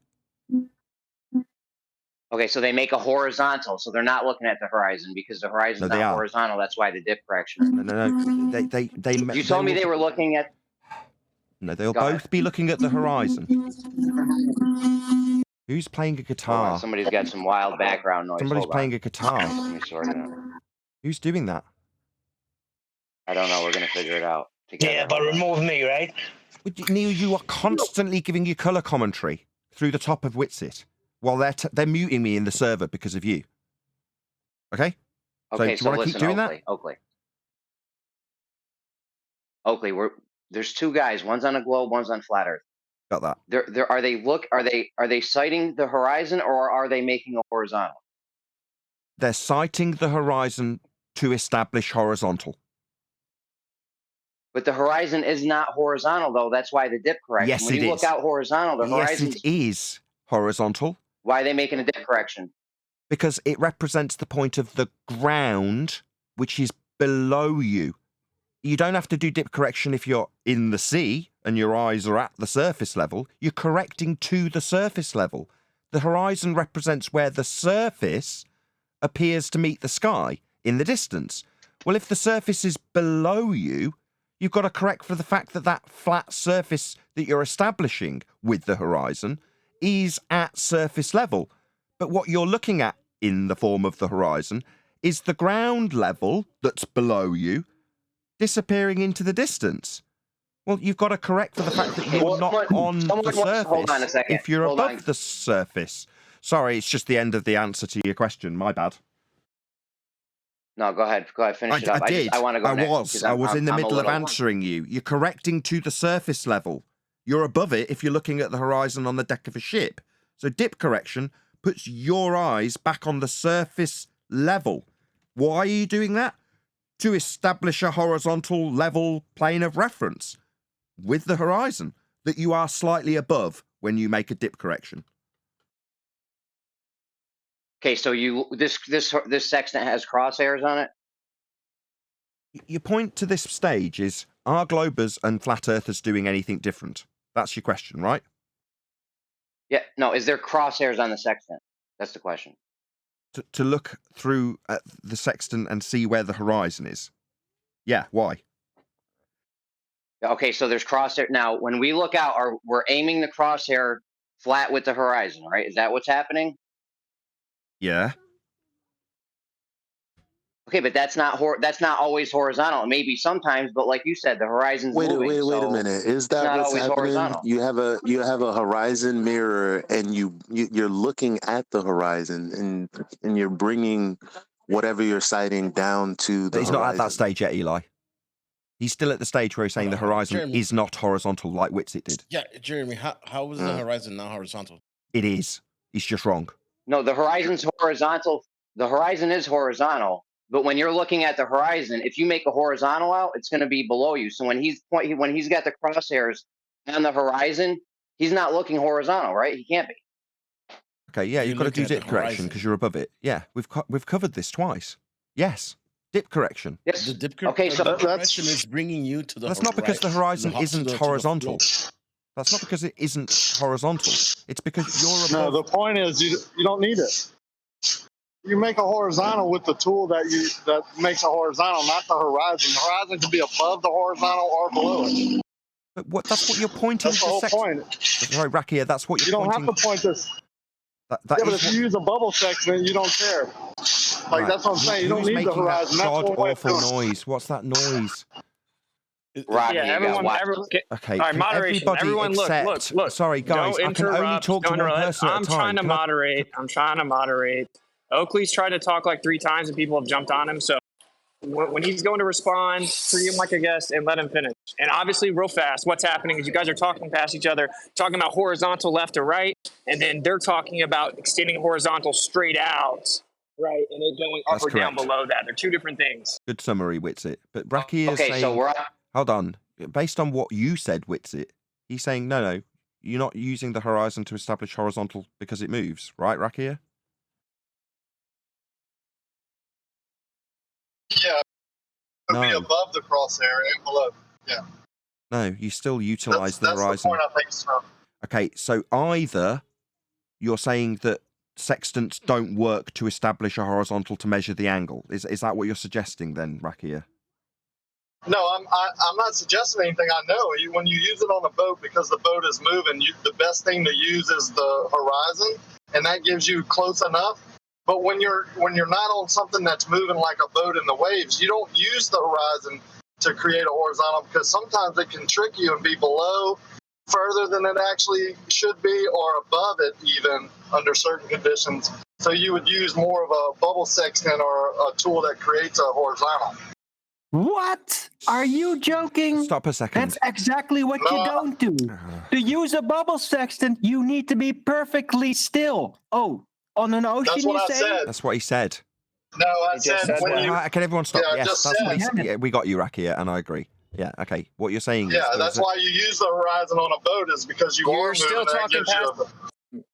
Okay, so they make a horizontal, so they're not looking at the horizon because the horizon's not horizontal. That's why the dip correction. No. You told me they were looking at. No, they'll both be looking at the horizon. Who's playing a guitar? On, somebody's got some wild background noise. Somebody's playing a guitar. Let me sort it out. Who's doing that? I don't know. We're gonna figure it out together. Yeah, but remove me, right? Neil, you are constantly giving your colour commentary through the top of Witsit while they're muting me in the server because of you. Okay? Okay, so do you want to keep doing that? Oakley, there's two guys. One's on a globe. One's on flat Earth. Got that. Are they sighting the horizon or are they making a horizontal? They're sighting the horizon to establish horizontal. But the horizon is not horizontal, though. That's why the dip correction. Yes, when you look out horizontal, the horizon. Yes, it is horizontal. Why are they making a dip correction? Because it represents the point of the ground, which is below you. You don't have to do dip correction if you're in the sea and your eyes are at the surface level. You're correcting to the surface level. The horizon represents where the surface appears to meet the sky in the distance. Well, if the surface is below you, you've got to correct for the fact that that flat surface that you're establishing with the horizon is at surface level. But what you're looking at in the form of the horizon is the ground level that's below you disappearing into the distance. Well, you've got to correct for the fact that you're not on the surface hold on a second. if you're above the surface. Sorry, it's just the end of the answer to your question. My bad. No, go ahead. Finish it up. I did. I want to go next. I was in the middle of answering you. You're correcting to the surface level. You're above it if you're looking at the horizon on the deck of a ship. So dip correction puts your eyes back on the surface level. Why are you doing that? To establish a horizontal level plane of reference with the horizon that you are slightly above when you make a dip correction. Okay, so this sextant has crosshairs on it? Your point to this stage is, are globers and flat earthers doing anything different? That's your question, right? Yeah, no, is there crosshairs on the sextant? That's the question. To look through at the sextant and see where the horizon is. Yeah, why? Okay, so there's crosshair. Now, when we look out, we're aiming the crosshair flat with the horizon, right? Is that what's happening? Yeah. Okay, but that's not always horizontal. It may be sometimes, but like you said, the horizon's moving. Wait so a minute. Is that not what's always happening? horizontal. You have a horizon mirror, and you're looking at the horizon, and you're bringing whatever you're sighting down to the But he's horizon. not at that stage yet, Eli. He's still at the stage where he's saying the horizon Jeremy. is not horizontal like Witsit did. Yeah, Jeremy, how is the horizon not horizontal? It is. He's just wrong. No, the horizon's horizontal. The horizon is horizontal, but when you're looking at the horizon, if you make a horizontal out, it's going to be below you. So when he's got the crosshairs on the horizon, he's not looking horizontal, right? He can't be. Okay, yeah, you've got to do dip correction because you're above it. Yeah, we've covered this twice. Yes, dip correction. Yes. The dip correction is bringing you to the That's not because the horizon isn't horizontal. That's not because it isn't horizontal. It's because you're above. No, the point is you don't need it. You make a horizontal with the tool that makes a horizontal, not the horizon. The horizon can be above the horizontal or below it. But that's what you're pointing. That's the whole point. Sorry, Rakia, that's what You you're don't pointing. have to point this. That Yeah, but if you use a bubble section, you don't care. Like Right. that's what I'm saying. You don't Who's need the making horizon. that That's one way of god-awful doing it. noise? What's that noise? Rodney, everyone. Okay, all right, can moderation. everybody Everyone, accept... look. Sorry, guys, Don't I can only interrupt, talk to don't one interrupt. person at a I'm time. trying to moderate. I'm trying to moderate. Oakley's tried to talk like 3 times and people have jumped on him. So when he's going to respond, treat him like a guest and let him finish. And obviously, real fast, what's happening is you guys are talking past each other, talking about horizontal left to right, and then they're talking about extending horizontal straight out, right, and it going up That's or down correct. below that. They're 2 different things. Good summary, Witsit. But Rakia is Okay, saying... so we're Hold on. Based on what you said, Witsit, he's saying, no, you're not using the horizon to establish horizontal because it moves, right, Rakia? Yeah, it would be No. above the crosshair and below. Yeah. No, you still utilize the That's horizon. the point I think, sir. Okay, so either you're saying that sextants don't work to establish a horizontal to measure the angle. Is that what you're suggesting then, Rakia? No, I'm not suggesting anything. I know when you use it on a boat because the boat is moving, the best thing to use is the horizon, and that gives you close enough. But when you're not on something that's moving like a boat in the waves, you don't use the horizon to create a horizontal because sometimes it can trick you and be below further than it actually should be or above it even under certain conditions. So you would use more of a bubble sextant or a tool that creates a horizontal. What? Are you joking? Stop a second. That's exactly what you don't do. To use a bubble sextant, you need to be perfectly still. Oh, on an ocean, That's what you I say? said. That's what he said. No, I said when you. Can everyone stop? Yeah, I Yes, just that's what he said. said. Yeah, we got you, Rakia, and I agree. Yeah, okay. What you're saying is... Yeah, that's why you use the horizon on a boat is because you You're are still moving. talking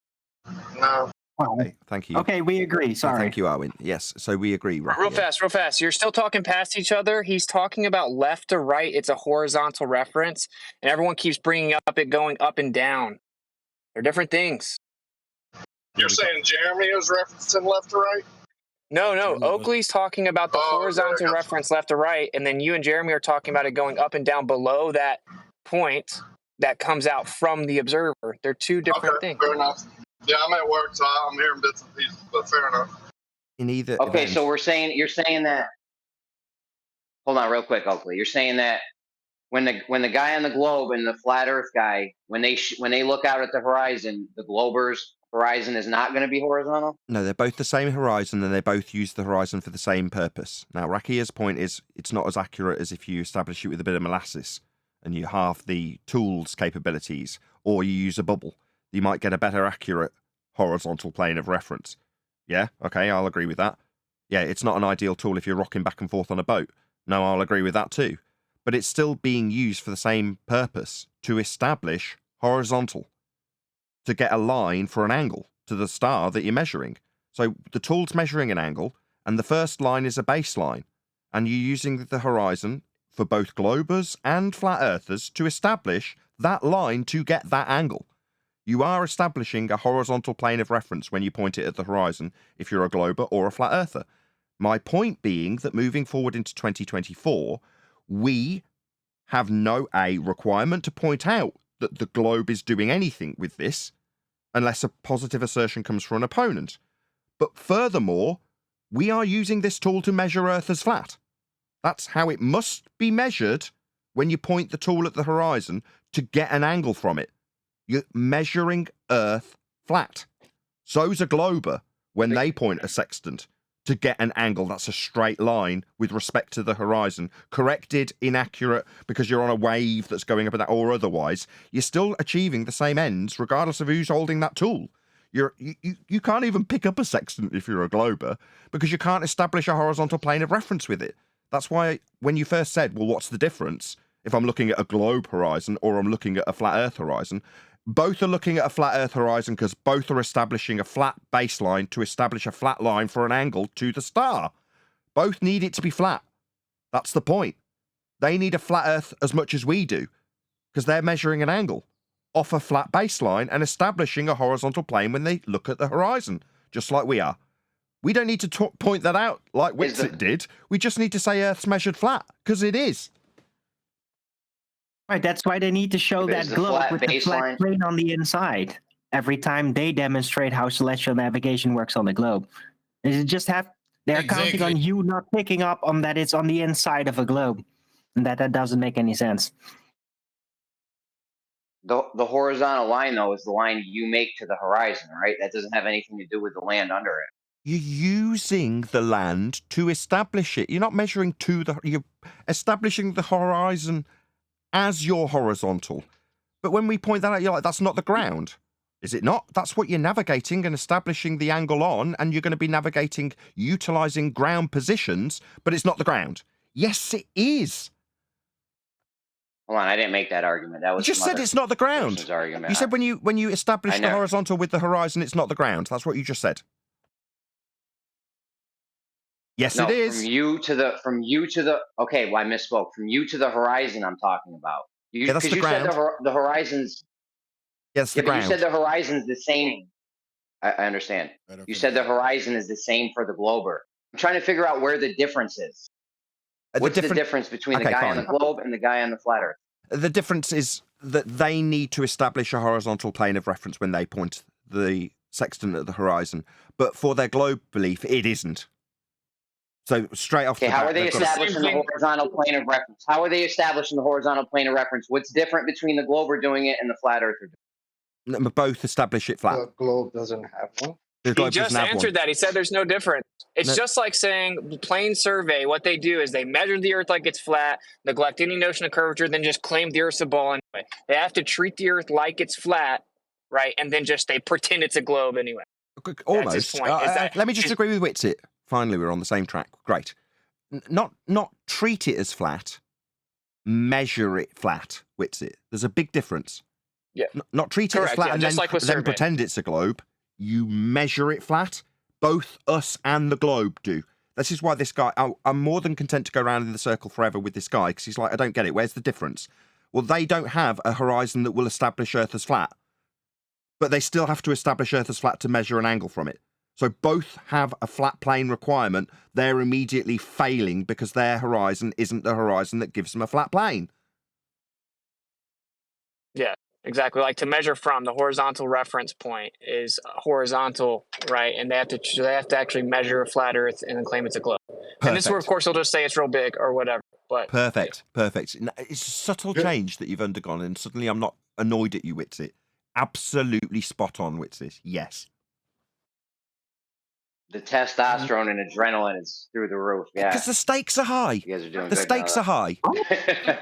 No. Okay, thank you. Okay, we agree. Sorry. Thank you, Arwin. Yes, so we agree, Rakia. Real fast. You're still talking past each other. He's talking about left to right. It's a horizontal reference, and everyone keeps bringing up it going up and down. They're different things. You're saying Jeremy is referencing left to right? No. Oakley's talking about the horizontal reference left to right, and then you and Jeremy are talking about it going up and down below that point that comes out from the observer. They're 2 different things. Fair enough. Yeah, I'm at work, so I'm hearing bits and pieces, but fair enough. In either Okay, event, so you're saying that. Hold on, real quick, Oakley. You're saying that when the guy on the globe and the flat Earth guy, when they look out at the horizon, the glober's horizon is not going to be horizontal. No, they're both the same horizon, and they both use the horizon for the same purpose. Now, Rakia's point is it's not as accurate as if you establish it with a bit of molasses and you halve the tool's capabilities, or you use a bubble. You might get a better accurate horizontal plane of reference. Yeah, okay, I'll agree with that. Yeah, it's not an ideal tool if you're rocking back and forth on a boat. No, I'll agree with that too. But it's still being used for the same purpose, to establish horizontal, to get a line for an angle to the star that you're measuring. So the tool's measuring an angle, and the first line is a baseline, and you're using the horizon for both globers and flat earthers to establish that line to get that angle. You are establishing a horizontal plane of reference when you point it at the horizon if you're a glober or a flat earther. My point being that moving forward into 2024, we have no requirement to point out that the globe is doing anything with this unless a positive assertion comes from an opponent. But furthermore, we are using this tool to measure Earth as flat. That's how it must be measured when you point the tool at the horizon to get an angle from it. You're measuring Earth flat. So's a glober when they point a sextant to get an angle that's a straight line with respect to the horizon, corrected, inaccurate, because you're on a wave that's going up and that, or otherwise, you're still achieving the same ends regardless of who's holding that tool. You can't even pick up a sextant if you're a glober because you can't establish a horizontal plane of reference with it. That's why when you first said, well, what's the difference if I'm looking at a globe horizon or I'm looking at a flat Earth horizon? Both are looking at a flat Earth horizon because both are establishing a flat baseline to establish a flat line for an angle to the star. Both need it to be flat. That's the point. They need a flat Earth as much as we do because they're measuring an angle off a flat baseline and establishing a horizontal plane when they look at the horizon, just like we are. We don't need to point that out like Witsit did. We just need to say Earth's measured flat because it is. Right, that's why they need to show that globe with the flat plane on the inside every time they demonstrate how celestial navigation works on the globe. They're counting on you not picking up on that it's on the inside of a globe, and that doesn't make any sense. The horizontal line, though, is the line you make to the horizon, right? That doesn't have anything to do with the land under it. You're using the land to establish it. You're not measuring you're establishing the horizon as your horizontal. But when we point that out, you're like, that's not the ground. Is it not? That's what you're navigating and establishing the angle on, and you're going to be navigating, utilizing ground positions, but it's not the ground. Yes, it is. Hold on, I didn't make that argument. That was You just said it's not the ground. Argument. You said when you establish the horizontal with the horizon, it's not the ground. That's what you just said. Yes, no, it is. From you to the. Okay, well, I misspoke. From you to the horizon, I'm talking about. That's the ground. Said the horizons. Yes, the ground. You said the horizon's the same. I understand. You said the horizon is the same for the glober. I'm trying to figure out where the difference is. What's the difference between the guy on the globe and the guy on the flat Earth? The difference is that they need to establish a horizontal plane of reference when they point the sextant at the horizon. But for their globe belief, it isn't. So straight off the bat, how are they establishing the horizontal plane of reference? How are they establishing the horizontal plane of reference? What's different between the glober doing it and the flat earther doing it? Both establish it flat. The globe doesn't have one. He just answered that. He said there's no difference. It's just like saying plane survey. What they do is they measure the Earth like it's flat, neglect any notion of curvature, then just claim the Earth's a ball anyway. They have to treat the Earth like it's flat, right? And then they pretend it's a globe anyway. Almost. Let me just agree with Witsit. Finally, we're on the same track. Great. Not treat it as flat, measure it flat, Witsit. There's a big difference. Yeah. Not treat it as flat and then pretend it's a globe. You measure it flat. Both us and the globe do. This is why this guy, I'm more than content to go around in the circle forever with this guy, because he's like, I don't get it. Where's the difference? Well, they don't have a horizon that will establish Earth as flat, but they still have to establish Earth as flat to measure an angle from it. So both have a flat plane requirement. They're immediately failing because their horizon isn't the horizon that gives them a flat plane. Yeah, exactly. Like to measure from, the horizontal reference point is horizontal, right? And they have to actually measure a flat Earth and then claim it's a globe. Perfect. And this is where, of course, they'll just say it's real big or whatever. But perfect. It's a subtle change that you've undergone, and suddenly I'm not annoyed at you, Witsit. Absolutely spot on, Witsit. Yes. The testosterone and adrenaline is through the roof. Yeah, because the stakes are high. You guys are doing the stakes are high.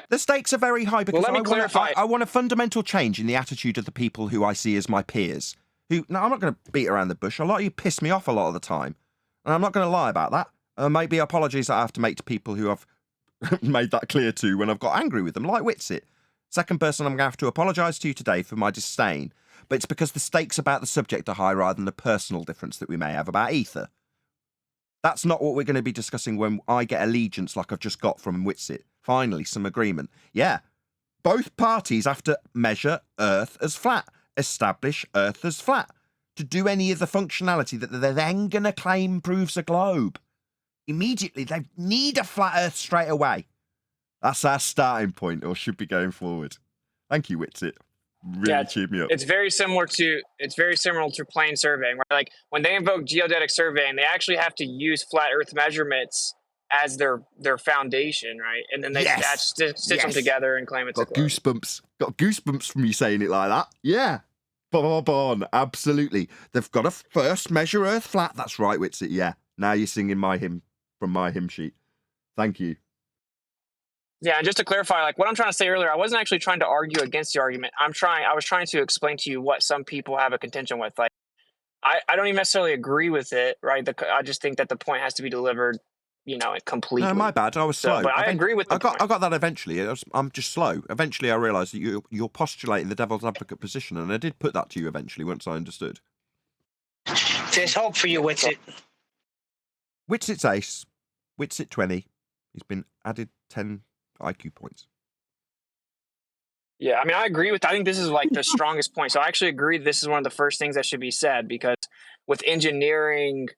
The stakes are very high because I want a fundamental change in the attitude of the people who I see as my peers. I'm not going to beat around the bush. A lot of you piss me off a lot of the time, and I'm not going to lie about that. Maybe apologies that I have to make to people who I've made that clear to when I've got angry with them, like Witsit. Second person I'm going to have to apologise to you today for my disdain. But it's because the stakes about the subject are high rather than the personal difference that we may have about ether. That's not what we're going to be discussing when I get allegiance like I've just got from Witsit. Finally, some agreement. Yeah, both parties have to measure Earth as flat. establish Earth as flat to do any of the functionality that they're then going to claim proves a globe. Immediately, they need a flat Earth straight away. That's our starting point, or should be going forward. Thank you, Witsit. Really cheered me up. It's very similar to plane surveying, where like when they invoke geodetic surveying, they actually have to use flat Earth measurements as their foundation, right? And then they stitch them together and claim it's a globe. Goosebumps. Got goosebumps from you saying it like that. Yeah. Bon. Absolutely. They've got to first measure Earth flat. That's right, Witsit. Yeah. Now you're singing my hymn from my hymn sheet. Thank you. Yeah, and just to clarify, like what I'm trying to say earlier, I wasn't actually trying to argue against the argument. I was trying to explain to you what some people have a contention with. Like, I don't even necessarily agree with it, right? I just think that the point has to be delivered, completely. No, my bad. I was slow. But I agree with the point. I got that eventually. I'm just slow. Eventually, I realised that you're postulating the devil's advocate position, and I did put that to you eventually once I understood. There's hope for you, Witsit. Witsit's ace. Witsit 20. He's been added 10 IQ points. Yeah, I mean, I agree with. I think this is like the strongest point. So I actually agree this is one of the first things that should be said, because with engineering,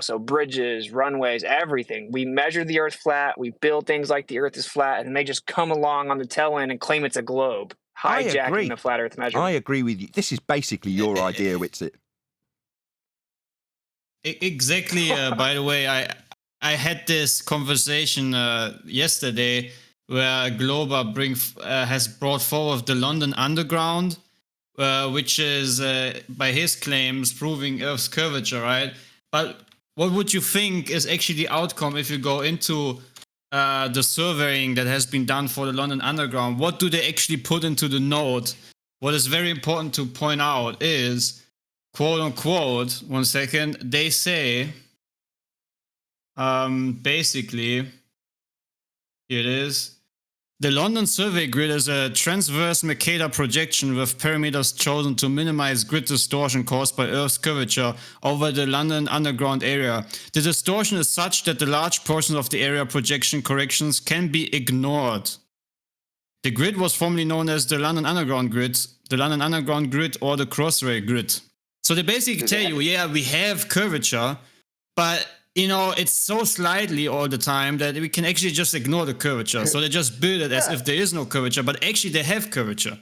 so bridges, runways, everything, we measure the Earth flat, we build things like the Earth is flat, and they just come along on the tail end and claim it's a globe, hijacking the flat Earth measurement. I agree with you. This is basically your idea, Witsit. Exactly. By the way, I had this conversation yesterday where Glober has brought forward the London Underground, which is, by his claims, proving Earth's curvature, right? But what would you think is actually the outcome if you go into the surveying that has been done for the London Underground? What do they actually put into the note? What is very important to point out is, quote unquote, one second, they say, basically, here it is. The London survey grid is a transverse Mercator projection with parameters chosen to minimize grid distortion caused by Earth's curvature over the London Underground area. The distortion is such that the large portions of the area projection corrections can be ignored. The grid was formerly known as the London Underground grid, or the Crossrail grid. So they basically tell you, yeah, we have curvature, but it's so slightly all the time that we can actually just ignore the curvature. So they just build it as if there is no curvature, but actually they have curvature.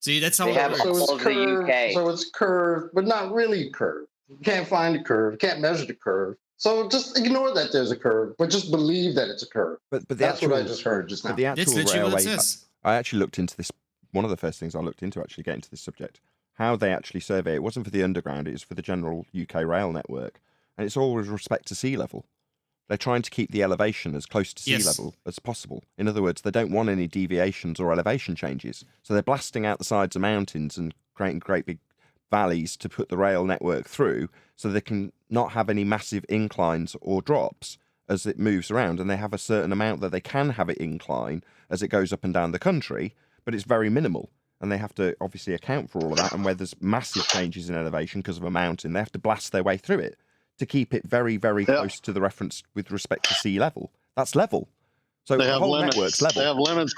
See, that's how it works. So it's curved, but not really curved. You can't find the curve, you can't measure the curve. So just ignore that there's a curve, but just believe that it's a curve. But that's what I just heard just now. But the actual railway, I actually looked into this. One of the first things I looked into actually getting to this subject, how they actually survey it wasn't for the underground, it was for the general UK rail network. And it's all with respect to sea level. They're trying to keep the elevation as close to sea level as possible. In other words, they don't want any deviations or elevation changes. So they're blasting out the sides of mountains and creating great big valleys to put the rail network through so they can not have any massive inclines or drops as it moves around. And they have a certain amount that they can have it incline as it goes up and down the country, but it's very minimal. And they have to obviously account for all of that. And where there's massive changes in elevation because of a mountain, they have to blast their way through it to keep it very, very close to the reference with respect to sea level. That's level. So the whole network's level. They have limits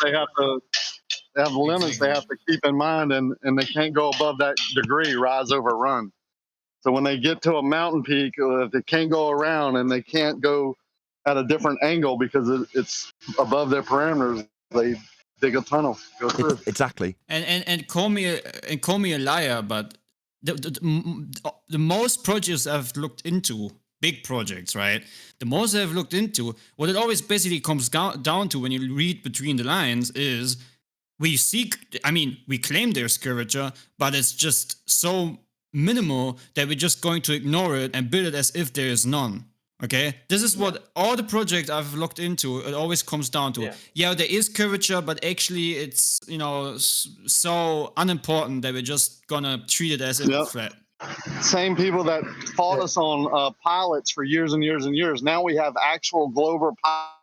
they have to keep in mind, and they can't go above that degree, rise over run. So when they get to a mountain peak, they can't go around and they can't go at a different angle because it's above their parameters. They dig a tunnel, go through. Exactly. And call me a liar, but the most projects I've looked into, big projects, right? The most I've looked into, what it always basically comes down to when you read between the lines is we claim there's curvature, but it's just so minimal that we're just going to ignore it and build it as if there is none. Okay, this is what all the projects I've looked into, it always comes down to. Yeah, there is curvature, but actually it's, so unimportant that we're just gonna treat it as if it's flat. Same people that fought us on pilots for years and years and years. Now we have actual Glover pilots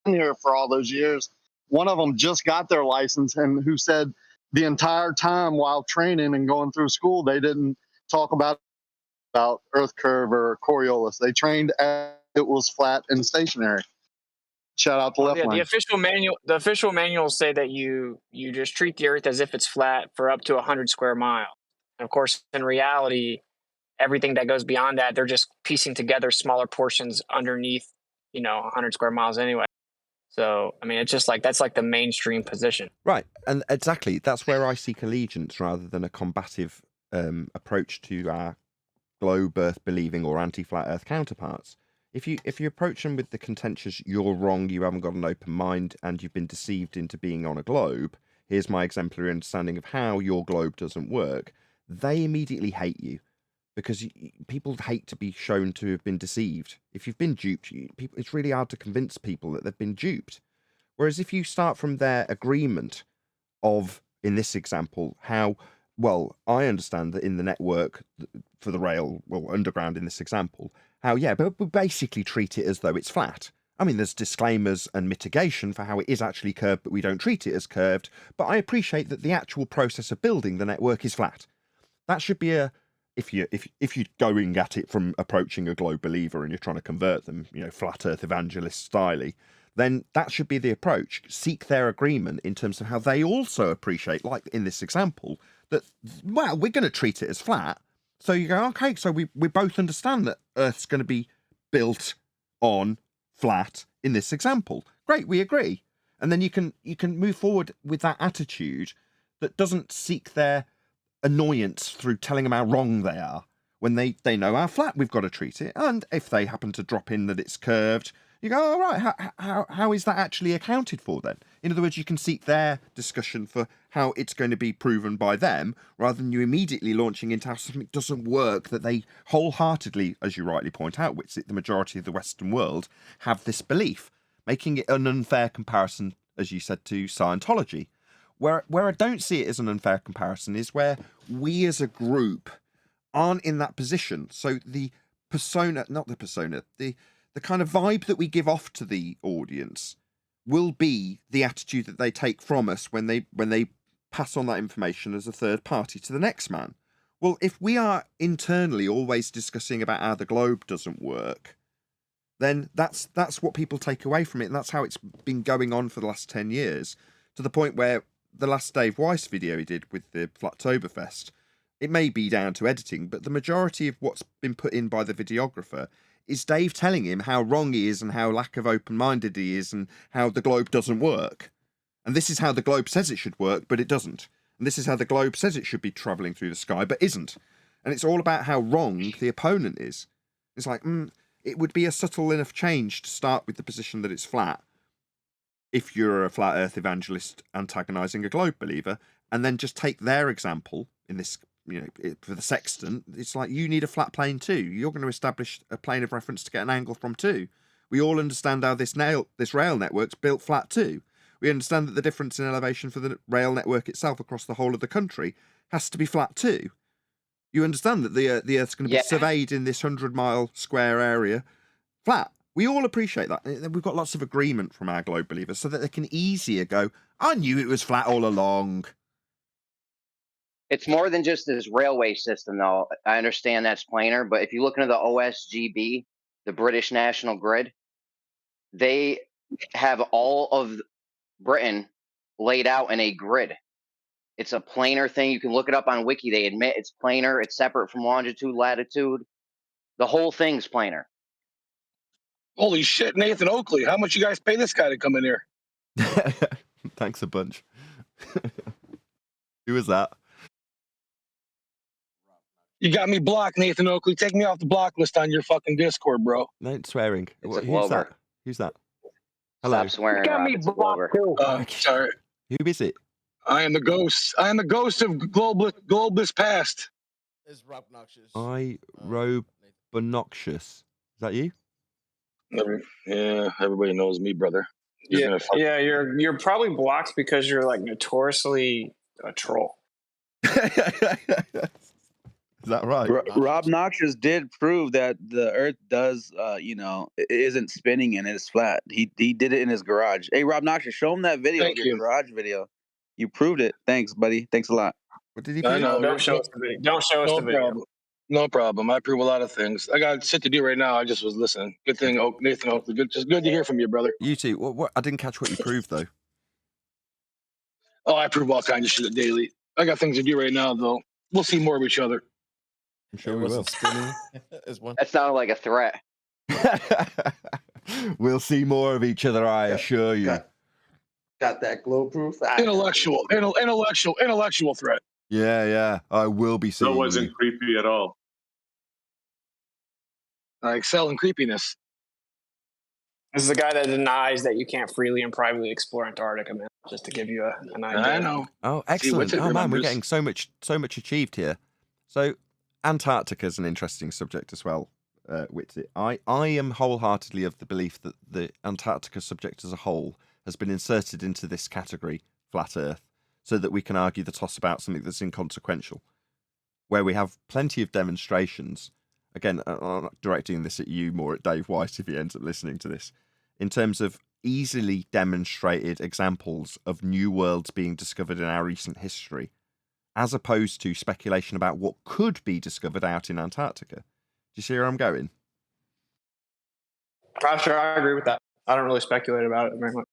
in here for all those years. One of them just got their license, and who said the entire time while training and going through school, they didn't talk about Earth curve or Coriolis. They trained as it was flat and stationary. Shout out to Left Line. The official manuals say that you just treat the Earth as if it's flat for up to 100 square miles. Of course, in reality, everything that goes beyond that, they're just piecing together smaller portions underneath, 100 square miles anyway. So, I mean, it's just like, that's like the mainstream position. Right, and exactly, that's where I seek allegiance rather than a combative approach to our globe earth believing or anti-flat earth counterparts. If you approach them with the contentious, you're wrong, you haven't got an open mind, and you've been deceived into being on a globe, here's my exemplary understanding of how your globe doesn't work, they immediately hate you. Because people hate to be shown to have been deceived. If you've been duped, it's really hard to convince people that they've been duped. Whereas if you start from their agreement of, in this example, how, well, I understand that in the network for the rail, well, underground in this example, how, yeah, but we basically treat it as though it's flat. I mean, there's disclaimers and mitigation for how it is actually curved, but we don't treat it as curved. But I appreciate that the actual process of building the network is flat. That should be a... If you're going at it from approaching a globe believer and you're trying to convert them, flat earth evangelist styley, then that should be the approach. Seek their agreement in terms of how they also appreciate, like in this example, that, well, we're going to treat it as flat. So you go, okay, so we both understand that Earth's going to be built on flat in this example. Great, we agree. And then you can move forward with that attitude that doesn't seek their annoyance through telling them how wrong they are when they know how flat we've got to treat it. And if they happen to drop in that it's curved, you go, all right, how is that actually accounted for then? In other words, you can seek their discussion for how it's going to be proven by them, rather than you immediately launching into how something doesn't work that they wholeheartedly, as you rightly point out, which the majority of the Western world have this belief, making it an unfair comparison, as you said, to Scientology. Where I don't see it as an unfair comparison is where we as a group aren't in that position. So the persona, not the persona, the kind of vibe that we give off to the audience will be the attitude that they take from us when they pass on that information as a third party to the next man. Well, if we are internally always discussing about how the globe doesn't work, then that's what people take away from it, and that's how it's been going on for the last 10 years, to the point where the last Dave Weiss video he did with the Flattoberfest, it may be down to editing, but the majority of what's been put in by the videographer is Dave telling him how wrong he is and how lack of open-minded he is and how the globe doesn't work. And this is how the globe says it should work, but it doesn't. And this is how the globe says it should be travelling through the sky, but isn't. And it's all about how wrong the opponent is. It's like, it would be a subtle enough change to start with the position that it's flat, if you're a flat earth evangelist antagonizing a globe believer, and then just take their example in this, for the sextant, it's like, you need a flat plane too. You're going to establish a plane of reference to get an angle from too. We all understand how this rail network's built flat too. We understand that the difference in elevation for the rail network itself across the whole of the country has to be flat too. You understand that the Earth's going to be surveyed in this 100-mile square area flat. We all appreciate that. We've got lots of agreement from our globe believers so that they can easier go, I knew it was flat all along. It's more than just this railway system, though. I understand that's planar, but if you look into the OSGB, the British National Grid, they have all of Britain laid out in a grid. It's a planar thing. You can look it up on Wiki. They admit it's planar. It's separate from longitude, latitude. The whole thing's planar. Holy shit, Nathan Oakley. How much you guys pay this guy to come in here? Thanks a bunch. Who was that? You got me blocked, Nathan Oakley. Take me off the block list on your fucking Discord, bro. No swearing. It's a Who's Glover. that? Who's that? Hello. Stop swearing. You got Rob. me It's a blocked Glover. too. Sorry. Who is it? I am the ghost. I am the ghost of globalist past. It's Rob Noxious. Obnoxious. Is that you? Yeah, everybody knows me, brother. You're probably blocked because you're like notoriously a troll. Is that right? Rob Noxious did prove that the Earth does, it isn't spinning and it's flat. He did it in his garage. Hey, Rob Noxious, show him that video, your garage video. You proved it. Thanks, buddy. Thanks a lot. What did he I prove? know. Don't show us the video. Don't show us the video. Problem. No problem. I prove a lot of things. I got shit to do right now. I just was listening. Good thing, Nathan Oakley. Good to hear from you, brother. You too. What? I didn't catch what you proved though. Oh, I prove all kinds of shit daily. I got things to do right now, though. We'll see more of each other. I'm sure we will. That sounded like a threat. We'll see more of each other, I assure you. Got that glow proof? Intellectual threat. Yeah. I will be seeing That wasn't you. creepy at all. I excel in creepiness. This is a guy that denies that you can't freely and privately explore Antarctica, man. Just to give you an idea. I know. Oh, excellent. Oh man, we're getting so much achieved here. So Antarctica is an interesting subject as well, Witsit. I am wholeheartedly of the belief that the Antarctica subject as a whole has been inserted into this category, flat Earth, so that we can argue the toss about something that's inconsequential, where we have plenty of demonstrations. Again, I'm not directing this at you, more at Dave White if he ends up listening to this, in terms of easily demonstrated examples of new worlds being discovered in our recent history, as opposed to speculation about what could be discovered out in Antarctica. Do you see where I'm going? Sure, I agree with that. I don't really speculate about it very much.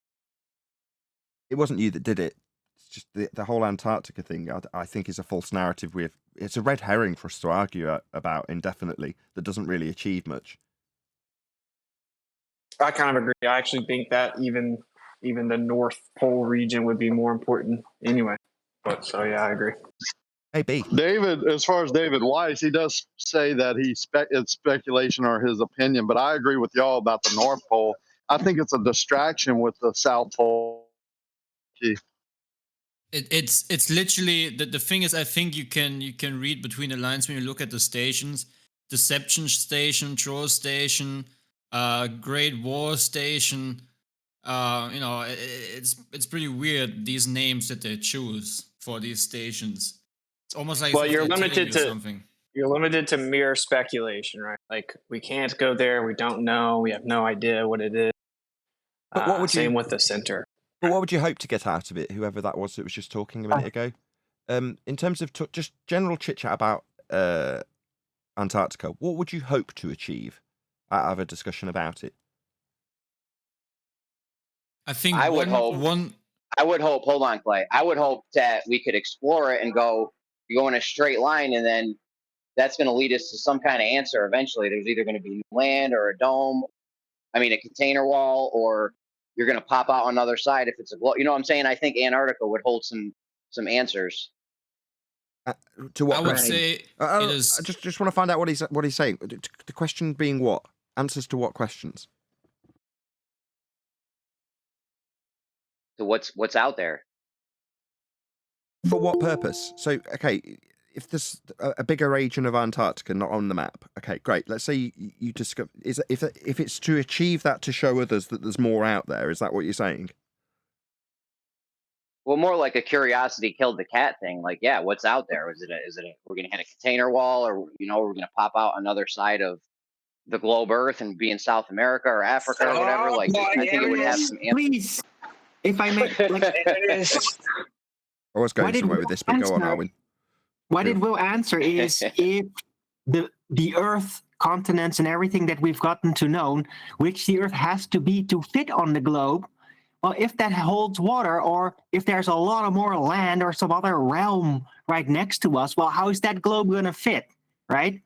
It wasn't you that did it. It's just the whole Antarctica thing, I think, is a false narrative. It's a red herring for us to argue about indefinitely that doesn't really achieve much. I kind of agree. I actually think that even the North Pole region would be more important anyway. But so yeah, I agree. Hey, B. David, as far as David Weiss, he does say that it's speculation or his opinion, but I agree with y'all about the North Pole. I think it's a distraction with the South Pole. It's literally the thing is, I think you can read between the lines when you look at the stations. Deception Station, Troll Station, Great War Station. It's pretty weird, these names that they choose for these stations. It's almost like you're limited to something. You're limited to mere speculation, right? Like we can't go there. We don't know. We have no idea what it is. But what would same with the center. But what would you hope to get out of it, whoever that was just talking a minute ago? In terms of just general chit-chat about Antarctica, what would you hope to achieve out of a discussion about it? I think I would hope, hold on, Clay. I would hope that we could explore it and go in a straight line, and then that's going to lead us to some kind of answer eventually. There's either going to be land or a dome, a container wall, or you're going to pop out on the other side if it's a globe. You know what I'm saying? I think Antarctica would hold some answers. To what? I would say it is. I just want to find out what he's saying. The question being what? Answers to what questions? To what's out there. For what purpose? So, okay, if there's a bigger region of Antarctica not on the map, okay, great. Let's say you discover if it's to achieve that, to show others that there's more out there. Is that what you're saying? Well, more like a curiosity killed the cat thing. Like, yeah, what's out there? Is it we're going to hit a container wall, or we're going to pop out on the other side of the globe Earth and be in South America or Africa or whatever? Like, I think it would have some answers. Please, if I may. I was going somewhere with this, but go on, Arwin. What it will answer is if the Earth, continents, and everything that we've gotten to know, which the Earth has to be to fit on the globe, well, if that holds water, or if there's a lot of more land or some other realm right next to us, well, how is that globe going to fit, right?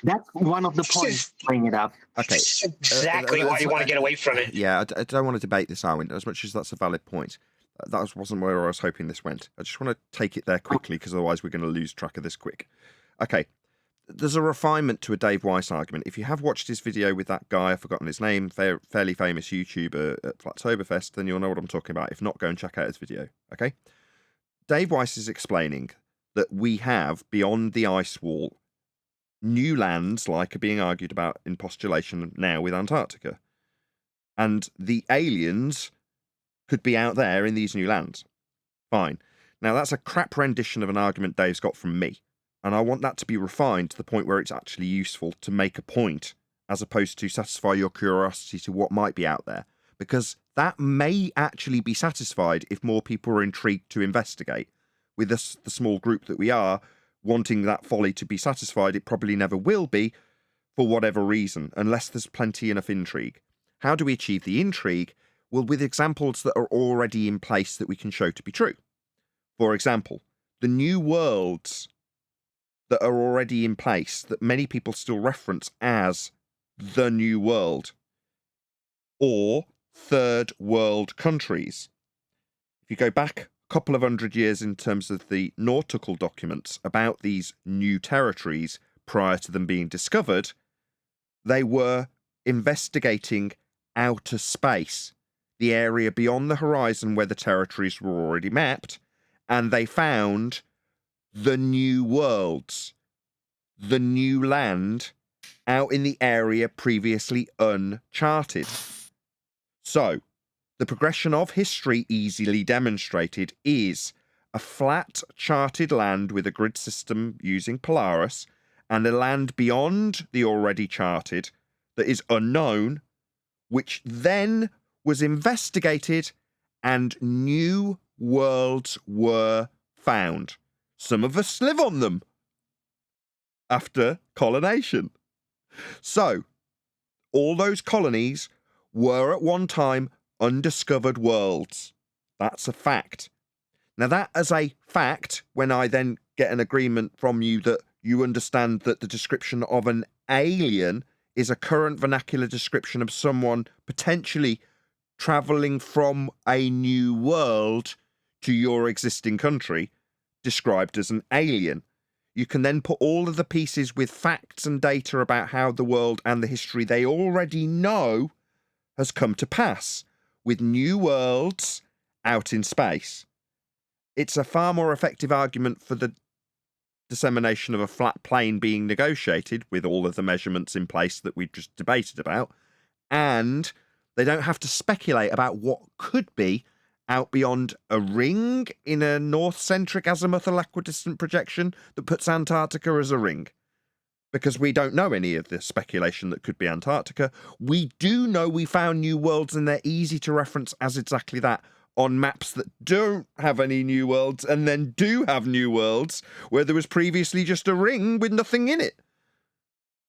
That's one of the points. Bring it up. Okay, exactly why you want to get away from it. Yeah, I don't want to debate this, Arwin, as much as that's a valid point. That wasn't where I was hoping this went. I just want to take it there quickly, because otherwise we're going to lose track of this quick. Okay, there's a refinement to a Dave Weiss argument. If you have watched his video with that guy, I've forgotten his name, fairly famous YouTuber at Flattoberfest, then you'll know what I'm talking about. If not, go and check out his video, okay? Dave Weiss is explaining that we have, beyond the ice wall, new lands, like are being argued about in postulation now with Antarctica. And the aliens could be out there in these new lands. Fine. Now, that's a crap rendition of an argument Dave's got from me. And I want that to be refined to the point where it's actually useful to make a point, as opposed to satisfy your curiosity to what might be out there. Because that may actually be satisfied if more people are intrigued to investigate. With us, the small group that we are, wanting that folly to be satisfied, it probably never will be, for whatever reason, unless there's plenty enough intrigue. How do we achieve the intrigue? Well, with examples that are already in place that we can show to be true. For example, the new worlds that are already in place that many people still reference as the New World or third world countries. If you go back a couple of 100 years in terms of the nautical documents about these new territories prior to them being discovered, they were investigating outer space, the area beyond the horizon where the territories were already mapped, and they found the new worlds, the new land out in the area previously uncharted. So, the progression of history easily demonstrated is a flat charted land with a grid system using Polaris, and a land beyond the already charted that is unknown, which then was investigated and new worlds were found. Some of us live on them after colonization. So, all those colonies were at one time undiscovered worlds. That's a fact. Now, that as a fact, when I then get an agreement from you that you understand that the description of an alien is a current vernacular description of someone potentially traveling from a new world to your existing country, described as an alien. You can then put all of the pieces with facts and data about how the world and the history they already know has come to pass, with new worlds out in space. It's a far more effective argument for the dissemination of a flat plane being negotiated with all of the measurements in place that we've just debated about, and they don't have to speculate about what could be out beyond a ring in a north-centric azimuthal equidistant projection that puts Antarctica as a ring. Because we don't know any of the speculation that could be Antarctica. We do know we found new worlds, and they're easy to reference as exactly that on maps that don't have any new worlds and then do have new worlds where there was previously just a ring with nothing in it.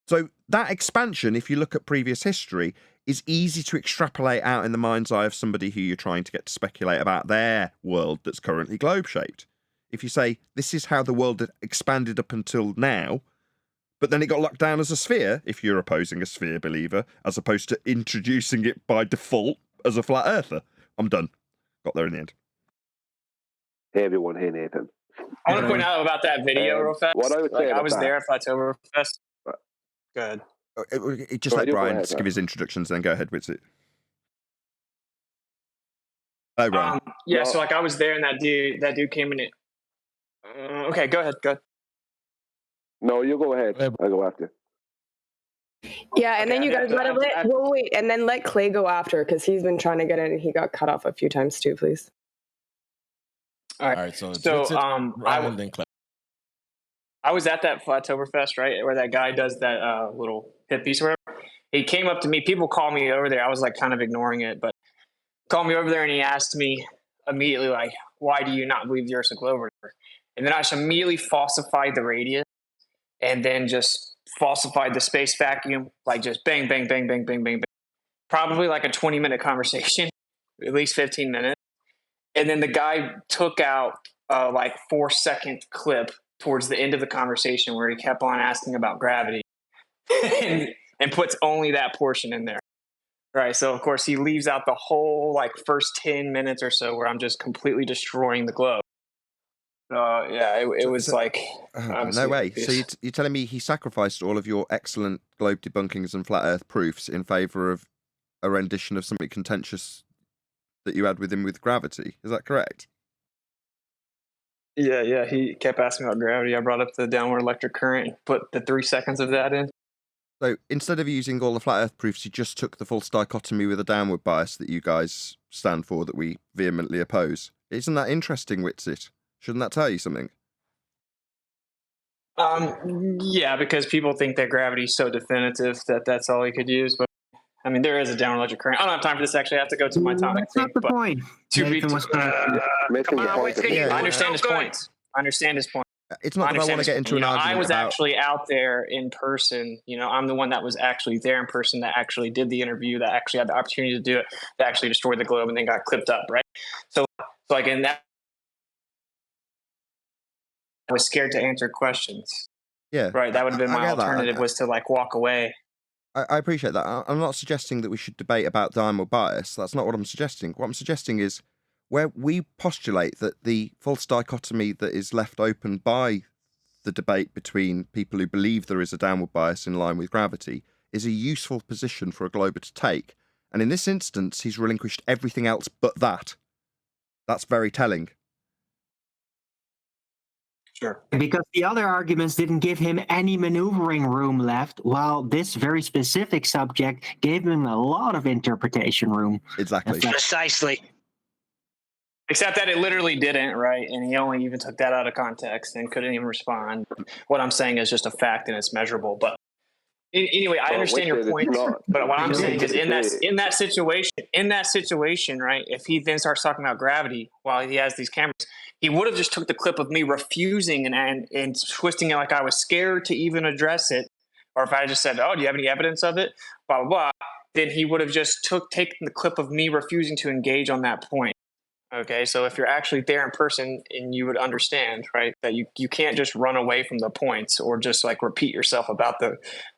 So that expansion, if you look at previous history, is easy to extrapolate out in the mind's eye of somebody who you're trying to get to speculate about their world that's currently globe-shaped. If you say, this is how the world had expanded up until now, but then it got locked down as a sphere, if you're opposing a sphere believer, as opposed to introducing it by default as a flat earther. I'm done. Got there in the end. Hey everyone, hey Nathan. I want to point out about that video real fast. What I would say I was about there at Flattoberfest. Good. Just let Brian just give his introductions, then go ahead with it. Oh, Brian. Yeah, so I was there, and that dude came in. Okay, go ahead. No, you go ahead. I'll go after. Yeah, and then you guys wait, and then let Clay go after, because he's been trying to get in and he got cut off a few times too, please. All right. So I was at that Flattoberfest, right, where that guy does that little hit piece or whatever. He came up to me. People call me over there. I was like kind of ignoring it, but called me over there and he asked me immediately, like, why do you not believe the Earth's a globe? And then I just immediately falsified the radius and then just falsified the space vacuum, like just bang, bang, bang, bang, bang, bang, bang. Probably like a 20-minute conversation, at least 15 minutes. And then the guy took out like 4-second clip towards the end of the conversation where he kept on asking about gravity and puts only that portion in there. Right. So, of course, he leaves out the whole like first 10 minutes or so where I'm just completely destroying the globe. Yeah, it was like... no way. So you're telling me he sacrificed all of your excellent globe debunkings and flat earth proofs in favour of a rendition of something contentious that you had with him with gravity? Is that correct? Yeah. He kept asking about gravity. I brought up the downward electric current and put the 3 seconds of that in. So instead of using all the flat earth proofs, he just took the false dichotomy with a downward bias that you guys stand for, that we vehemently oppose. Isn't that interesting, Witsit? Shouldn't that tell you something? Yeah, because people think that gravity is so definitive that that's all he could use. But I mean, there is a downward electric current. I don't have time for this. Actually, I have to go to my topic. That's not the point. I understand his points. I understand his point. It's not that I want to get into an argument. I was actually out there in person. I'm the one that was actually there in person, that actually did the interview, that actually had the opportunity to do it, that actually destroyed the globe and then got clipped up, right? So like in that, I was scared to answer questions. Yeah. Right. That would have been I my get that. alternative, was to like walk away. I appreciate that. I'm not suggesting that we should debate about downward bias. That's not what I'm suggesting. What I'm suggesting is where we postulate that the false dichotomy that is left open by the debate between people who believe there is a downward bias in line with gravity is a useful position for a glober to take. And in this instance, he's relinquished everything else but that. That's very telling. Sure. Because the other arguments didn't give him any maneuvering room left, while this very specific subject gave him a lot of interpretation room. Exactly. Precisely. Except that it literally didn't, right? And he only even took that out of context and couldn't even respond. What I'm saying is just a fact and it's measurable. But anyway, I understand your point. But what I'm saying is in that situation, right? If he then starts talking about gravity while he has these cameras, he would have just took the clip of me refusing and twisting it like I was scared to even address it. Or if I just said, "Oh, do you have any evidence of it?" Blah blah blah. Then he would have just taken the clip of me refusing to engage on that point. Okay, so if you're actually there in person, and you would understand, right, that you can't just run away from the points or just like repeat yourself about the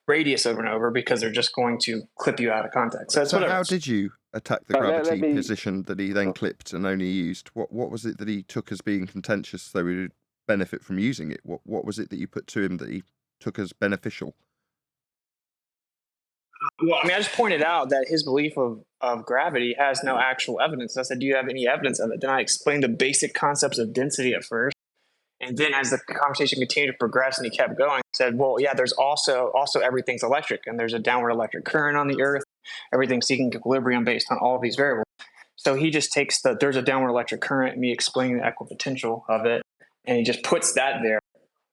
radius over and over, because they're just going to clip you out of context. So, So how did you attack the gravity position that he then clipped and only used? What was it that he took as being contentious so he would benefit from using it? What was it that you put to him that he took as beneficial? Well, I mean, I just pointed out that his belief of gravity has no actual evidence. I said, do you have any evidence of it? Then I explained the basic concepts of density at first. And then as the conversation continued to progress and he kept going, he said, well, yeah, there's also everything's electric, and there's a downward electric current on the Earth. Everything's seeking equilibrium based on all of these variables. So he just takes there's a downward electric current, me explaining the equipotential of it, and he just puts that there.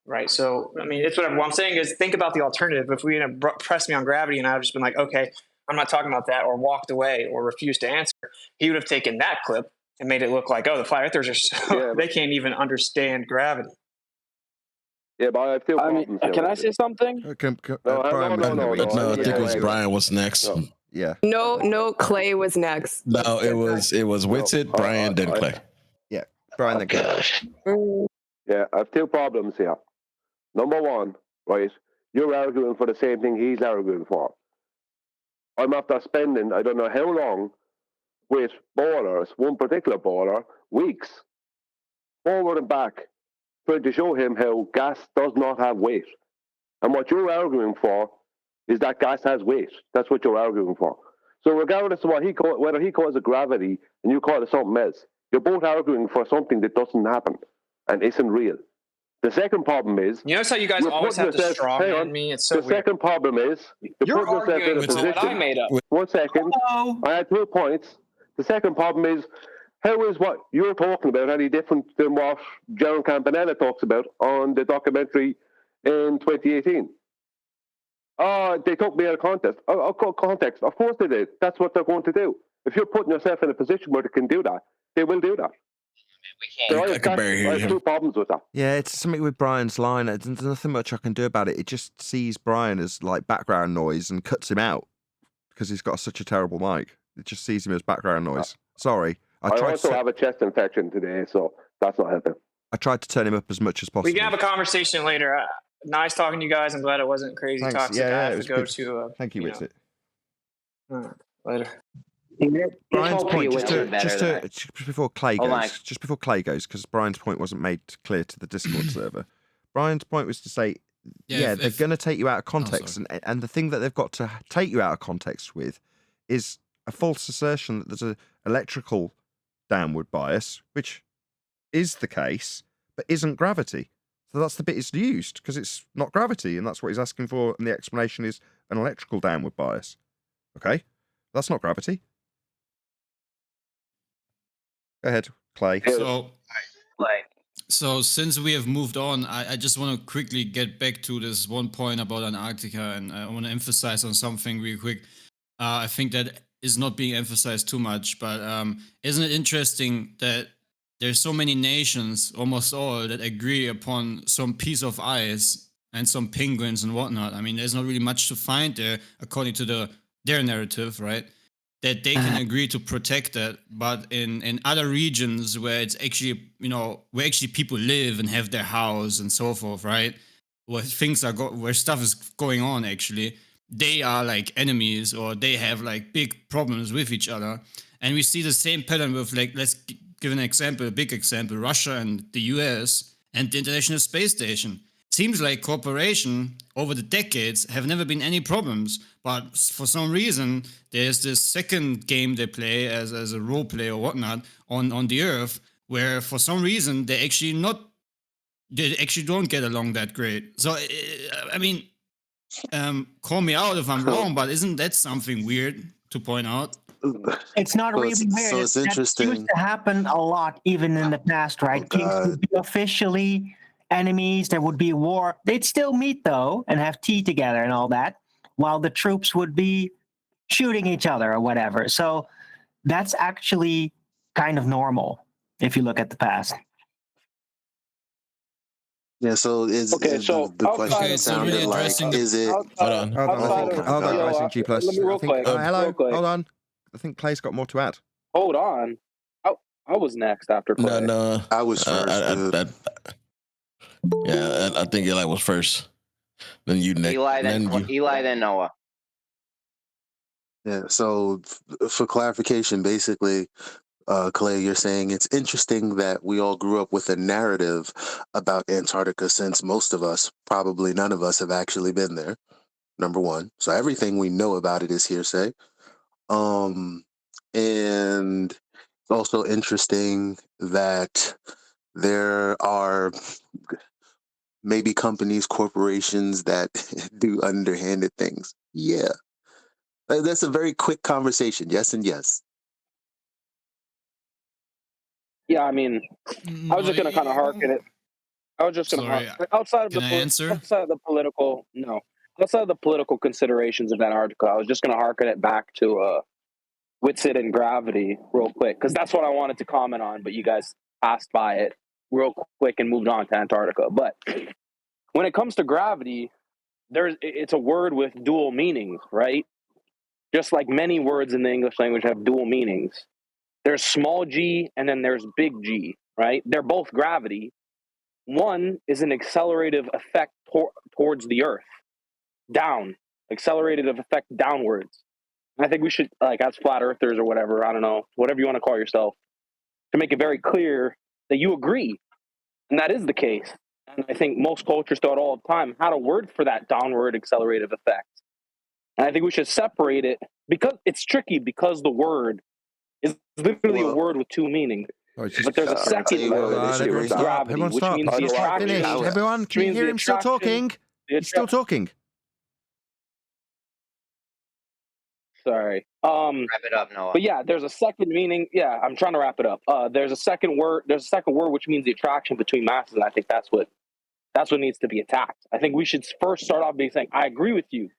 Right. So, I mean, it's whatever. What I'm saying is think about the alternative. If we had pressed me on gravity and I've just been like, okay, I'm not talking about that, or walked away or refused to answer, he would have taken that clip and made it look like, oh, the flat earthers are so, they can't even understand gravity. Yeah, but I feel problems. Can I say something? No, I think it was Brian was next. Yeah. No, Clay was next. No, it was Witsit, Brian, then Clay. Yeah, Brian, then Clay. Yeah, I have two problems here. Number one, right, you're arguing for the same thing he's arguing for. I'm after spending, I don't know how long, with ballers, one particular baller, weeks, forward and back, trying to show him how gas does not have weight. And what you're arguing for is that gas has weight. That's what you're arguing for. So regardless of whether he calls it gravity and you call it something else, you're both arguing for something that doesn't happen and isn't real. The second problem is... You notice how you guys always have to straw man me? It's so weird. The second problem is... You're arguing with what I made up. 1 second. Hello? I had 2 points. The second problem is, how is what you're talking about any different than what Jaron Campanella talks about on the documentary in 2018? They took me out of context. Context. Of course they did. That's what they're going to do. If you're putting yourself in a position where they can do that, they will do that. So I have 2 problems with that. Yeah, it's something with Brian's line. There's nothing much I can do about it. It just sees Brian as like background noise and cuts him out because he's got such a terrible mic. It just sees him as background noise. Sorry. I also have a chest infection today, so that's not helping. I tried to turn him up as much as possible. We can have a conversation later. Nice talking to you guys. I'm glad it wasn't crazy toxic. Yeah, I have it to was go good. to... Thank you, Witsit. Later. Brian's point, just before Clay Hold goes, because Brian's point wasn't made clear to the Discord server. Brian's point was to say, they're going to take you out of context, and the thing that they've got to take you out of context with is a false assertion that there's an electrical downward bias, which is the case, but isn't gravity. So that's the bit it's used, because it's not gravity, and that's what he's asking for, and the explanation is an electrical downward bias. Okay? That's not gravity. Go ahead, Clay. So since we have moved on, I just want to quickly get back to this one point about Antarctica, and I want to emphasize on something real quick. I think that is not being emphasized too much, but isn't it interesting that there's so many nations, almost all, that agree upon some piece of ice and some penguins and whatnot? I mean, there's not really much to find there, according to their narrative, right? That they can agree to protect that, but in other regions where it's actually, where actually people live and have their house and so forth, right? where where stuff is going on, actually, they are like enemies, or they have like big problems with each other. And we see the same pattern with, like, let's give an example, a big example, Russia and the US and the International Space Station. It seems like cooperation over the decades have never been any problems, but for some reason there's this second game they play as a role play or whatnot on the Earth, where for some reason they actually don't get along that great. So I mean, call me out if I'm wrong, but isn't that something weird to point out? It's not really weird. So it's interesting. That used to happen a lot, even in the past, right? Kings would be officially enemies. There would be war. They'd still meet, though, and have tea together and all that, while the troops would be shooting each other or whatever. So that's actually kind of normal if you look at the past. Yeah, so the question sounded like, is it... Hold on, guys, in G+. Let me real quick. Hello, real quick. hold on. I think Clay's got more to add. Hold on. I was next after Clay. No. I was first. I think Eli was first. Then you next. Eli, then Noah. Yeah, so for clarification, basically, Clay, you're saying it's interesting that we all grew up with a narrative about Antarctica, since most of us, probably none of us, have actually been there, number one. So everything we know about it is hearsay. And it's also interesting that there are maybe companies, corporations that do underhanded things. Yeah. That's a very quick conversation. Yes and yes. Yeah, I mean, I was just going to kind of harken it. I was just going to outside of the political considerations of Antarctica, I was just going to harken it back to Witsit and gravity real quick, because that's what I wanted to comment on, but you guys passed by it real quick and moved on to Antarctica. But when it comes to gravity, it's a word with dual meanings, right? Just like many words in the English language have dual meanings. There's small g and then there's big G, right? They're both gravity. One is an accelerative effect towards the Earth, down, accelerative effect downwards. And I think we should, like, as flat earthers or whatever, I don't know, whatever you want to call yourself, to make it very clear that you agree. And that is the case. And I think most cultures throughout all of time had a word for that downward accelerative effect. And I think we should separate it, because it's tricky, because the word is literally a word with two meanings. But there's a second word, gravity, which means the attraction. Everyone, can you hear him still talking? He's still talking. Sorry. Wrap it up, Noah. But yeah, there's a second meaning. Yeah, I'm trying to wrap it up. There's a second word. There's a second word which means the attraction between masses. And I think that's what needs to be attacked. I think we should first start off by saying, I agree with you,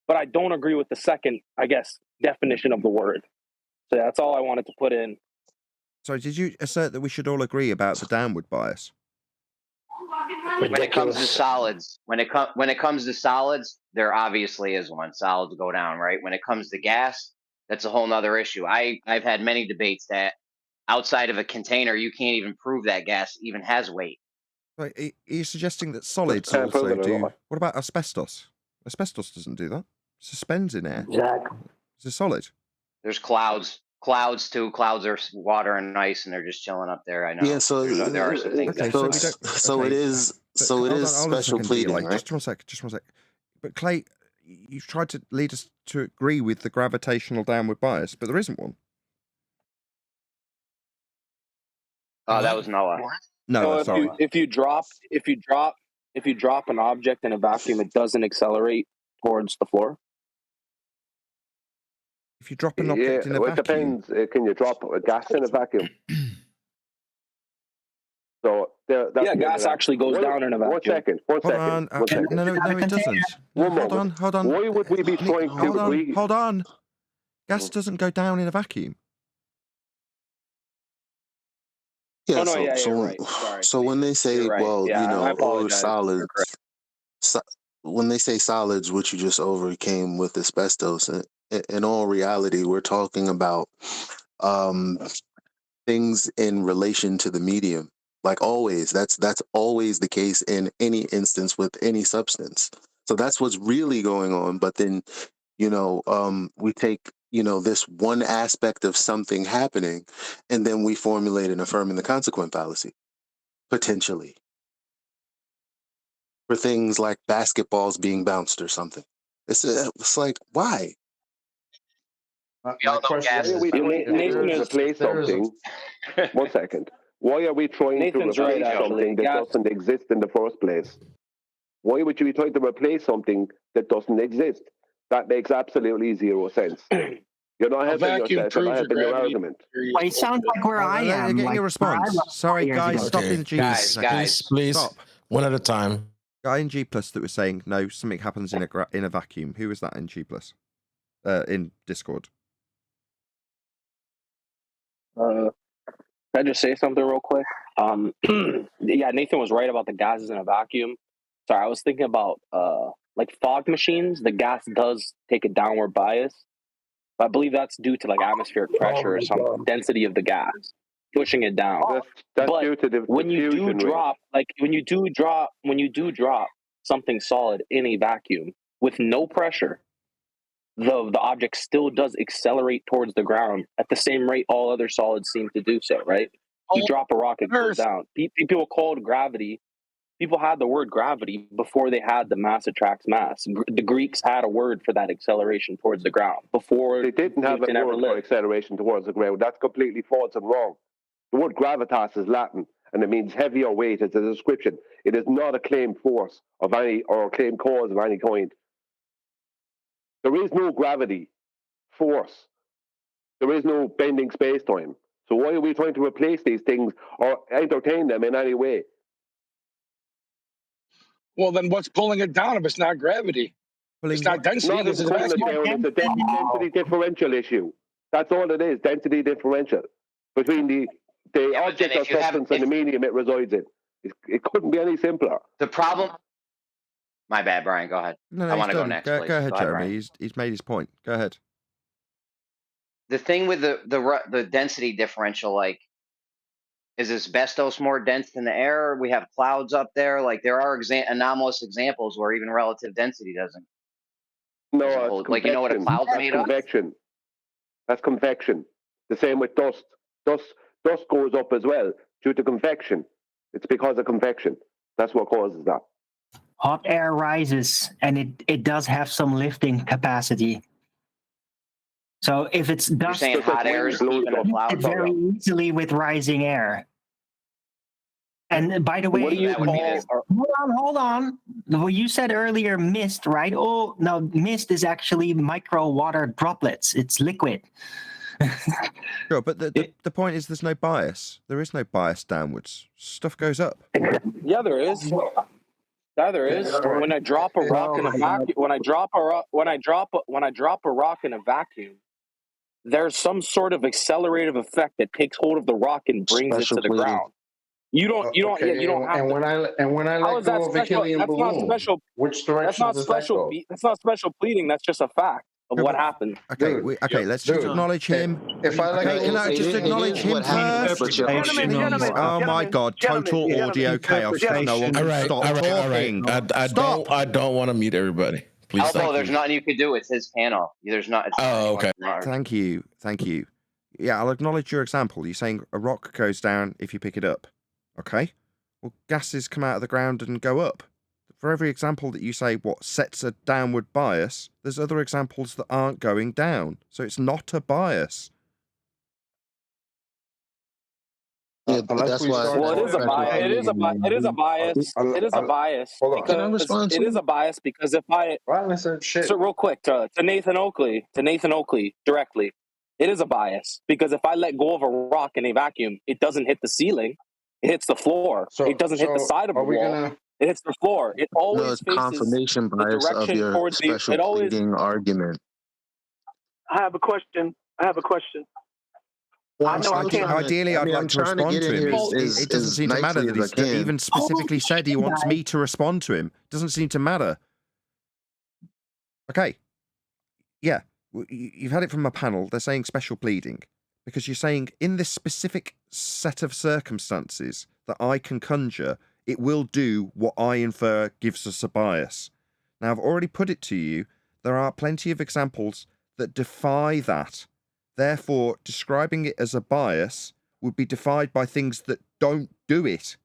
but I don't agree with the second, I guess, definition of the word. So that's all I wanted to put in. So did you assert that we should all agree about the downward bias? When it comes to solids, when it comes to solids, there obviously is one. Solids go down, right? When it comes to gas, that's a whole nother issue. I've had many debates that outside of a container, you can't even prove that gas even has weight. Right, are you suggesting that solids also do? What about asbestos? Asbestos doesn't do that. It suspends in air. It's a solid. There's clouds too. Clouds are water and ice, and they're just chilling up there. I know. Yeah, so there are some things. It is special pleading, right? Just one sec. But Clay, you've tried to lead us to agree with the gravitational downward bias, but there isn't one. Oh, that was Noah. No, sorry. If you drop an object in a vacuum, it doesn't accelerate towards the floor. If you drop an object in a vacuum, it depends. Can you drop a gas in a vacuum? So gas actually goes down in a vacuum. One second. No, it doesn't. Hold on. Why would we be trying to? Hold on. Gas doesn't go down in a vacuum. Yeah, so when they say, or solids, when they say solids, which you just overcame with asbestos, in all reality, we're talking about things in relation to the medium. Like always, that's always the case in any instance with any substance. So that's what's really going on. But then, we take, this one aspect of something happening, and then we formulate an affirming the consequent fallacy, potentially, for things like basketballs being bounced or something. It's like, why? My question is, Nathan is replace something. 1 second. Why are we trying Nathan's to replace right, actually. something that doesn't exist in the first place? Why would you be trying to replace something that doesn't exist? That makes absolutely zero sense. You're not helping yourself, you're not helping your argument. Well, it sounds like where I am. Getting like, a response. Sorry, guys, stop in G. Please, Stop. one at a time. Guy in G plus that was saying no, something happens in a vacuum. Who was that in G plus? In Discord. Can I just say something real quick? Yeah, Nathan was right about the gases in a vacuum. Sorry, I was thinking about like fog machines. The gas does take a downward bias. I believe that's due to like atmospheric pressure or some density of the gas pushing it down. That's but due to the when you do diffusion rate. drop, when you do drop something solid in a vacuum with no pressure, the object still does accelerate towards the ground at the same rate all other solids seem to do so, right? You drop a rock, it goes down. People called gravity. People had the word gravity before they had the mass attracts mass. The Greeks had a word for that acceleration towards the ground before They didn't have a word for acceleration towards the ground. That's completely false and wrong. The word gravitas is Latin, and it means heavy or weight. It's a description. It is not a claimed force of any or a claimed cause of any kind. There is no gravity force. There is no bending space-time. So why are we trying to replace these things or entertain them in any way? Well, then what's pulling it down if it's not gravity? It's not density. Nothing's It's pulling it down. It's a density differential issue. That's all it is, density differential between the object or substance and the medium it resides in. It couldn't be any simpler. The problem... My bad, Brian. Go ahead. No, I want to go done. next, Go please. ahead, Jeremy. Brian. He's made his point. Go ahead. The thing with the density differential, like, is asbestos more dense than the air? We have clouds up there. Like, there are anomalous examples where even relative density doesn't. No, it's like, you know what a cloud's made of? Convection. That's convection. The same with dust. Dust goes up as well due to convection. It's because of convection. That's what causes that. Hot air rises, and it does have some lifting capacity. So if it's dust, saying hot air is keeping a cloud very easily with rising air. And by the way, What do you hold on. Well, you said earlier mist, right? Oh, no, mist is actually micro water droplets. It's liquid. Sure, but the point is there's no bias. There is no bias downwards. Stuff goes up. Yeah, there is. Yeah, there is. When I drop a rock in a vacuum, when I drop a rock in a vacuum, there's some sort of accelerative effect that takes hold of the rock and brings it to the ground. You don't have. And when I let go of a helium balloon, which direction does that go? That's not special pleading. That's just a fact of what happened. Okay, let's just acknowledge him. If I can I just acknowledge him first? Oh my God! Total audio chaos. No one can stop talking. I don't want to mute everybody. Please. Alpo, there's nothing you can do. It's his panel. There's not. Okay. Thank you. Yeah, I'll acknowledge your example. You're saying a rock goes down if you pick it up. Okay. Well, gases come out of the ground and go up. For every example that you say what sets a downward bias, there's other examples that aren't going down. So it's not a bias. Yeah, that's why. Well, it is a bias. It is a bias. It is a bias. It is a bias because it is a bias because if I so real quick to Nathan Oakley directly, it is a bias because if I let go of a rock in a vacuum, it doesn't hit the ceiling, it hits the floor. It doesn't hit the side of the wall. It hits the floor. It always faces confirmation bias the of direction your towards the. special It always. pleading argument. I have a question. Ideally, I'd like to respond to him. It doesn't seem to matter that he's even specifically said he wants me to respond to him. Doesn't seem to matter. Okay. Yeah. You've had it from a panel. They're saying special pleading. Because you're saying in this specific set of circumstances, that I can conjure, it will do what I infer gives us a bias. Now, I've already put it to you, there are plenty of examples that defy that. Therefore, describing it as a bias would be defied by things that don't do it.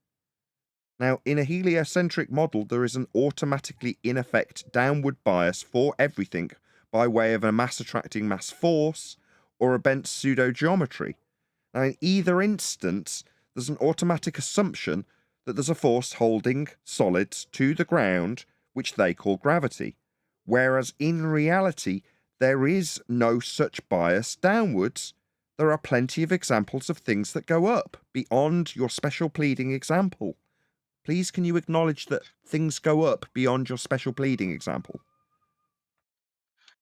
Now, in a heliocentric model, there is an automatically in effect downward bias for everything by way of a mass attracting mass force or a bent pseudo-geometry. Now, in either instance, there's an automatic assumption that there's a force holding solids to the ground, which they call gravity. Whereas in reality, there is no such bias downwards. There are plenty of examples of things that go up beyond your special pleading example. Please, can you acknowledge that things go up beyond your special pleading example?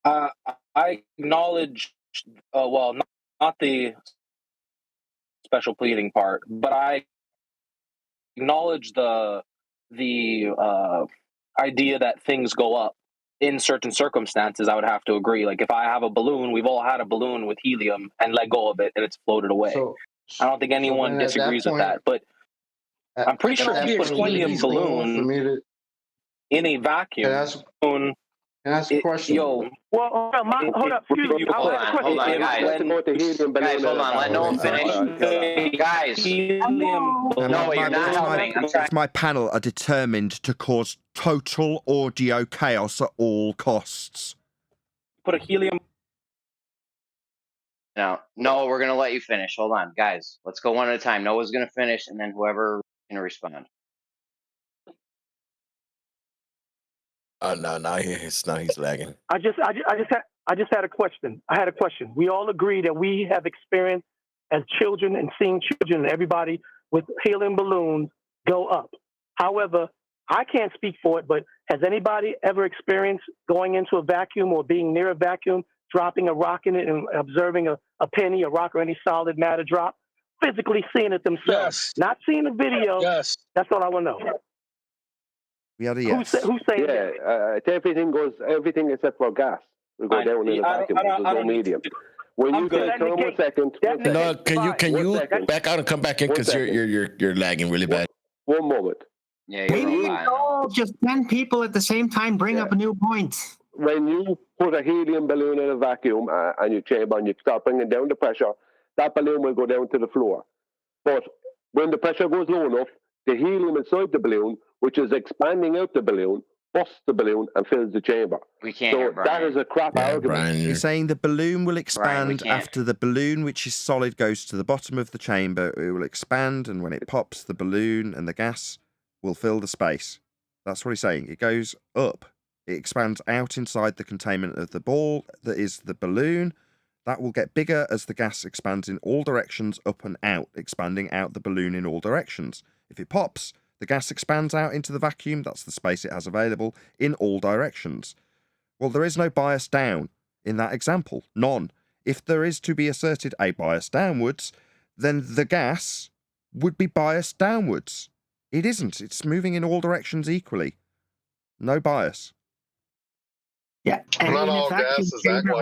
I acknowledge, well, not the special pleading part, but I acknowledge the idea that things go up in certain circumstances. I would have to agree. Like if I have a balloon, we've all had a balloon with helium and let go of it and it's floated away. I don't think anyone disagrees with that. But I'm pretty sure if you put a helium balloon in a vacuum, Can I ask a question? Yo, well, hold up. Excuse me. Hold on, guys, hold on. Let Noah finish. Guys, no, you're not helping. I'm trying. My panel are determined to cause total audio chaos at all costs. Put a helium. No, we're going to let you finish. Hold on, guys. Let's go one at a time. Noah's going to finish, and then whoever can respond. No, he's lagging. I just had a question. I had a question. We all agree that we have experienced as children and seeing children and everybody with helium balloons go up. However, I can't speak for it, but has anybody ever experienced going into a vacuum or being near a vacuum, dropping a rock in it and observing a penny, a rock, or any solid matter drop? Physically seeing it themselves. Yes. Not seeing the video. Yes. That's all I want to know. We had a yes. Who's saying that? Everything except for gas will go down in the vacuum. There's no medium. When you say, turn 1 second. No, can you back out and come back in because you're lagging really bad. 1 moment. Yeah, Maybe just 10 people at the same time bring up a new point. When you put a helium balloon in a vacuum and you chamber and you start bringing down the pressure, that balloon will go down to the floor. But when the pressure goes low enough, the helium inside the balloon, which is expanding out the balloon, busts the balloon and fills the chamber. We can't hear Brian. That is a crap argument. Brian, you're saying the balloon will expand after the balloon, which is solid, goes to the bottom of the chamber. It will expand, and when it pops, the balloon and the gas will fill the space. That's what he's saying. It goes up. It expands out inside the containment of the ball that is the balloon. That will get bigger as the gas expands in all directions, up and out, expanding out the balloon in all directions. If it pops, the gas expands out into the vacuum, that's the space it has available, in all directions. Well, there is no bias down in that example. None. If there is to be asserted a bias downwards, then the gas would be biased downwards. It isn't. It's moving in all directions equally. No bias. Yeah, and in a vacuum chamber,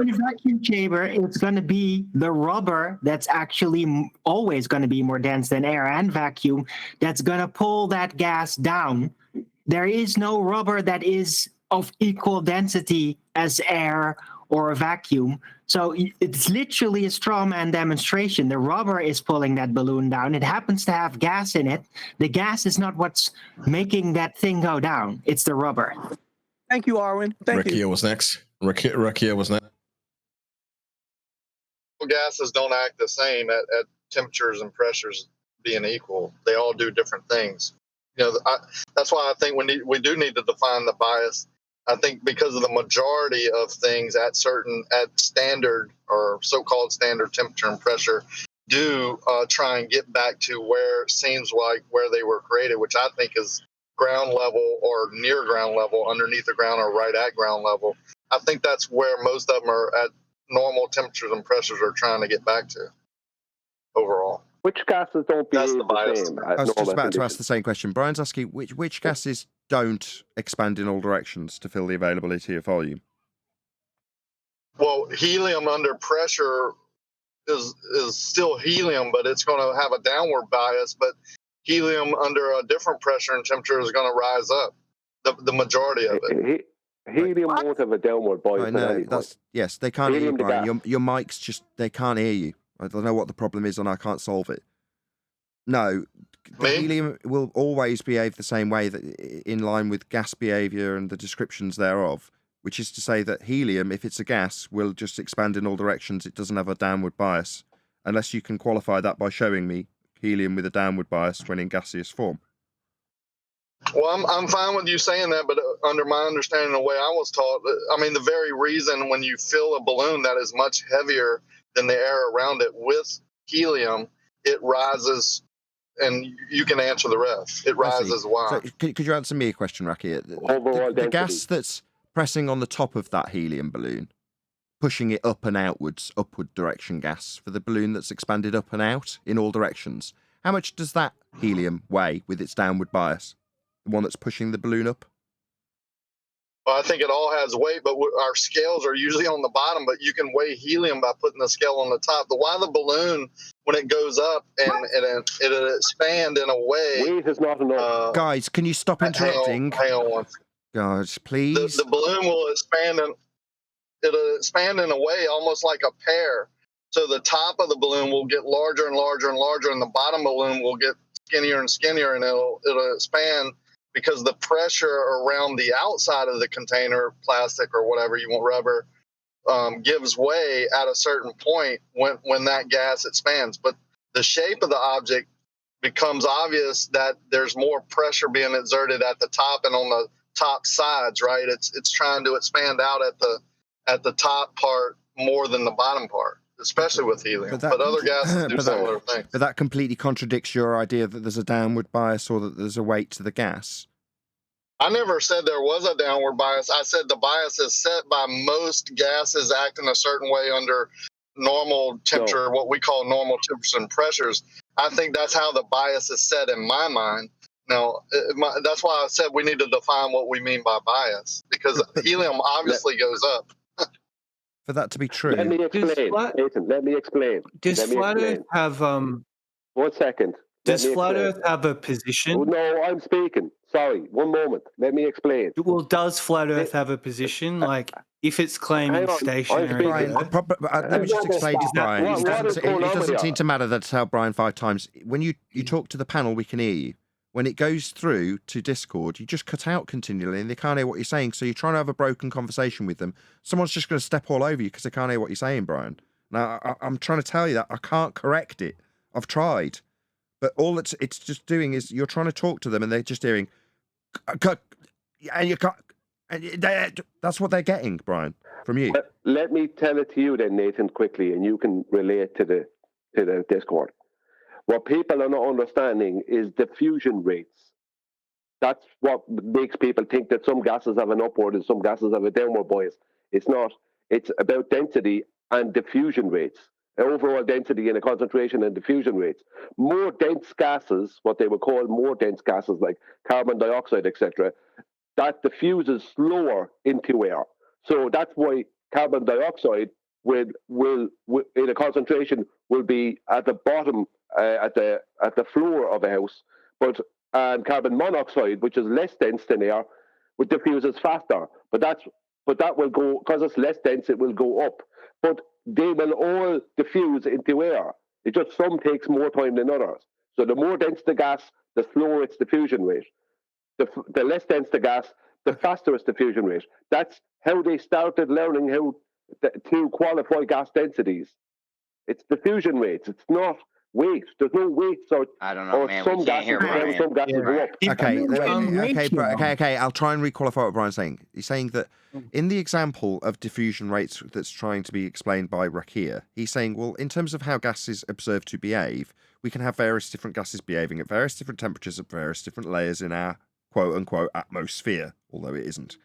in a vacuum chamber, it's going to be the rubber that's actually always going to be more dense than air and vacuum that's going to pull that gas down. There is no rubber that is of equal density as air or a vacuum. So it's literally a straw man demonstration. The rubber is pulling that balloon down. It happens to have gas in it. The gas is not what's making that thing go down. It's the rubber. Thank you, Arwen. Thank you. Rakia was next. Rakia was next. Gases don't act the same at temperatures and pressures being equal. They all do different things. That's why I think we do need to define the bias. I think because of the majority of things at standard or so-called standard temperature and pressure do try and get back to where it seems like where they were created, which I think is ground level or near ground level, underneath the ground or right at ground level. I think that's where most of them are at normal temperatures and pressures are trying to get back to overall. Which gases don't behave the same? I was just about to ask the same question. Brian's asking which gases don't expand in all directions to fill the availability of volume? Well, helium under pressure is still helium, but it's going to have a downward bias. But helium under a different pressure and temperature is going to rise up. The majority of it. Helium won't have a downward bias at no, any point. yes, they can't hear you, Helium to Brian. gas. Your mic's just, they can't hear you. I don't know what the problem is and I can't solve it. No, the helium will always behave the same way, that in line with gas behavior and the descriptions thereof, which is to say that helium, if it's a gas, will just expand in all directions. It doesn't have a downward bias, unless you can qualify that by showing me helium with a downward bias when in gaseous form. Well, I'm fine with you saying that, but under my understanding, the way I was taught, I mean, the very reason when you fill a balloon that is much heavier than the air around it with helium, it rises, and you can answer the rest. It rises why. So could you answer me a question, Raki? The gas that's pressing on the top of that helium balloon, pushing it up and outwards, upward direction gas, for the balloon that's expanded up and out in all directions, how much does that helium weigh with its downward bias? The one that's pushing the balloon up? Well, I think it all has weight, but our scales are usually on the bottom, but you can weigh helium by putting the scale on the top. Why the balloon, when it goes up and it expand in a way... Weight is not enough. Guys, can you stop interrupting? Hang on one second. Guys, please. The balloon will it'll expand in a way almost like a pear. So the top of the balloon will get larger and larger and larger, and the bottom balloon will get skinnier and skinnier, and it'll expand because the pressure around the outside of the container, plastic or whatever you want, rubber, gives way at a certain point when that gas expands. But the shape of the object becomes obvious that there's more pressure being exerted at the top and on the top sides, right? It's trying to expand out at the top part more than the bottom part, especially with helium. But other gases do similar things. But that completely contradicts your idea that there's a downward bias or that there's a weight to the gas. I never said there was a downward bias. I said the bias is set by most gases acting a certain way under normal temperature, what we call normal temperatures and pressures. I think that's how the bias is set in my mind. Now, that's why I said we need to define what we mean by bias, because helium obviously goes up. For that to be true. Let me explain, Nathan. Let me explain. Does Flat Earth have 1 second. Does Flat Earth have a position? Oh, no, I'm speaking. Sorry, 1 moment. Let me explain. Well, does Flat Earth have a position? Like, if it's claiming stationary Earth, let me just explain to Brian. It doesn't seem to matter. That's how Brian 5 times. When you talk to the panel, we can hear you. When it goes through to Discord, you just cut out continually and they can't hear what you're saying. So you're trying to have a broken conversation with them. Someone's just going to step all over you because they can't hear what you're saying, Brian. Now, I'm trying to tell you that I can't correct it. I've tried. But all it's just doing is you're trying to talk to them and they're just hearing, and you can't. That's what they're getting, Brian, from you. Let me tell it to you then, Nathan, quickly, and you can relate to the Discord. What people are not understanding is diffusion rates. That's what makes people think that some gases have an upward and some gases have a downward bias. It's not. It's about density and diffusion rates. Overall density and a concentration and diffusion rates. More dense gases, what they would call more dense gases like carbon dioxide, etc., that diffuses slower into air. So that's why carbon dioxide will in a concentration will be at the bottom, at the floor of a house, but carbon monoxide, which is less dense than air, diffuses faster. But that will go, because it's less dense, it will go up. But they will all diffuse into air. It just some takes more time than others. So the more dense the gas, the slower its diffusion rate. The less dense the gas, the faster its diffusion rate. That's how they started learning how to qualify gas densities. It's diffusion rates. It's not weight. There's no weight. So I don't know, man. Some gases go up. Okay. I'll try and re-qualify what Brian's saying. He's saying that in the example of diffusion rates that's trying to be explained by Rakia, he's saying, well, in terms of how gases observed to behave, we can have various different gases behaving at various different temperatures at various different layers in our quote-unquote atmosphere, although it isn't.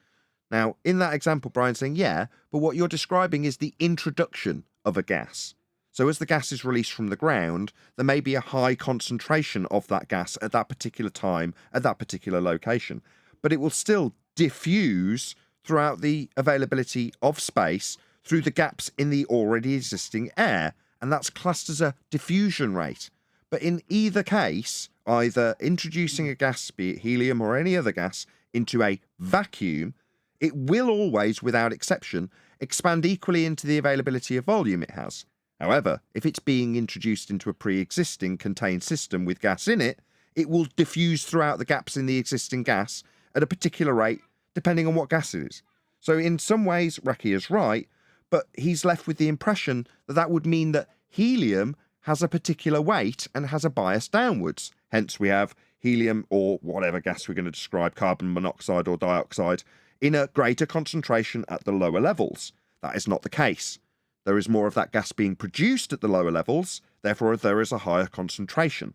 Now, in that example, Brian's saying, yeah, but what you're describing is the introduction of a gas. So as the gas is released from the ground, there may be a high concentration of that gas at that particular time, at that particular location. But it will still diffuse throughout the availability of space through the gaps in the already existing air. And that's classed as a diffusion rate. But in either case, either introducing a gas, be it helium or any other gas, into a vacuum, it will always, without exception, expand equally into the availability of volume it has. However, if it's being introduced into a pre-existing contained system with gas in it, it will diffuse throughout the gaps in the existing gas at a particular rate, depending on what gas it is. So in some ways, Raki is right, but he's left with the impression that that would mean that helium has a particular weight and has a bias downwards. Hence we have helium, or whatever gas we're going to describe, carbon monoxide or dioxide, in a greater concentration at the lower levels. That is not the case. There is more of that gas being produced at the lower levels, therefore there is a higher concentration.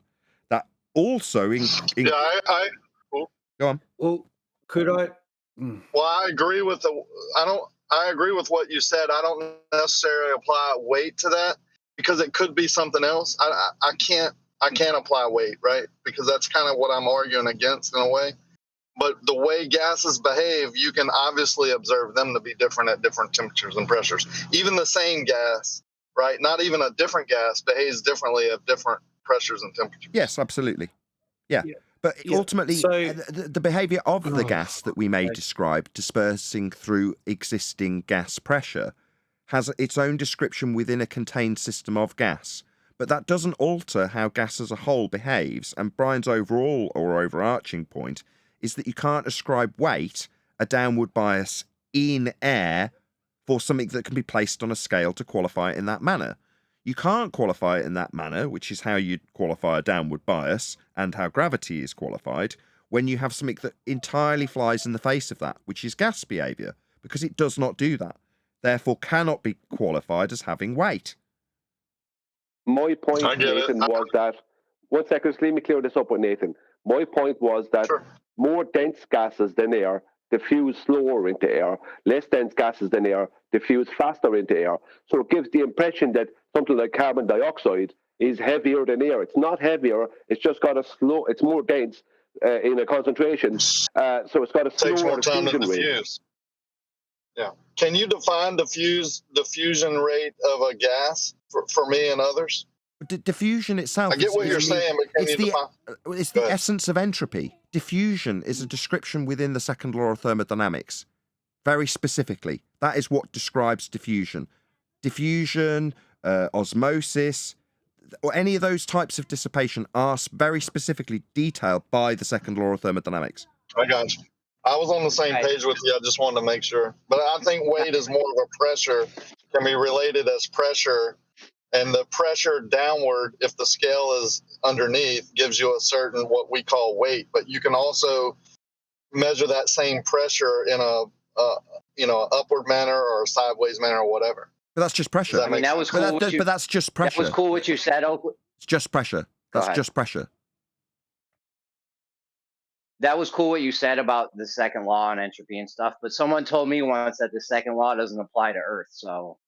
That also... Yeah, Go on. Well, could I... Well, I agree with I agree with what you said. I don't necessarily apply weight to that because it could be something else. I can't apply weight, right? Because that's kind of what I'm arguing against in a way. But the way gases behave, you can obviously observe them to be different at different temperatures and pressures. Even the same gas, right? Not even a different gas behaves differently at different pressures and temperatures. Yes, absolutely. Yeah. But ultimately, the behaviour of the gas that we may describe dispersing through existing gas pressure has its own description within a contained system of gas. But that doesn't alter how gas as a whole behaves. And Brian's overall or overarching point is that you can't ascribe weight, a downward bias in air, for something that can be placed on a scale to qualify it in that manner. You can't qualify it in that manner, which is how you'd qualify a downward bias and how gravity is qualified, when you have something that entirely flies in the face of that, which is gas behaviour, because it does not do that. Therefore cannot be qualified as having weight. My point, Nathan, was that... One second, let me clear this up with Nathan. My point was that more dense gases than air diffuse slower into air, less dense gases than air diffuse faster into air. So it gives the impression that something like carbon dioxide is heavier than air. It's not heavier, it's just got a slow, it's more dense in a concentration, so it's got a slower diffusion rate. Yeah. Can you define the fusion rate of a gas for me and others? Diffusion itself... I get what you're saying, but can you define... It's the essence of entropy. Diffusion is a description within the second law of thermodynamics. Very specifically. That is what describes diffusion. Diffusion, osmosis, or any of those types of dissipation are very specifically detailed by the second law of thermodynamics. I got you. I was on the same page with you. I just wanted to make sure. But I think weight is more of a pressure, can be related as pressure. And the pressure downward, if the scale is underneath, gives you a certain what we call weight. But you can also measure that same pressure in a upward manner or a sideways manner or whatever. But that's just pressure. I mean, that was cool. But that's just pressure. That was cool what you said, Oakley. It's just pressure. That's just pressure. That was cool what you said about the second law and entropy and stuff. But someone told me once that the second law doesn't apply to Earth. So.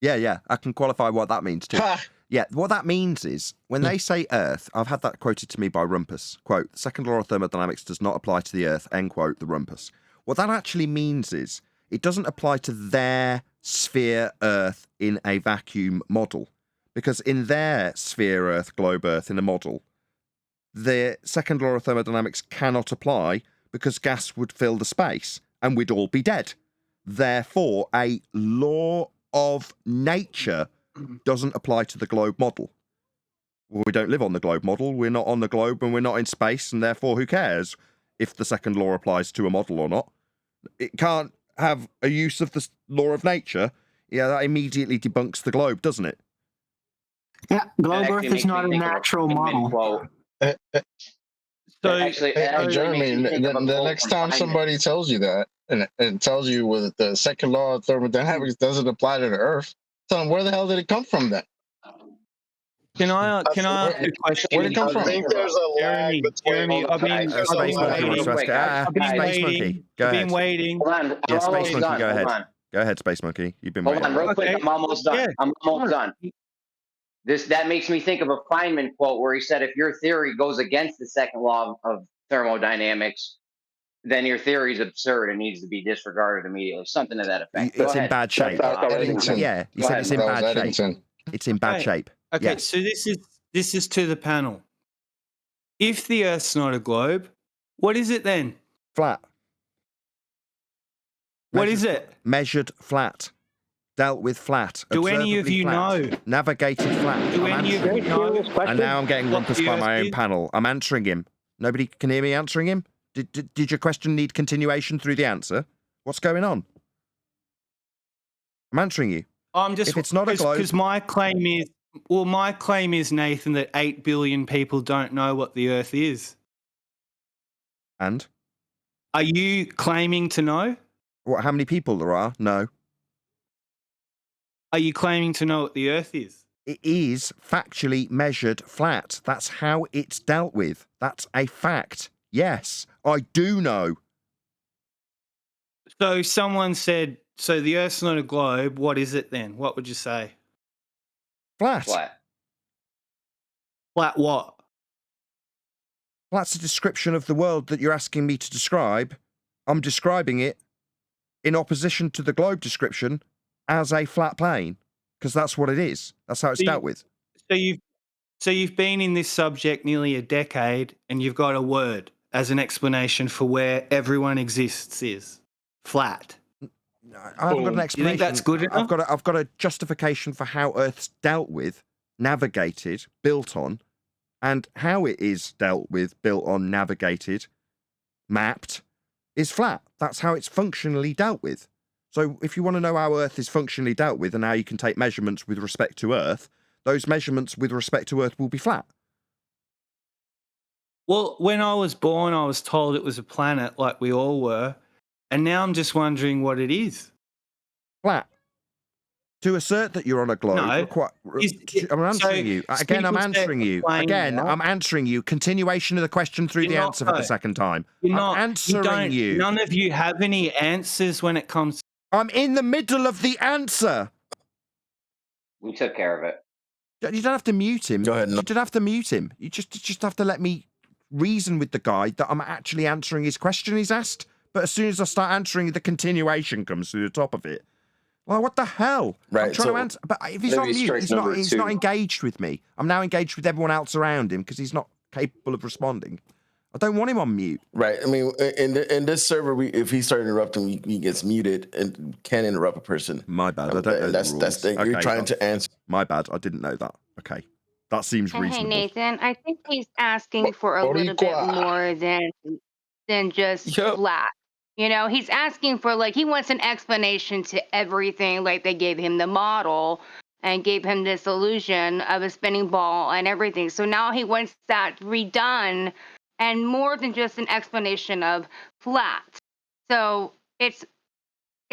Yeah, I can qualify what that means too. Yeah, what that means is, when they say Earth, I've had that quoted to me by Rumpus. Quote, the second law of thermodynamics does not apply to the Earth, end quote, the Rumpus. What that actually means is, it doesn't apply to their sphere Earth in a vacuum model. Because in their sphere Earth, globe Earth, in a model, the second law of thermodynamics cannot apply because gas would fill the space and we'd all be dead. Therefore, a law of nature doesn't apply to the globe model. Well, we don't live on the globe model, we're not on the globe and we're not in space, and therefore who cares if the second law applies to a model or not? It can't have a use of the law of nature. Yeah, that immediately debunks the globe, doesn't it? Yeah, globe Earth is not a natural model. Jeremy, the next time somebody tells you that, and tells you with the second law of thermodynamics doesn't apply to the Earth, tell them where the hell did it come from then? Can I ask a question? Where did it come from? I think there's a lag Jeremy, I've been waiting. Go ahead. Been waiting. Hold on. Yeah, Space Monkey, done. go ahead. Hold on. Go ahead, Space Monkey. You've been Hold waiting. on, real quick. I'm almost done. Yeah. I'm almost done. That makes me think of a Feynman quote where he said, if your theory goes against the second law of thermodynamics, then your theory is absurd and needs to be disregarded immediately. Something to that effect. It's in bad shape. Yeah, you said it's in bad shape. It's in bad shape. Okay, Yeah. so this This is to the panel. If the Earth's not a globe, what is it then? Flat. What is it? Measured flat. Dealt with flat. Do any of observably you flat, know? Navigated flat. Do I'm any of answering you know? And now I'm getting what rumpus the by Earth my own is? panel. I'm answering him. Nobody can hear me answering him? Did your question need continuation through the answer? What's going on? I'm answering you. I'm just If it's not a globe, because my claim is, Nathan, that 8 billion people don't know what the Earth is. And? Are you claiming to know? What? How many people there are? No. Are you claiming to know what the Earth is? It is factually measured flat. That's how it's dealt with. That's a fact. Yes, I do know. So someone said, so the Earth's not a globe. What is it then? What would you say? Flat. Flat. Flat what? That's a description of the world that you're asking me to describe. I'm describing it in opposition to the globe description as a flat plane, because that's what it is. That's how it's dealt with. So you've been in this subject nearly a decade, and you've got a word as an explanation for where everyone exists is flat. I haven't got an explanation. You think that's good enough? I've got a justification for how Earth's dealt with, navigated, built on, and how it is dealt with, built on, navigated, mapped, is flat. That's how it's functionally dealt with. So if you want to know how Earth is functionally dealt with and how you can take measurements with respect to Earth, those measurements with respect to Earth will be flat. Well, when I was born, I was told it was a planet like we all were, and now I'm just wondering what it is. Flat. To assert that you're on a globe, I'm answering you. Again, I'm answering you. Again, I'm answering you. Continuation of the question through the answer for the second time. I'm answering you. None of you have any answers when it comes. I'm in the middle of the answer. We took care of it. You don't have to mute him. Go ahead. You don't have to mute him. You just have to let me reason with the guy that I'm actually answering his question he's asked. But as soon as I start answering, the continuation comes through the top of it. Well, what the hell? Right, I'm trying to answer, but if he's on mute, he's not engaged with me. I'm now engaged with everyone else around him because he's not capable of responding. I don't want him on mute. Right. I mean, in this server, if he starts interrupting, he gets muted and can't interrupt a person. My bad. I don't know that's the rules. you're trying to answer. My bad. I didn't know that. Okay, that seems reasonable. Hey Nathan, I think he's asking for a little bit more than just flat. You know, he's asking for he wants an explanation to everything. Like they gave him the model and gave him this illusion of a spinning ball and everything. So now he wants that redone and more than just an explanation of flat. So it's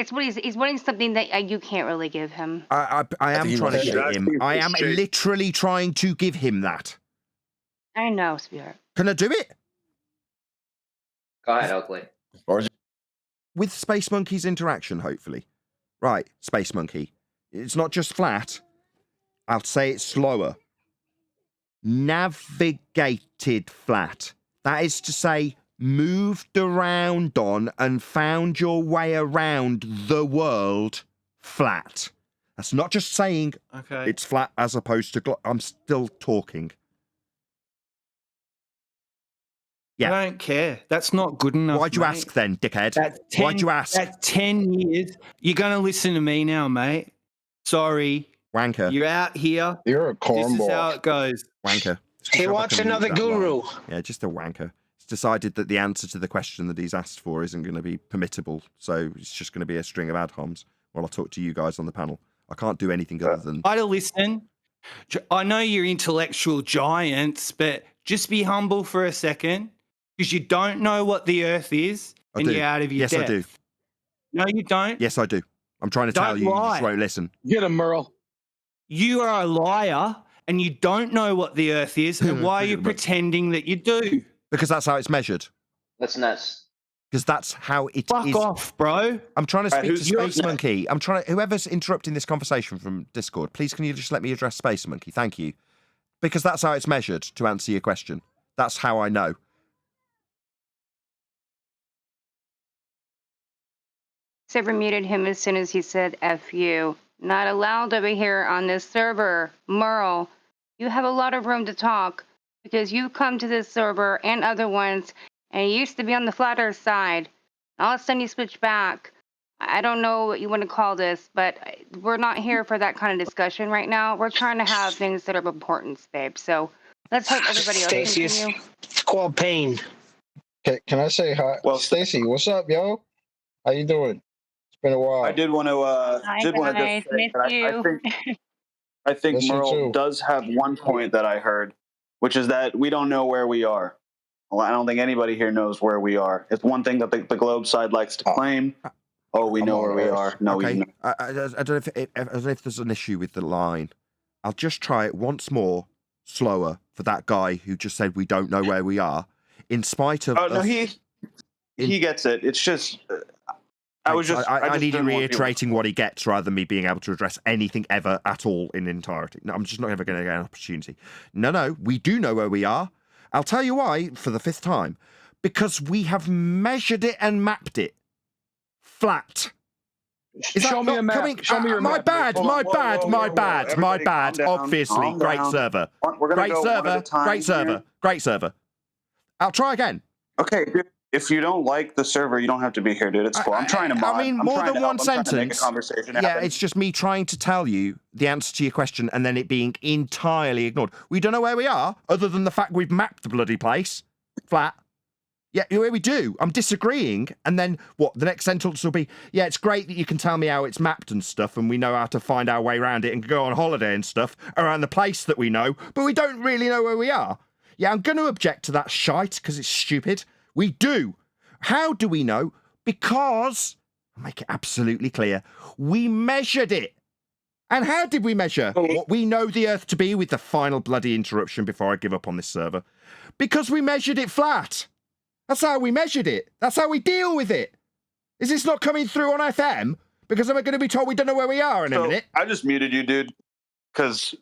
what he's wanting something that you can't really give him. I am trying to give him. I am literally trying to give him that. I know, sweetheart. Can I do it? Go ahead, Oakley. With Space Monkey's interaction, hopefully. Right, Space Monkey. It's not just flat. I'll say it's slower. Navigated flat. That is to say, moved around on and found your way around the world flat. That's not just saying it's flat as opposed to... I'm still talking. Yeah. I don't care. That's not good enough. Why'd you ask then, dickhead? Why'd you ask? That's 10 years. You're going to listen to me now, mate. Sorry. Wanker. You're out here. You're a cornball. This is how it goes. Wanker. He wants another guru. Yeah, just a wanker. He's decided that the answer to the question that he's asked for isn't going to be permittable, so it's just going to be a string of ad homs while I talk to you guys on the panel. I can't do anything other than... Try to listen. I know you're intellectual giants, but just be humble for a second. Because you don't know what the Earth is, and you're out of your depth. Yes, I do. No, you don't. Yes, I do. I'm trying to tell you, you just won't listen. Get him, Merle. You are a liar, and you don't know what the Earth is, and why are you pretending that you do? Because that's how it's measured. That's nuts. Because that's how it is. Fuck off, bro. I'm trying to speak to Space Monkey. Whoever's interrupting this conversation from Discord, please can you just let me address Space Monkey? Thank you. Because that's how it's measured, to answer your question. That's how I know. Server muted him as soon as he said F you. Not allowed over here on this server. Merle, you have a lot of room to talk because you've come to this server and other ones, and you used to be on the flat Earth side. All of a sudden, you switch back. I don't know what you want to call this, but we're not here for that kind of discussion right now. We're trying to have things that are of importance, babe. So let's hope everybody else Stacey, continue. it's called pain. Can I say hi? Well, Stacy, what's up, yo? How you doing? It's been a while. I did want to Hi just guys, say miss that you. I think Miss you Merle too. does have one point that I heard, which is that we don't know where we are. Well, I don't think anybody here knows where we are. It's one thing that the globe side likes to claim. Oh, we know where we are. No, we Okay, don't. I don't know if there's an issue with the line. I'll just try it once more, slower, for that guy who just said we don't know where we are, in spite of Oh no, us. he gets it. It's just I was just I just need you didn't want people- reiterating what he gets rather than me being able to address anything ever at all in entirety. No, I'm just not ever going to get an opportunity. No, we do know where we are. I'll tell you why for the 5th time. Because we have measured it and mapped it flat. Is Show that me not a map. coming? Show me your my map. bad, Hold on, my whoa, bad, whoa, my whoa, whoa. bad, my Everybody bad. calm down, Obviously, calm great down. server. We're gonna Great go one at a server, time great server, here. great server. I'll try again. Okay, dude. If you don't like the server, you don't have to be here, dude. It's cool. I'm trying to mod. I mean, I'm more trying than to one help. I'm trying to make a sentence. conversation Yeah, happen. it's just me trying to tell you the answer to your question and then it being entirely ignored. We don't know where we are, other than the fact we've mapped the bloody place flat. Yeah, where we do. I'm disagreeing, and then what? The next sentence will be, yeah, it's great that you can tell me how it's mapped and stuff, and we know how to find our way around it and go on holiday and stuff around the place that we know, but we don't really know where we are. Yeah, I'm going to object to that shite because it's stupid. We do. How do we know? Because, I'll make it absolutely clear, we measured it. And how did we measure what we know the Earth to be with the final bloody interruption before I give up on this server? Because we measured it flat. That's how we measured it. That's how we deal with it. Is this not coming through on FM? Because I'm going to be told we don't know where we are in a minute. I just muted you, dude, because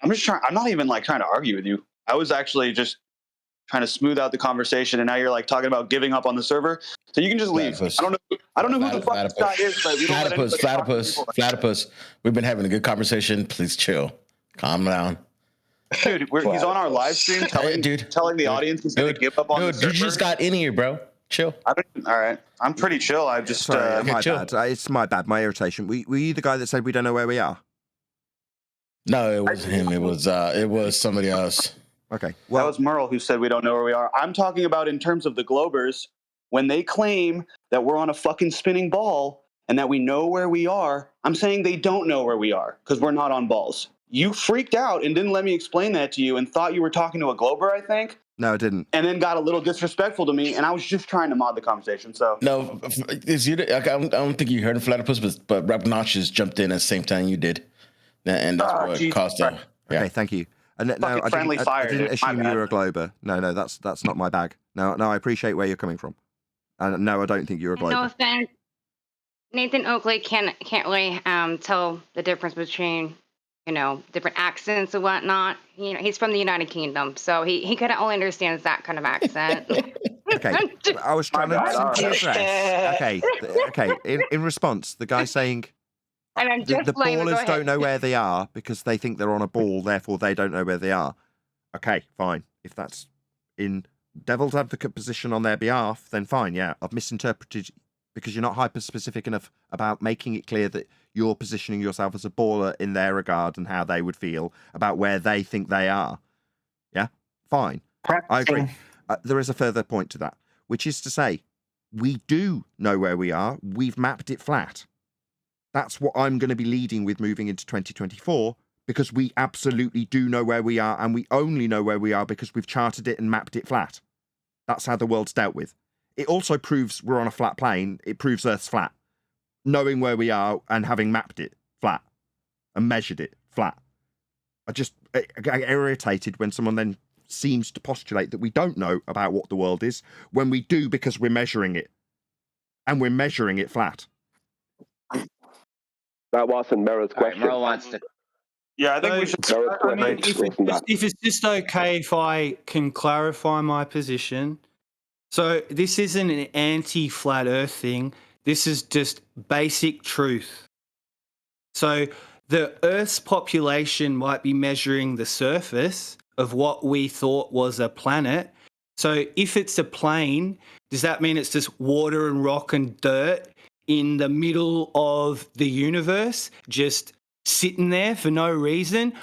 I'm just trying. I'm not even like trying to argue with you. I was actually just trying to smooth out the conversation, and now you're like talking about giving up on the server. So you can just leave. Platypus. I don't know who the fuck this guy is, but we don't let anybody talk to people. Platypus. We've been having a good conversation. Please chill. Calm down. Dude, he's on our live stream telling the audience he's going to give up on the server. You just got in here, bro. Chill. All right. I'm pretty chill. I just Sorry, my bad. It's my bad. My irritation. Were you the guy that said we don't know where we are? No, it wasn't him. It was somebody else. Okay. Well, that was Merle who said we don't know where we are. I'm talking about in terms of the Globers, when they claim that we're on a fucking spinning ball and that we know where we are. I'm saying they don't know where we are because we're not on balls. You freaked out and didn't let me explain that to you and thought you were talking to a Glober, I think. No, I didn't. And then got a little disrespectful to me, and I was just trying to mod the conversation. So no, I don't think you heard of Platypus, but Obnoxious jumped in at the same time you did, and that's what caused that. Okay, thank you. And no, I didn't assume you were a Glober. No, that's not my bag. No, I appreciate where you're coming from, and no, I don't think you're a Glober. No offense, Nathan Oakley can't really tell the difference between different accents and whatnot. He's from the United Kingdom, so he kind of only understands that kind of accent. Okay, I was trying to simply address. Okay. In response, the guy saying and I'm just the playing, ballers don't know where they are because they think they're on a ball, therefore they don't know where they are. Okay, fine. If that's in devil's advocate position on their behalf, then fine. Yeah, I've misinterpreted because you're not hyper-specific enough about making it clear that you're positioning yourself as a baller in their regard and how they would feel about where they think they are. Yeah, fine. I agree. There is a further point to that, which is to say, we do know where we are. We've mapped it flat. That's what I'm going to be leading with moving into 2024, because we absolutely do know where we are, and we only know where we are because we've charted it and mapped it flat. That's how the world's dealt with. It also proves we're on a flat plane. It proves Earth's flat. Knowing where we are and having mapped it flat and measured it flat. I get irritated when someone then seems to postulate that we don't know about what the world is when we do, because we're measuring it. And we're measuring it flat. That wasn't Meryl's question. Merle wants to. Yeah, I think we should. I mean, if it's just okay if I can clarify my position. So this isn't an anti-flat Earth thing. This is just basic truth. So the Earth's population might be measuring the surface of what we thought was a planet. So if it's a plane, does that mean it's just water and rock and dirt in the middle of the universe, just sitting there for no reason?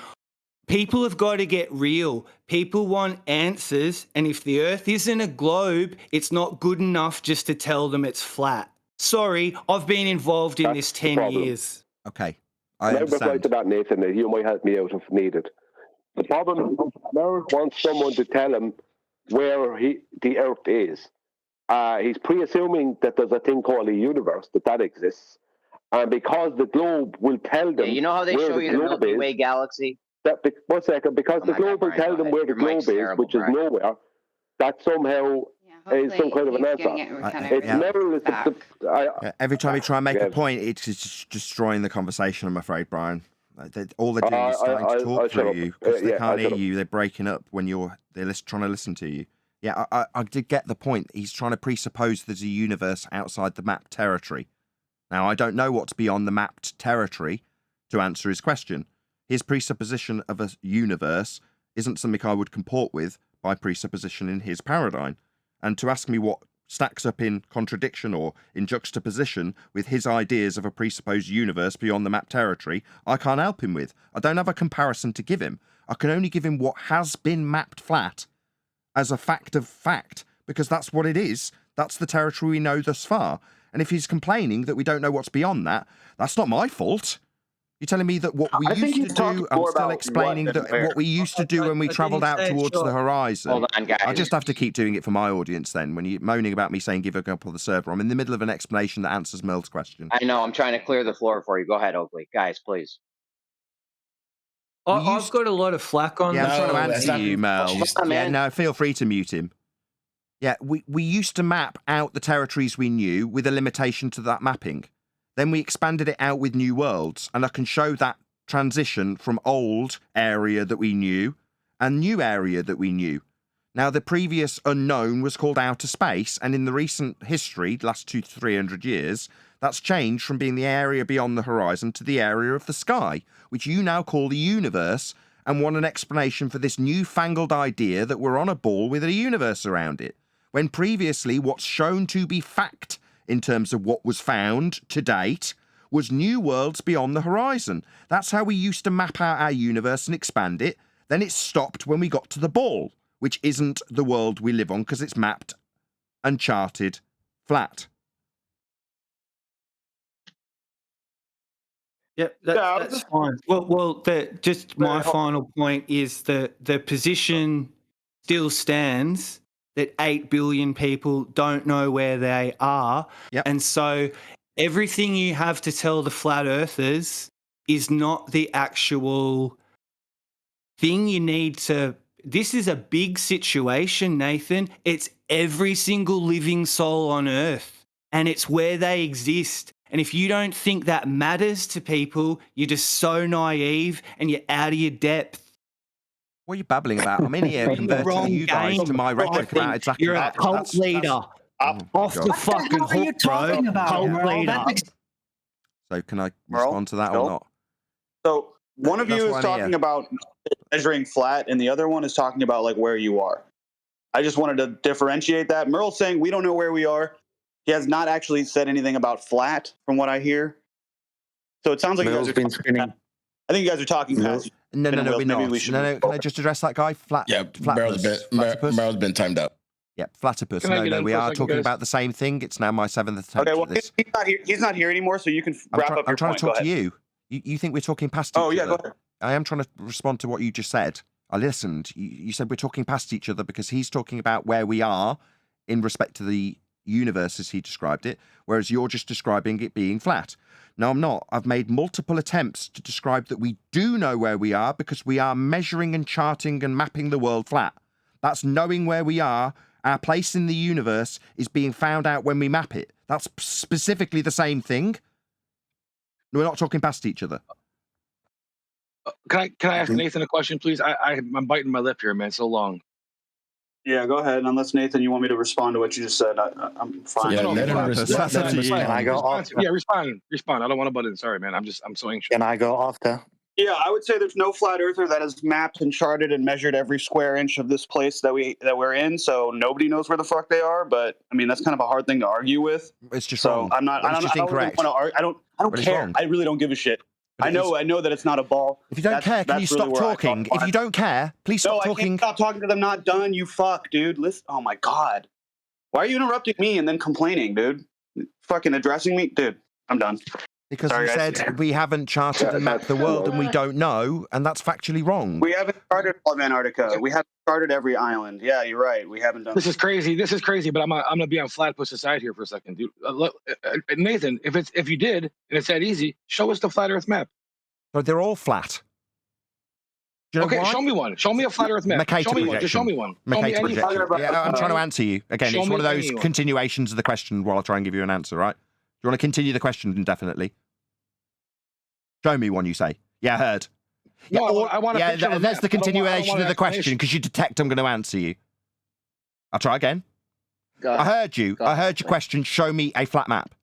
People have got to get real. People want answers. And if the Earth isn't a globe, it's not good enough just to tell them it's flat. Sorry, I've been involved in this 10 years. Okay. I reply to that, Nathan, that you might help me out if needed. The problem is Merrick wants someone to tell him where the Earth is. He's pre-assuming that there's a thing called a universe, that exists. And because the globe will tell them you know how they where show the you the globe Milky is, Way galaxy? One second, because the globe will tell them where the globe is, which is nowhere, that somehow is some kind of an answer. Merrill is every time you try and make a point, it's just destroying the conversation, I'm afraid, Brian. All they're doing is starting to talk through you because they can't hear you. They're breaking up when they're trying to listen to you. Yeah, I did get the point. He's trying to presuppose there's a universe outside the mapped territory. Now, I don't know what's beyond the mapped territory to answer his question. His presupposition of a universe isn't something I would comport with by presupposition in his paradigm. And to ask me what stacks up in contradiction or in juxtaposition with his ideas of a presupposed universe beyond the mapped territory, I can't help him with. I don't have a comparison to give him. I can only give him what has been mapped flat as a fact of fact, because that's what it is. That's the territory we know thus far. And if he's complaining that we don't know what's beyond that, that's not my fault. You're telling me that what we used to do, I'm still explaining that what we used to do when we travelled out towards the horizon. Hold on, guys. I just have to keep doing it for my audience then. When you're moaning about me saying give a couple of the server, I'm in the middle of an explanation that answers Merle's question. I know, I'm trying to clear the floor for you. Go ahead, Oakley. Guys, please. I've got a lot of flack on Yeah, that. I'm trying to answer you, Mel. Yeah, no, feel free to mute him. Yeah, we used to map out the territories we knew with a limitation to that mapping. Then we expanded it out with new worlds, and I can show that transition from old area that we knew and new area that we knew. Now, the previous unknown was called outer space, and in the recent history, last 200 to 300 years, that's changed from being the area beyond the horizon to the area of the sky, which you now call the universe, and want an explanation for this newfangled idea that we're on a ball with a universe around it, when previously what's shown to be fact in terms of what was found to date was new worlds beyond the horizon. That's how we used to map out our universe and expand it. Then it stopped when we got to the ball, which isn't the world we live on because it's mapped and charted flat. Yep, that's fine. Well, my final point is that the position still stands that 8 billion people don't know where they are. Yep. And so everything you have to tell the flat earthers is not the actual thing you need to. This is a big situation, Nathan. It's every single living soul on earth, and it's where they exist. And if you don't think that matters to people, you're just so naive and you're out of your depth. What are you babbling about? I'm in here converting you guys to my rhetoric about exactly You're that. a cult leader. Off the fucking hook, What are you talking about? Cult Merle? leader. So can I respond to that or not? So one of That's you why is I'm talking here. about measuring flat, and the other one is talking about like where you are. I just wanted to differentiate that. Merle's saying we don't know where we are. He has not actually said anything about flat, from what I hear. So it sounds like Merle's you guys are been spinning. I think you guys are talking past. No, we're Maybe not. we should No, can I just address that guy? Merle's been timed out. Yeah, platypus. Can I get in We for a are second, talking guys? about the same thing. It's now my 7th attempt Okay, well, at this. he's not here anymore, so you can wrap up your I'm trying point. to talk Go to ahead. you. You think we're talking past each Oh, other? yeah, go ahead. I am trying to respond to what you just said. I listened. You said we're talking past each other because he's talking about where we are in respect to the universe as he described it, whereas you're just describing it being flat. No, I'm not. I've made multiple attempts to describe that we do know where we are because we are measuring and charting and mapping the world flat. That's knowing where we are. Our place in the universe is being found out when we map it. That's specifically the same thing. We're not talking past each other. Can I ask Nathan a question, please? I'm biting my lip here, man. So long. Yeah, go ahead. Unless Nathan, you want me to respond to what you just said, I'm fine. Yeah, let him respond. Can I go off? Yeah, respond. I don't want to butt in. Sorry, man. I'm so anxious. Can I go after? Yeah, I would say there's no flat earther that has mapped and charted and measured every square inch of this place that we're in. So nobody knows where the fuck they are. But I mean, that's kind of a hard thing to argue with. It's just so wrong. I'm not. It's just incorrect. I don't care. Wrong. I really don't give a shit. But I know that it's not a ball. If you don't care, can you stop talking? If you don't care, please stop talking. I can't stop talking because I'm not done. You fuck, dude. Listen. Oh my god. Why are you interrupting me and then complaining, dude? Fucking addressing me, dude. I'm done. Because you said we haven't charted and mapped the world and we don't know, and that's factually wrong. We haven't charted all of Antarctica. We haven't charted every island. Yeah, you're right. We haven't done. This is crazy. But I'm gonna be on Flatpuss's side here for a second, dude. Nathan, if you did and it's that easy, show us the flat Earth map. No, they're all flat. Do you know okay, why? show me one. Show me a flat Earth map. Mercator show me one. Just show me one. Mercator projection. Yeah, I'm trying to answer you. Again, it's one of those continuations of the question while I try and give you an answer, right? Do you want to continue the question indefinitely? Show me one, you say. Yeah, I heard. Yeah, no, I want a picture of a there's map. the continuation of the question because you detect I'm going to answer you. I'll try again. I heard you. I heard your question. Show me a flat map.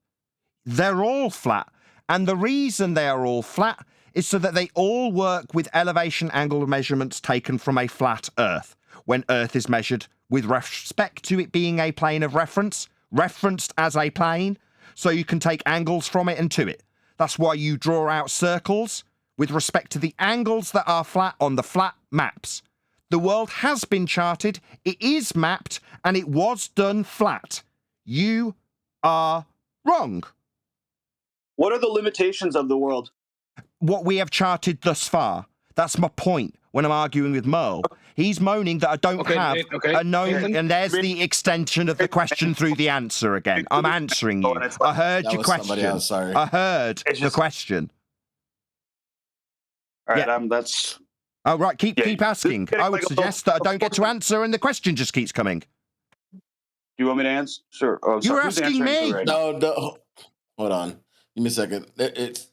They're all flat. And the reason they are all flat is so that they all work with elevation angle measurements taken from a flat Earth. When Earth is measured with respect to it being a plane of reference, referenced as a plane, so you can take angles from it and to it. That's why you draw out circles with respect to the angles that are flat on the flat maps. The world has been charted, it is mapped, and it was done flat. You are wrong. What are the limitations of the world? What we have charted thus far. That's my point when I'm arguing with Merle. He's moaning that I don't have a known, and there's the extension of the question through the answer again. I'm answering you. I heard your question. I heard the question. All right, that's... Oh, right, keep asking. I would suggest that I don't get to answer and the question just keeps coming. Do you want me to answer? Sure. Oh, you're asking me. Right no, hold on. Give me a second. It's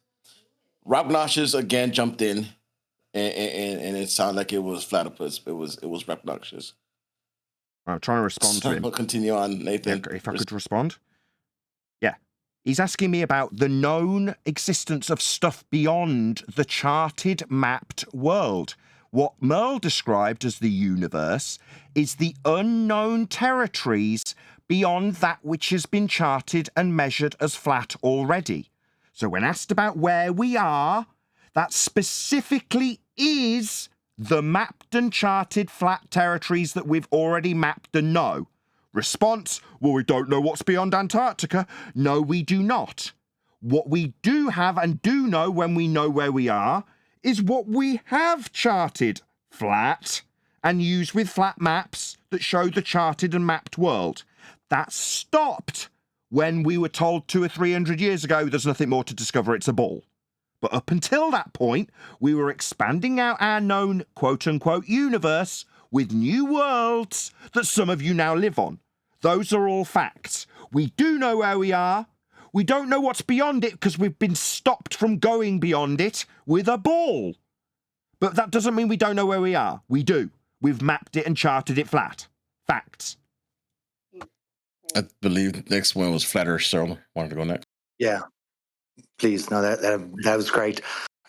Rob Noxious again jumped in, and it sounded like it was Platypus. It was Rob Noxious. I'm trying to respond to him. We'll continue on, Nathan. If I could respond. Yeah. He's asking me about the known existence of stuff beyond the charted, mapped world. What Merle described as the universe is the unknown territories beyond that which has been charted and measured as flat already. So when asked about where we are, that specifically is the mapped and charted flat territories that we've already mapped and know. Response, well, we don't know what's beyond Antarctica. No, we do not. What we do have and do know when we know where we are is what we have charted flat and used with flat maps that show the charted and mapped world. That stopped when we were told 200 or 300 years ago there's nothing more to discover, it's a ball. But up until that point, we were expanding out our known quote-unquote universe with new worlds that some of you now live on. Those are all facts. We do know where we are. We don't know what's beyond it because we've been stopped from going beyond it with a ball. But that doesn't mean we don't know where we are. We do. We've mapped it and charted it flat. Facts. I believe the next one was Flat Earth, so I wanted to go next. Yeah, please. No, that was great.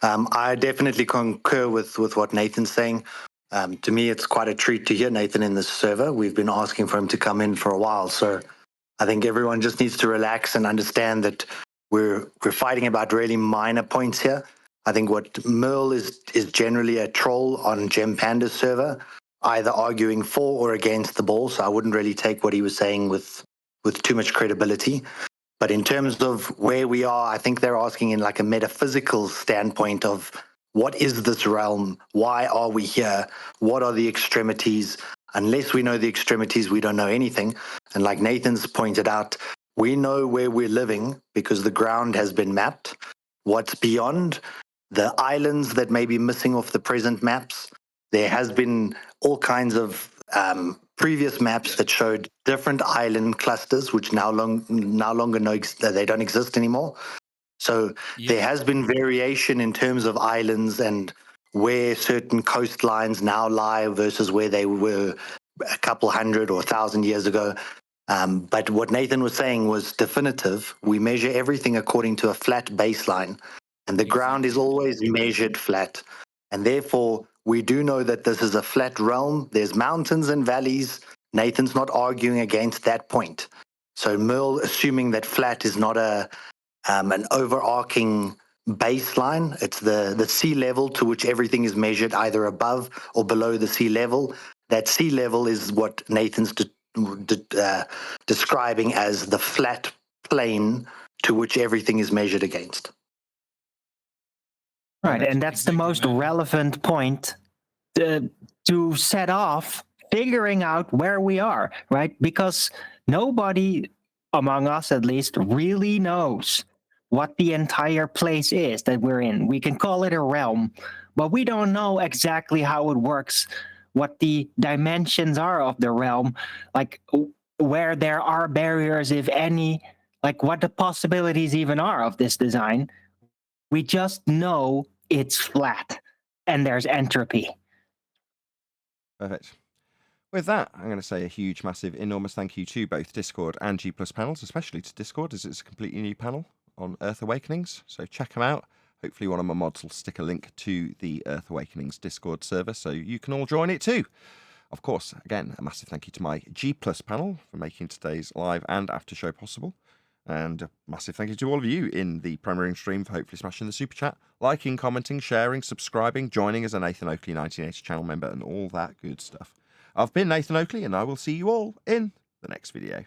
I definitely concur with what Nathan's saying. To me, it's quite a treat to hear Nathan in this server. We've been asking for him to come in for a while, so I think everyone just needs to relax and understand that we're fighting about really minor points here. I think what Merle is generally a troll on Gem Panda's server, either arguing for or against the ball, so I wouldn't really take what he was saying with too much credibility. But in terms of where we are, I think they're asking in like a metaphysical standpoint of what is this realm? Why are we here? What are the extremities? Unless we know the extremities, we don't know anything. And like Nathan's pointed out, we know where we're living because the ground has been mapped. What's beyond the islands that may be missing off the present maps, there has been all kinds of previous maps that showed different island clusters, which no longer know that they don't exist anymore. So there has been variation in terms of islands and where certain coastlines now lie versus where they were a couple hundred or 1,000 years ago. But what Nathan was saying was definitive. We measure everything according to a flat baseline, and the ground is always measured flat. And therefore, we do know that this is a flat realm. There's mountains and valleys. Nathan's not arguing against that point. So Merle, assuming that flat is not an overarching baseline, it's the sea level to which everything is measured either above or below the sea level. That sea level is what Nathan's describing as the flat plane to which everything is measured against. Right, and that's the most relevant point to set off figuring out where we are, right? Because nobody, among us at least, really knows what the entire place is that we're in. We can call it a realm, but we don't know exactly how it works, what the dimensions are of the realm, like where there are barriers, if any, like what the possibilities even are of this design. We just know it's flat and there's entropy. Perfect. With that, I'm going to say a huge, massive, enormous thank you to both Discord and G+ panels, especially to Discord, as it's a completely new panel on Earth Awakenings. So check them out. Hopefully one of my mods will stick a link to the Earth Awakenings Discord server so you can all join it too. Of course, again, a massive thank you to my G+ panel for making today's live and after show possible. And a massive thank you to all of you in the premiering stream for hopefully smashing the super chat, liking, commenting, sharing, subscribing, joining as a Nathan Oakley 1980 channel member, and all that good stuff. I've been Nathan Oakley, and I will see you all in the next video.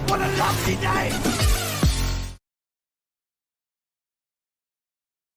What a lovely day!